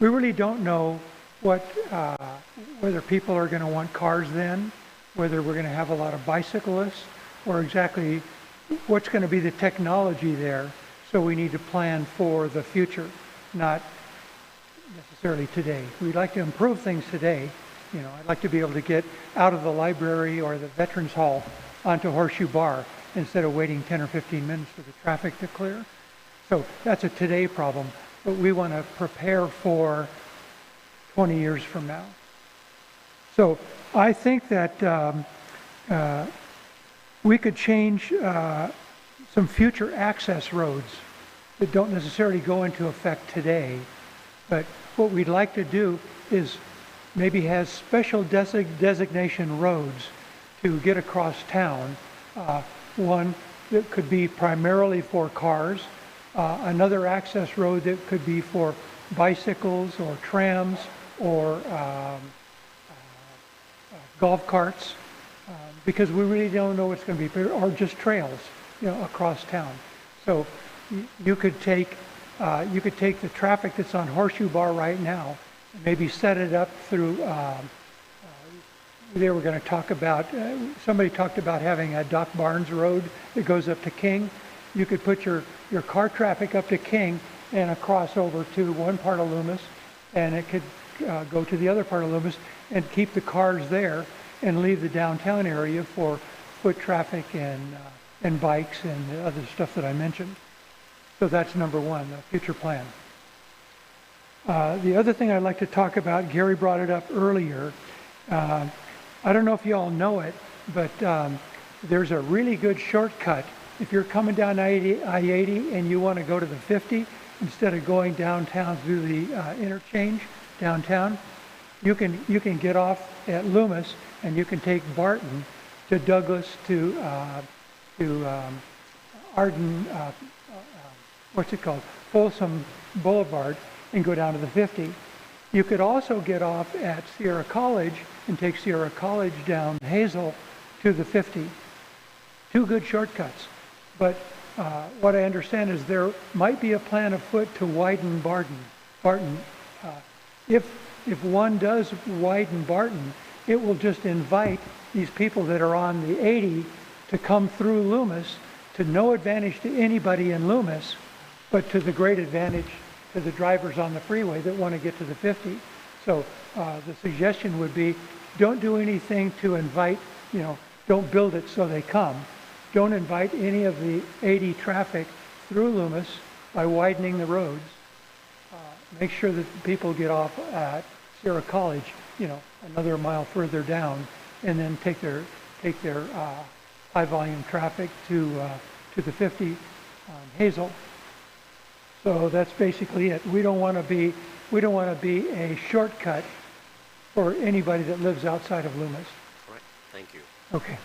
really don't know whether people are going to want cars then, whether we're going to have a lot of bicyclists, or exactly what's going to be the technology there. So we need to plan for the future, not necessarily today. We'd like to improve things today. You know, I'd like to be able to get out of the library or the Veterans Hall onto Horseshoe Bar instead of waiting 10 or 15 minutes for the traffic to clear. So that's a today problem, but we want to prepare for 20 years from now. So I think that we could change some future access roads that don't necessarily go into effect today. But what we'd like to do is maybe have special designation roads to get across town. One that could be primarily for cars, another access road that could be for bicycles or trams or golf carts, because we really don't know what's going to be, or just trails, you know, across town. So you could take the traffic that's on Horseshoe Bar right now and maybe set it up through they were going to talk about, somebody talked about having a Doc Barnes Road that goes up to King. You could put your car traffic up to King and a crossover to one part of Loomis, and it could go to the other part of Loomis and keep the cars there and leave the downtown area for foot traffic and bikes and the other stuff that I mentioned. So that's number one, the future plan. The other thing I'd like to talk about, Gary brought it up earlier. I don't know if you all know it, but there's a really good shortcut. If you're coming down I-80 and you want to go to the 50, instead of going downtown through the interchange downtown, you can get off at Loomis and you can take Barton to Douglas to Arden, what's it called, Folsom Boulevard, and go down to the 50. You could also get off at Sierra College and take Sierra College down Hazel to the 50. Two good shortcuts. But what I understand is there might be a plan afoot to widen Barton. If one does widen Barton, it will just invite these people that are on the 80 to come through Loomis, to no advantage to anybody in Loomis, but to the great advantage to the drivers on the freeway that want to get to the 50. So the suggestion would be, don't do anything to invite, don't build it so they come. Don't invite any of the 80 traffic through Loomis by widening the roads. Make sure that the people get off at Sierra College, another mile further down, and then take their high volume traffic to the 50 Hazel. So that's basically it. We don't want to be a shortcut for anybody that lives outside of Loomis. All right. Thank you. Okay.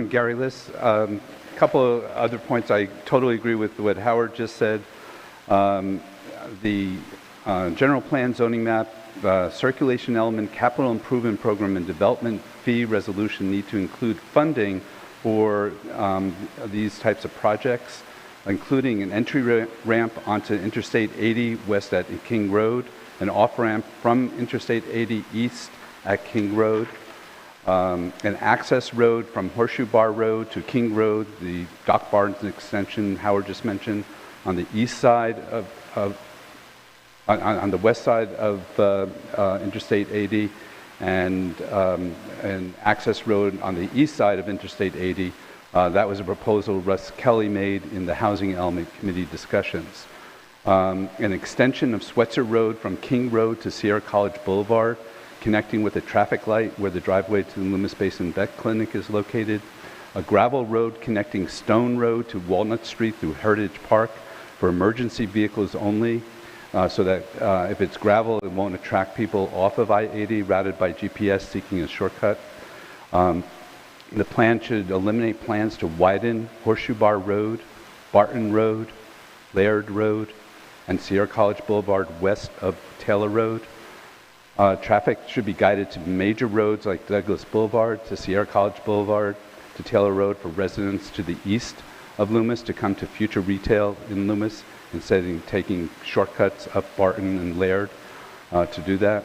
Gary Liss, a couple of other points. I totally agree with what Howard just said. The general plan zoning map, circulation element, capital improvement program, and development fee resolution need to include funding for these types of projects, including an entry ramp onto Interstate 80 west at King Road, an off-ramp from Interstate 80 east at King Road, an access road from Horseshoe Bar Road to King Road, the Doc Barnes extension Howard just mentioned, on the east side on the west side of Interstate 80, and an access road on the east side of Interstate 80. That was a proposal Russ Kelly made in the Housing Element Committee discussions. An extension of Swetzer Road from King Road to Sierra College Boulevard, connecting with a traffic light where the driveway to the Loomis Basin Vet Clinic is located. A gravel road connecting Stone Road to Walnut Street through Heritage Park for emergency vehicles only, so that if it's gravel, it won't attract people off of I-80 routed by GPS seeking a shortcut. The plan should eliminate plans to widen Horseshoe Bar Road, Barton Road, Laird Road, and Sierra College Boulevard west of Taylor Road. Traffic should be guided to major roads like Douglas Boulevard, to Sierra College Boulevard, to Taylor Road for residents to the east of Loomis to come to future retail in Loomis, instead of taking shortcuts up Barton and Laird to do that.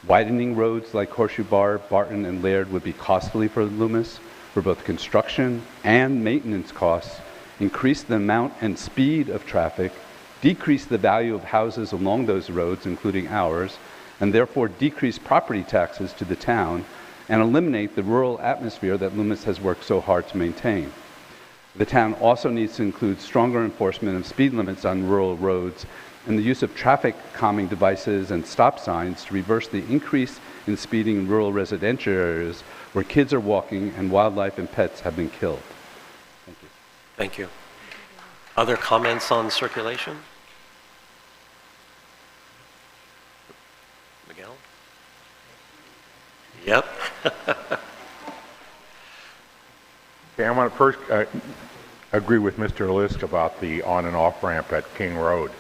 Widening roads like Horseshoe Bar, Barton, and Laird would be costly for Loomis for both construction and maintenance costs, increase the amount and speed of traffic, decrease the value of houses along those roads, including ours, and therefore decrease property taxes to the town and eliminate the rural atmosphere that Loomis has worked so hard to maintain. The town also needs to include stronger enforcement of speed limits on rural roads and the use of traffic calming devices and stop signs to reverse the increase in speeding in rural residential areas where kids are walking and wildlife and pets have been killed. Thank you. Thank you. Other comments on circulation? Miguel? Yep. Okay, I want to first agree with Mr. Lisk about the on and off ramp at King Road.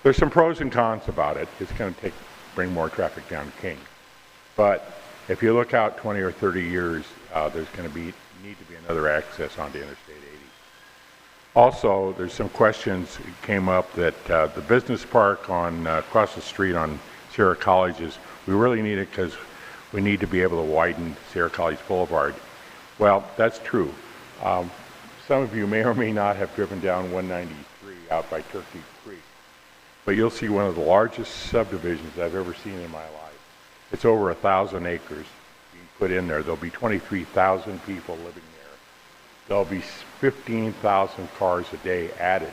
There's some pros and cons about it. It's going to bring more traffic down King. But if you look out 20 or 30 years, there's going to need to be another access onto Interstate 80. Also, there's some questions that came up that the business park on across the street on Sierra College we really need it because we need to be able to widen Sierra College Boulevard. Well, that's true. Some of you may or may not have driven down 193 out by Turkey Creek, but you'll see one of the largest subdivisions I've ever seen in my life. It's over 1,000 acres being put in there. There'll be 23,000 people living there. There'll be 15,000 cars a day added.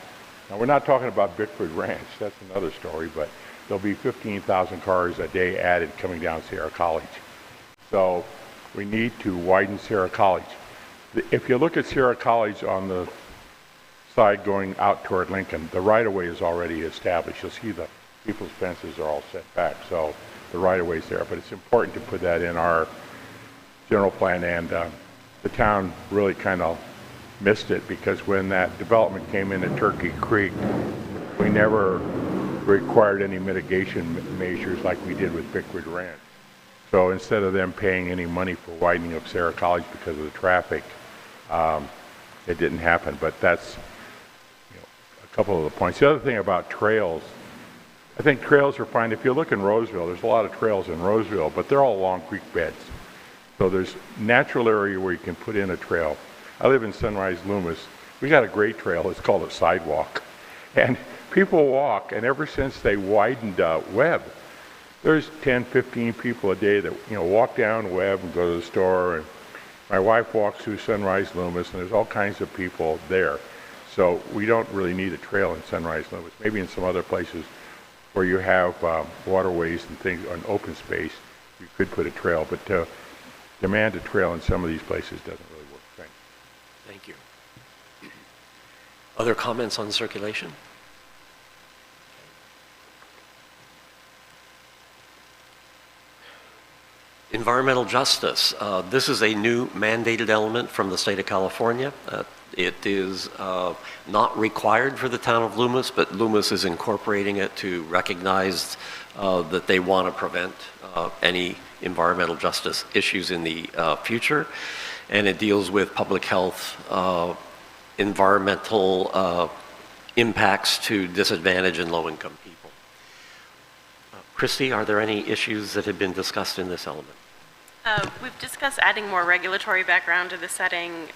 Now, we're not talking about Bickford Ranch. That's another story, but there'll be 15,000 cars a day added coming down Sierra College. So we need to widen Sierra College. If you look at Sierra College on the side going out toward Lincoln, the right-of-way is already established. You'll see the people's fences are all set back, so the right-of-way is there. But it's important to put that in our general plan, and the town really kind of missed it because when that development came in at Turkey Creek, we never required any mitigation measures like we did with Bickford Ranch. So instead of them paying any money for widening of Sierra College because of the traffic, it didn't happen. But that's a couple of the points. The other thing about trails, I think trails are fine. If you look in Roseville, there's a lot of trails in Roseville, but they're all along creek beds. So there's natural area where you can put in a trail. I live in Sunrise Loomis. We got a great trail. It's called a sidewalk. And people walk, and ever since they widened Webb, there's 10, 15 people a day that walk down Webb and go to the store. And my wife walks through Sunrise Loomis, and there's all kinds of people there. So we don't really need a trail in Sunrise Loomis. Maybe in some other places where you have waterways and things on open space, you could put a trail. But to demand a trail in some of these places doesn't really work. Thanks. Thank you. Other comments on circulation? Environmental justice. This is a new mandated element from the state of California. It is not required for the town of Loomis, but Loomis is incorporating it to recognize that they want to prevent any environmental justice issues in the future. And it deals with public health, environmental impacts to disadvantaged and low-income people. Christy, are there any issues that have been discussed in this element? We've discussed adding more regulatory background to the setting,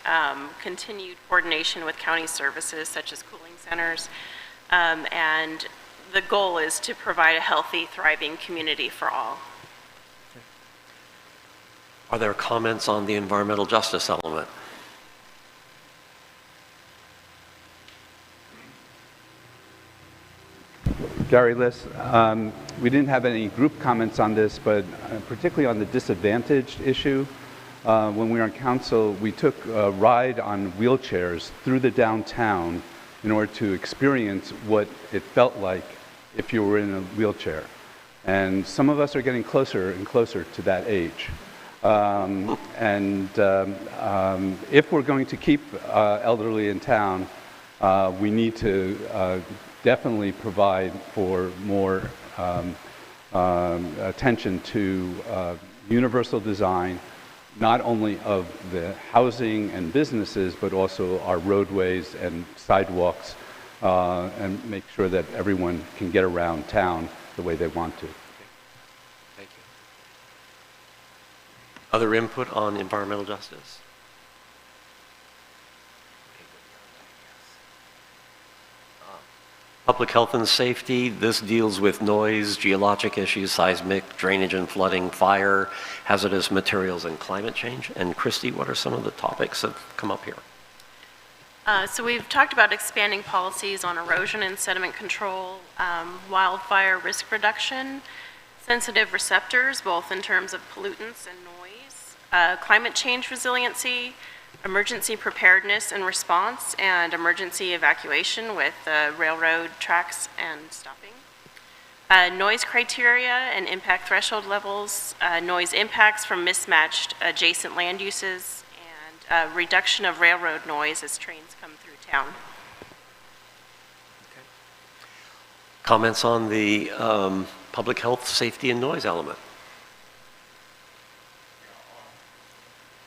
continued coordination with county services such as cooling centers, and the goal is to provide a healthy, thriving community for all. Are there comments on the environmental justice element? Gary Liss. We didn't have any group comments on this, but particularly on the disadvantaged issue. When we were on council, we took a ride on wheelchairs through the downtown in order to experience what it felt like if you were in a wheelchair. And some of us are getting closer and closer to that age. If we're going to keep elderly in town, we need to definitely provide for more attention to universal design, not only of the housing and businesses, but also our roadways and sidewalks, and make sure that everyone can get around town the way they want to. Thank you. Other input on environmental justice? Public health and safety, this deals with noise, geologic issues, seismic, drainage and flooding, fire, hazardous materials, and climate change. And Christy, what are some of the topics that have come up here? So we've talked about expanding policies on erosion and sediment control, wildfire risk reduction, sensitive receptors, both in terms of pollutants and noise, climate change resiliency, emergency preparedness and response, and emergency evacuation with railroad tracks and stopping. Noise criteria and impact threshold levels, noise impacts from mismatched adjacent land uses, and reduction of railroad noise as trains come through town. Okay. Comments on the public health, safety, and noise element?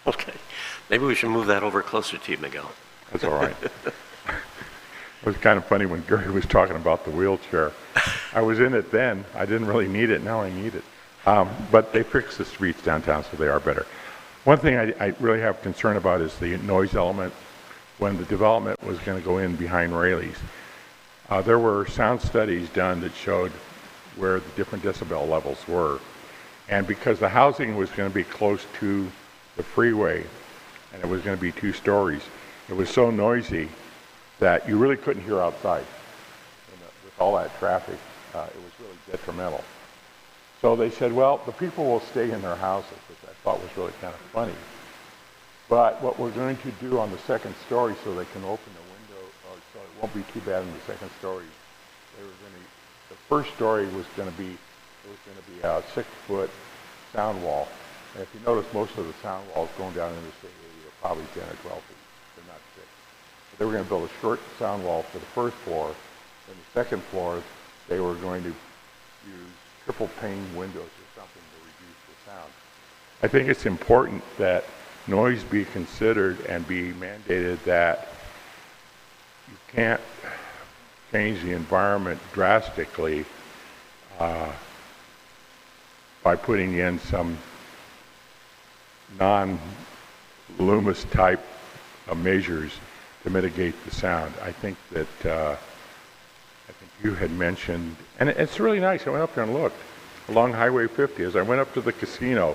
Okay. Maybe we should move that over closer to you, Miguel. That's all right. It was kind of funny when Gary was talking about the wheelchair. I was in it then. I didn't really need it. Now I need it. But they fixed the streets downtown, so they are better. One thing I really have concern about is the noise element. When the development was going to go in behind Rayleigh's, there were sound studies done that showed where the different decibel levels were. And because the housing was going to be close to the freeway, and it was going to be 2 stories, it was so noisy that you really couldn't hear outside. With all that traffic, it was really detrimental. So they said, well, the people will stay in their houses, which I thought was really kind of funny. But what we're going to do on the 2nd story, so they can open the window, so it won't be too bad in the 2nd story, they were going to, the 1st story was going to be, a 6-foot sound wall. And if you notice, most of the sound walls going down in the state are probably 10 or 12 feet. They're not 6. But they were going to build a short sound wall for the 1st floor. And the 2nd floor, they were going to use triple pane windows or something to reduce the sound. I think it's important that noise be considered and be mandated, that you can't change the environment drastically by putting in some non-Loomis type measures to mitigate the sound. I think that you had mentioned, and it's really nice. I went up there and looked along Highway 50. As I went up to the casino,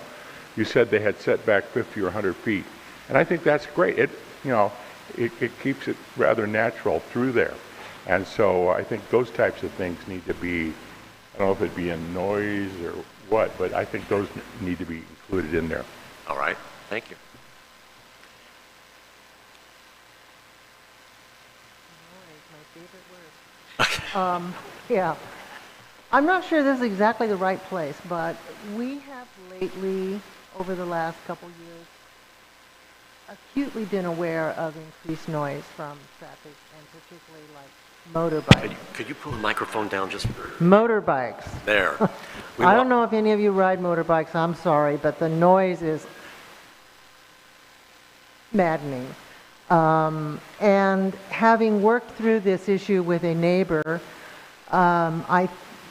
you said they had set back 50 or 100 feet, and I think that's great. It keeps it rather natural through there, and so I think those types of things need to be. I don't know if it'd be in noise or what, but I think those need to be included in there. All right, thank you. Yeah. I'm not sure this is exactly the right place, but we have lately, over the last couple years, acutely been aware of increased noise from traffic, and particularly like motorbikes. Could you pull the microphone down just for... Motorbikes. There. I don't know if any of you ride motorbikes, I'm sorry, but the noise is maddening. And having worked through this issue with a neighbor,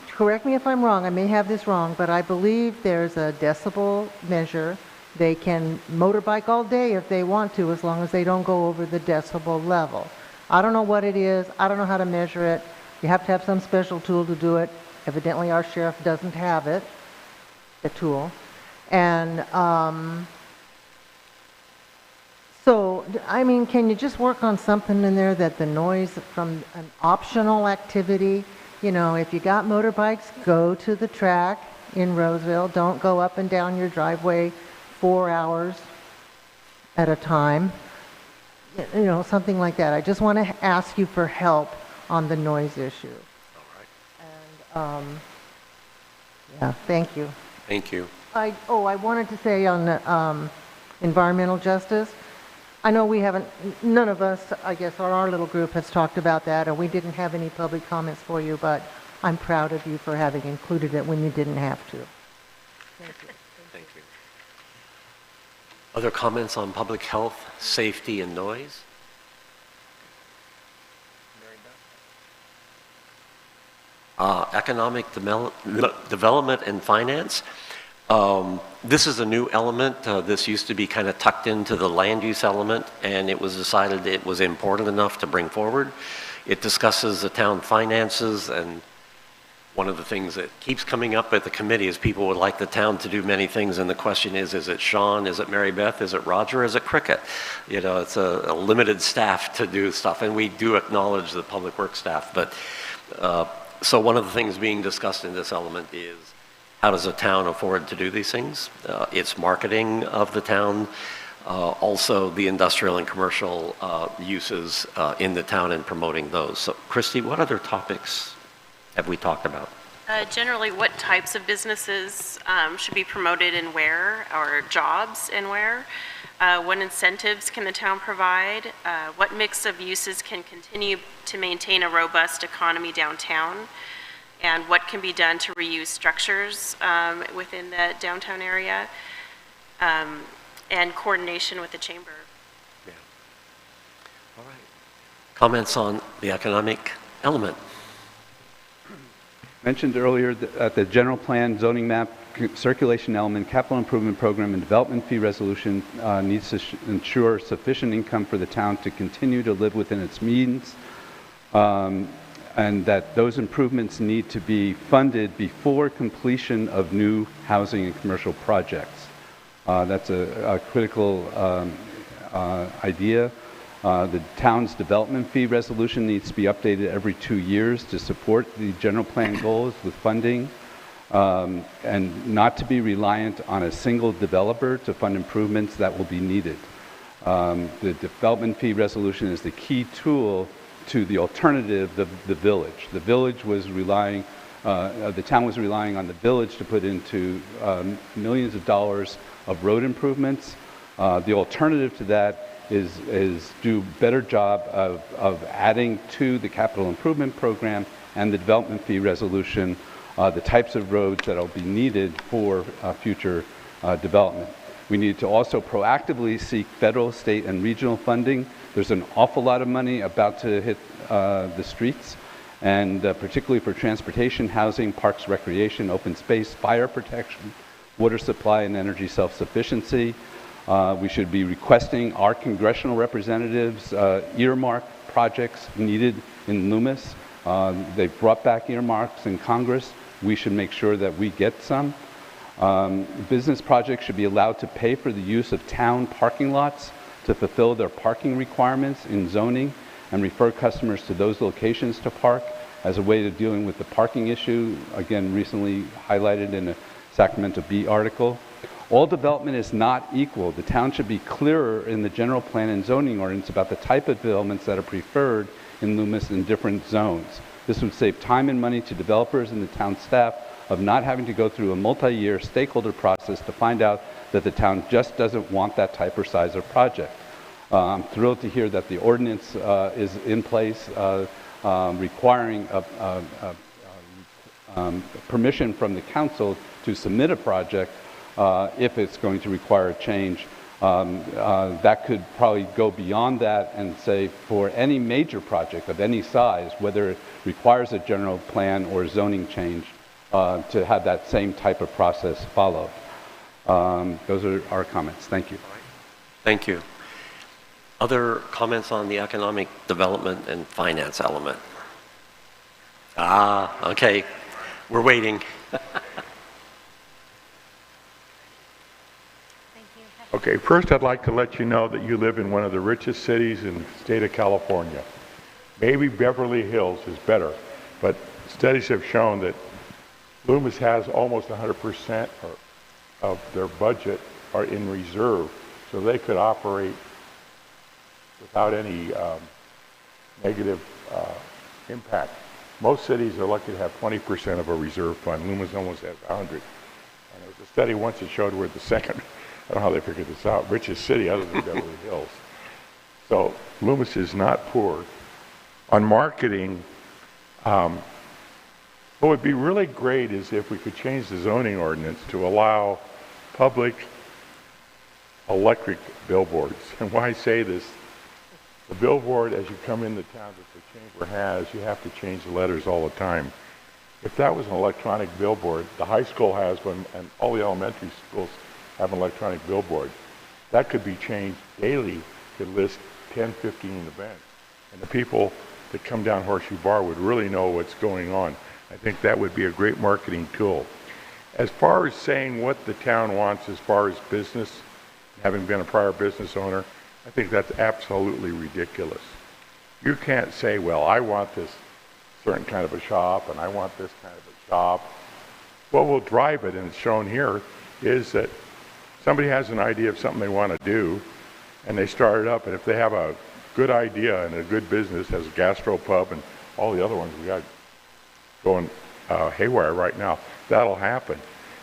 correct me if I'm wrong, I may have this wrong, but I believe there's a decibel measure. They can motorbike all day if they want to, as long as they don't go over the decibel level. I don't know what it is. I don't know how to measure it. You have to have some special tool to do it. Evidently, our sheriff doesn't have it, the tool. And so, I mean, can you just work on something in there that the noise from an optional activity, you know, if you got motorbikes, go to the track in Roseville. Don't go up and down your driveway 4 hours at a time. You know, something like that. I just want to ask you for help on the noise issue. All right. And, yeah, thank you. Thank you. I wanted to say on the environmental justice, I know we haven't, none of us, I guess, or our little group has talked about that, and we didn't have any public comments for you, but I'm proud of you for having included it when you didn't have to. Thank you. Thank you. Other comments on public health, safety, and noise? Economic development and finance. This is a new element. This used to be kind of tucked into the land use element, and it was decided it was important enough to bring forward. It discusses the town finances, and one of the things that keeps coming up at the committee is people would like the town to do many things, and the question is it Sean, is it Mary Beth, is it Roger, is it Cricket? You know, it's a limited staff to do stuff, and we do acknowledge the public works staff, but so one of the things being discussed in this element is how does a town afford to do these things? It's marketing of the town, also the industrial and commercial uses in the town and promoting those. So Christy, what other topics have we talked about? Generally, what types of businesses should be promoted and where, or jobs and where? What incentives can the town provide? What mix of uses can continue to maintain a robust economy downtown? And what can be done to reuse structures within the downtown area? And coordination with the chamber. Yeah. All right. Comments on the economic element? Mentioned earlier that the general plan, zoning map, circulation element, capital improvement program, and development fee resolution needs to ensure sufficient income for the town to continue to live within its means, and that those improvements need to be funded before completion of new housing and commercial projects. That's a critical idea. The town's development fee resolution needs to be updated every 2 years to support the general plan goals with funding, and not to be reliant on a single developer to fund improvements that will be needed. The development fee resolution is the key tool to the alternative, the village. The village was relying, the town was relying on the village to put into millions of dollars of road improvements. The alternative to that is do a better job of adding to the capital improvement program and the development fee resolution the types of roads that will be needed for future development. We need to also proactively seek federal, state, and regional funding. There's an awful lot of money about to hit the streets, and particularly for transportation, housing, parks, recreation, open space, fire protection, water supply, and energy self-sufficiency. We should be requesting our congressional representatives earmark projects needed in Loomis. They've brought back earmarks in Congress. We should make sure that we get some. Business projects should be allowed to pay for the use of town parking lots to fulfill their parking requirements in zoning and refer customers to those locations to park as a way of dealing with the parking issue, again, recently highlighted in a Sacramento Bee article. All development is not equal. The town should be clearer in the general plan and zoning ordinance about the type of developments that are preferred in Loomis in different zones. This would save time and money to developers and the town staff of not having to go through a multi-year stakeholder process to find out that the town just doesn't want that type or size of project. I'm thrilled to hear that the ordinance is in place requiring permission from the council to submit a project if it's going to require a change. That could probably go beyond that and say for any major project of any size, whether it requires a general plan or zoning change, to have that same type of process followed. Those are our comments. Thank you. Thank you. Other comments on the economic development and finance element? Okay. We're waiting. Okay, first I'd like to let you know that you live in one of the richest cities in the state of California. Maybe Beverly Hills is better, but studies have shown that Loomis has almost 100% of their budget are in reserve, so they could operate without any negative impact. Most cities are lucky to have 20% of a reserve fund. Loomis almost has 100. And there was a study once that showed we're the second, I don't know how they figured this out, richest city other than Beverly Hills. So Loomis is not poor. On marketing, what would be really great is if we could change the zoning ordinance to allow public electric billboards. And why I say this, the billboard as you come into town that the chamber has, you have to change the letters all the time. If that was an electronic billboard, the high school has one and all the elementary schools have an electronic billboard. That could be changed daily, could list 10, 15 events. And the people that come down Horseshoe Bar would really know what's going on. I think that would be a great marketing tool. As far as saying what the town wants as far as business, having been a prior business owner, I think that's absolutely ridiculous. You can't say, well, I want this certain kind of a shop and I want this kind of a shop. What will drive it, and it's shown here, is that somebody has an idea of something they want to do and they start it up, and if they have a good idea and a good business, has a gastropub and all the other ones we got going haywire right now, that'll happen.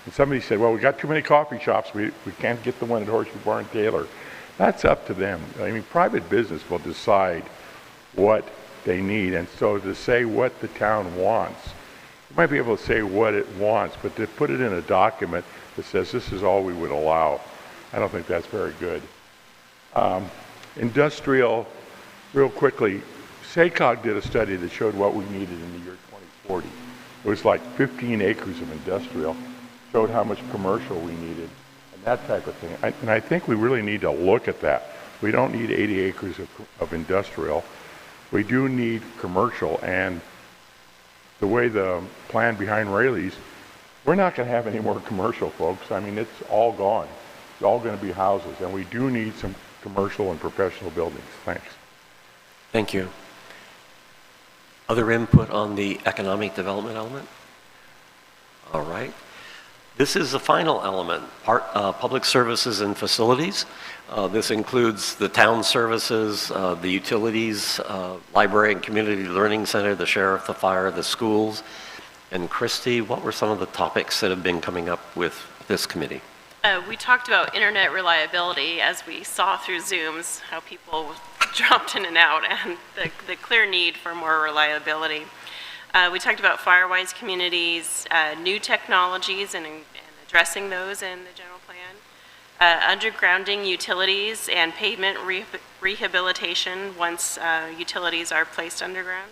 And somebody said, well, we got too many coffee shops, we can't get the one at Horseshoe Bar and Taylor. That's up to them. I mean, private business will decide what they need, and so to say what the town wants, you might be able to say what it wants, but to put it in a document that says this is all we would allow, I don't think that's very good. Industrial, real quickly, SACOG did a study that showed what we needed in the year 2040. It was like 15 acres of industrial, showed how much commercial we needed, and that type of thing. And I think we really need to look at that. We don't need 80 acres of industrial. We do need commercial, and the way the plan behind Rayleigh's, we're not going to have any more commercial, folks. I mean, it's all gone. It's all going to be houses, and we do need some commercial and professional buildings. Thanks. Thank you. Other input on the economic development element? All right. This is the final element, public services and facilities. This includes the town services, the utilities, library and community learning center, the sheriff, the fire, the schools. And Christy, what were some of the topics that have been coming up with this committee? We talked about internet reliability as we saw through Zooms, how people dropped in and out, and the clear need for more reliability. We talked about Firewise communities, new technologies and addressing those in the general plan, undergrounding utilities and pavement rehabilitation once utilities are placed underground,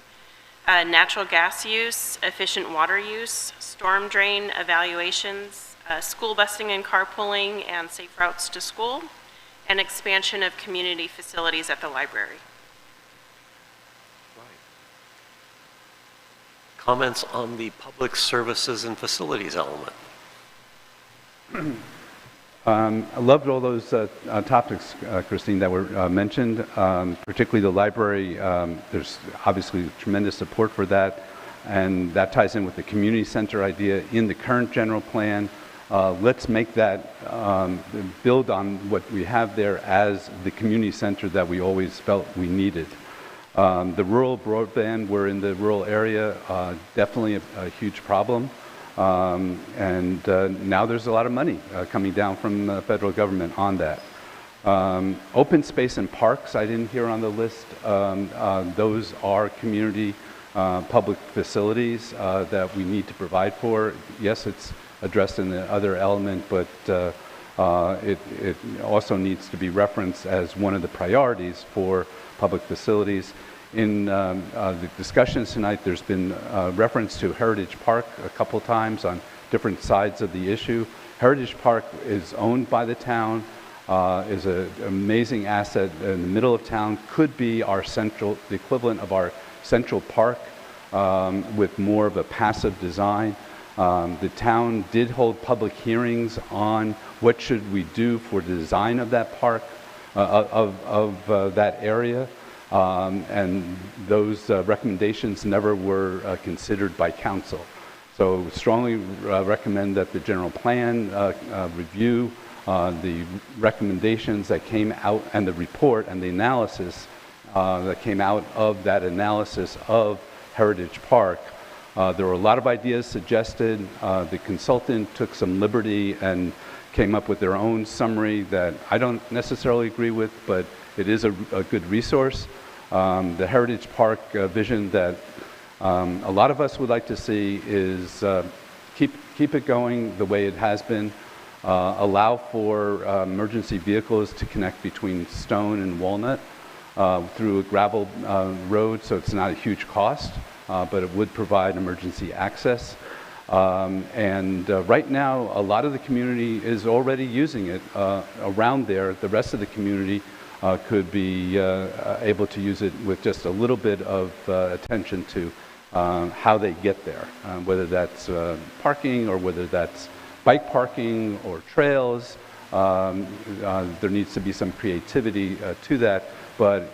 natural gas use, efficient water use, storm drain evaluations, school busing and carpooling and safe routes to school, and expansion of community facilities at the library. Comments on the public services and facilities element? I loved all those topics, Christine, that were mentioned, particularly the library. There's obviously tremendous support for that, and that ties in with the community center idea in the current general plan. Let's make that build on what we have there as the community center that we always felt we needed. The rural broadband, we're in the rural area, definitely a huge problem. And now there's a lot of money coming down from the federal government on that. Open space and parks, I didn't hear on the list. Those are community public facilities that we need to provide for. Yes, it's addressed in the other element, but it also needs to be referenced as one of the priorities for public facilities. In the discussions tonight, there's been reference to Heritage Park a couple times on different sides of the issue. Heritage Park is owned by the town, is an amazing asset in the middle of town, could be our central, the equivalent of our central park with more of a passive design. The town did hold public hearings on what should we do for the design of that park, of that area. And those recommendations never were considered by council. So strongly recommend that the general plan review the recommendations that came out and the report and the analysis that came out of that analysis of Heritage Park. There were a lot of ideas suggested. The consultant took some liberty and came up with their own summary that I don't necessarily agree with, but it is a good resource. The Heritage Park vision that a lot of us would like to see is keep it going the way it has been. Allow for emergency vehicles to connect between Stone and Walnut through a gravel road, so it's not a huge cost, but it would provide emergency access. And right now, a lot of the community is already using it around there. The rest of the community could be able to use it with just a little bit of attention to how they get there, whether that's parking or whether that's bike parking or trails. There needs to be some creativity to that, but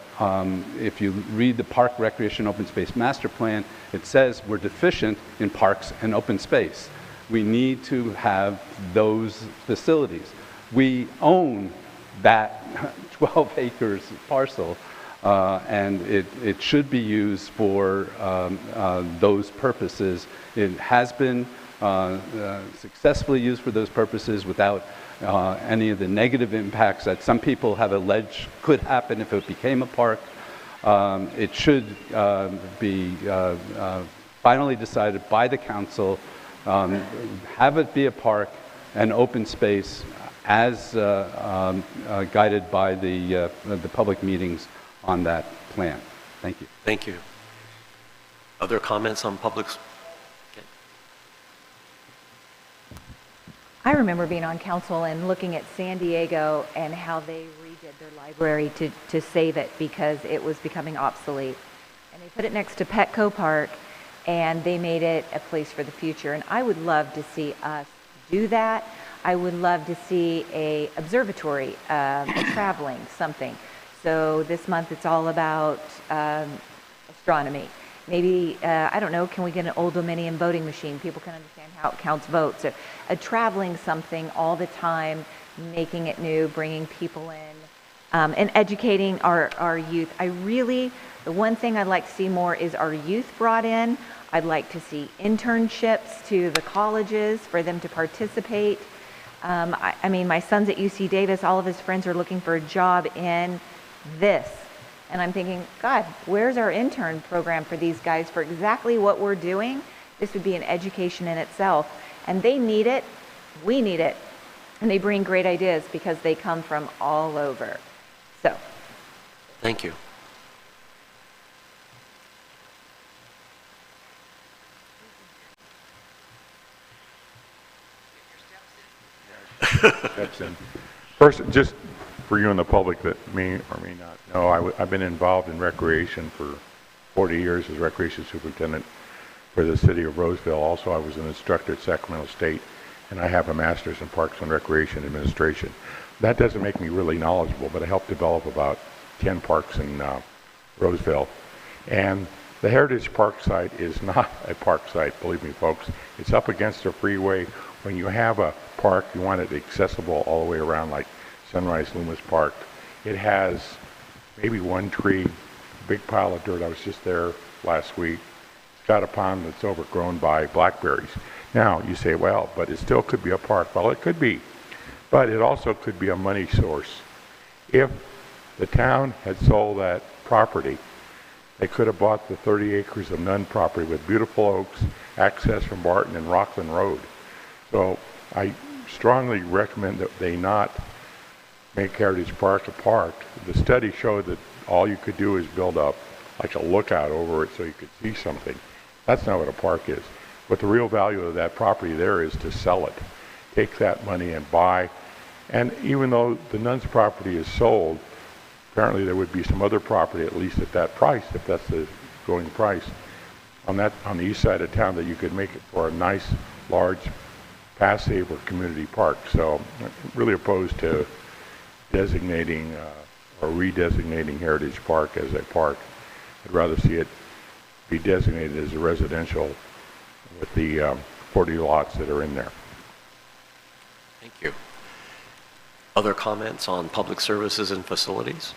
if you read the Park Recreation Open Space Master Plan, it says we're deficient in parks and open space. We need to have those facilities. We own that 12 acres parcel, and it should be used for those purposes. It has been successfully used for those purposes without any of the negative impacts that some people have alleged could happen if it became a park. It should be finally decided by the council, have it be a park and open space as guided by the public meetings on that plan. Thank you. Thank you. Other comments on public? Okay. I remember being on council and looking at San Diego and how they redid their library to save it because it was becoming obsolete. And they put it next to Petco Park and they made it a place for the future. And I would love to see us do that. I would love to see a observatory, a traveling something. So this month it's all about astronomy. Maybe, I don't know, can we get an old Dominion voting machine? People can understand how it counts votes. So a traveling something all the time, making it new, bringing people in, and educating our youth. The one thing I'd like to see more is our youth brought in. I'd like to see internships to the colleges for them to participate. I mean, my son's at UC Davis. All of his friends are looking for a job in this. And I'm thinking, God, where's our intern program for these guys for exactly what we're doing? This would be an education in itself. And they need it. We need it. And they bring great ideas because they come from all over. So. Thank you. Steps in. First, just for you and the public that may or may not know, I've been involved in recreation for 40 years as recreation superintendent for the city of Roseville. Also, I was an instructor at Sacramento State, and I have a master's in Parks and Recreation Administration. That doesn't make me really knowledgeable, but I helped develop about 10 parks in Roseville. And the Heritage Park site is not a park site, believe me, folks. It's up against a freeway. When you have a park, you want it accessible all the way around, like Sunrise Loomis Park. It has maybe one tree, big pile of dirt. I was just there last week. It's got a pond that's overgrown by blackberries. Now, you say, well, but it still could be a park. Well, it could be, but it also could be a money source. If the town had sold that property, they could have bought the 30 acres of Nunn property with beautiful oaks, access from Barton and Rockland Road. So I strongly recommend that they not make Heritage Park a park. The study showed that all you could do is build up like a lookout over it so you could see something. That's not what a park is. But the real value of that property there is to sell it. Take that money and buy. And even though the Nunn's property is sold, apparently there would be some other property, at least at that price, if that's the going price, on the east side of town that you could make it for a nice, large, passive or community park. So I'm really opposed to designating or redesignating Heritage Park as a park. I'd rather see it be designated as a residential with the 40 lots that are in there. Thank you. Other comments on public services and facilities?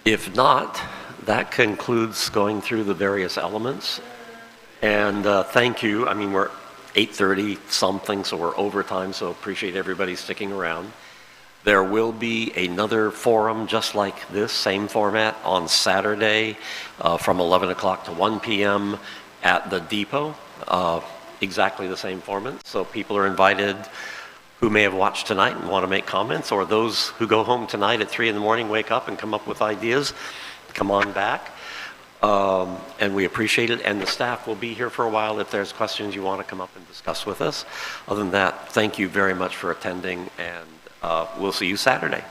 If not, that concludes going through the various elements. And thank you. I mean, we're 8:30 something, so we're overtime, so appreciate everybody sticking around. There will be another forum just like this, same format, on Saturday from 11 o'clock to 1 p.m. at the depot. Exactly the same format, so people are invited who may have watched tonight and want to make comments, or those who go home tonight at 3 in the morning, wake up and come up with ideas, come on back. And we appreciate it, and the staff will be here for a while if there's questions you want to come up and discuss with us. Other than that, thank you very much for attending, and we'll see you Saturday.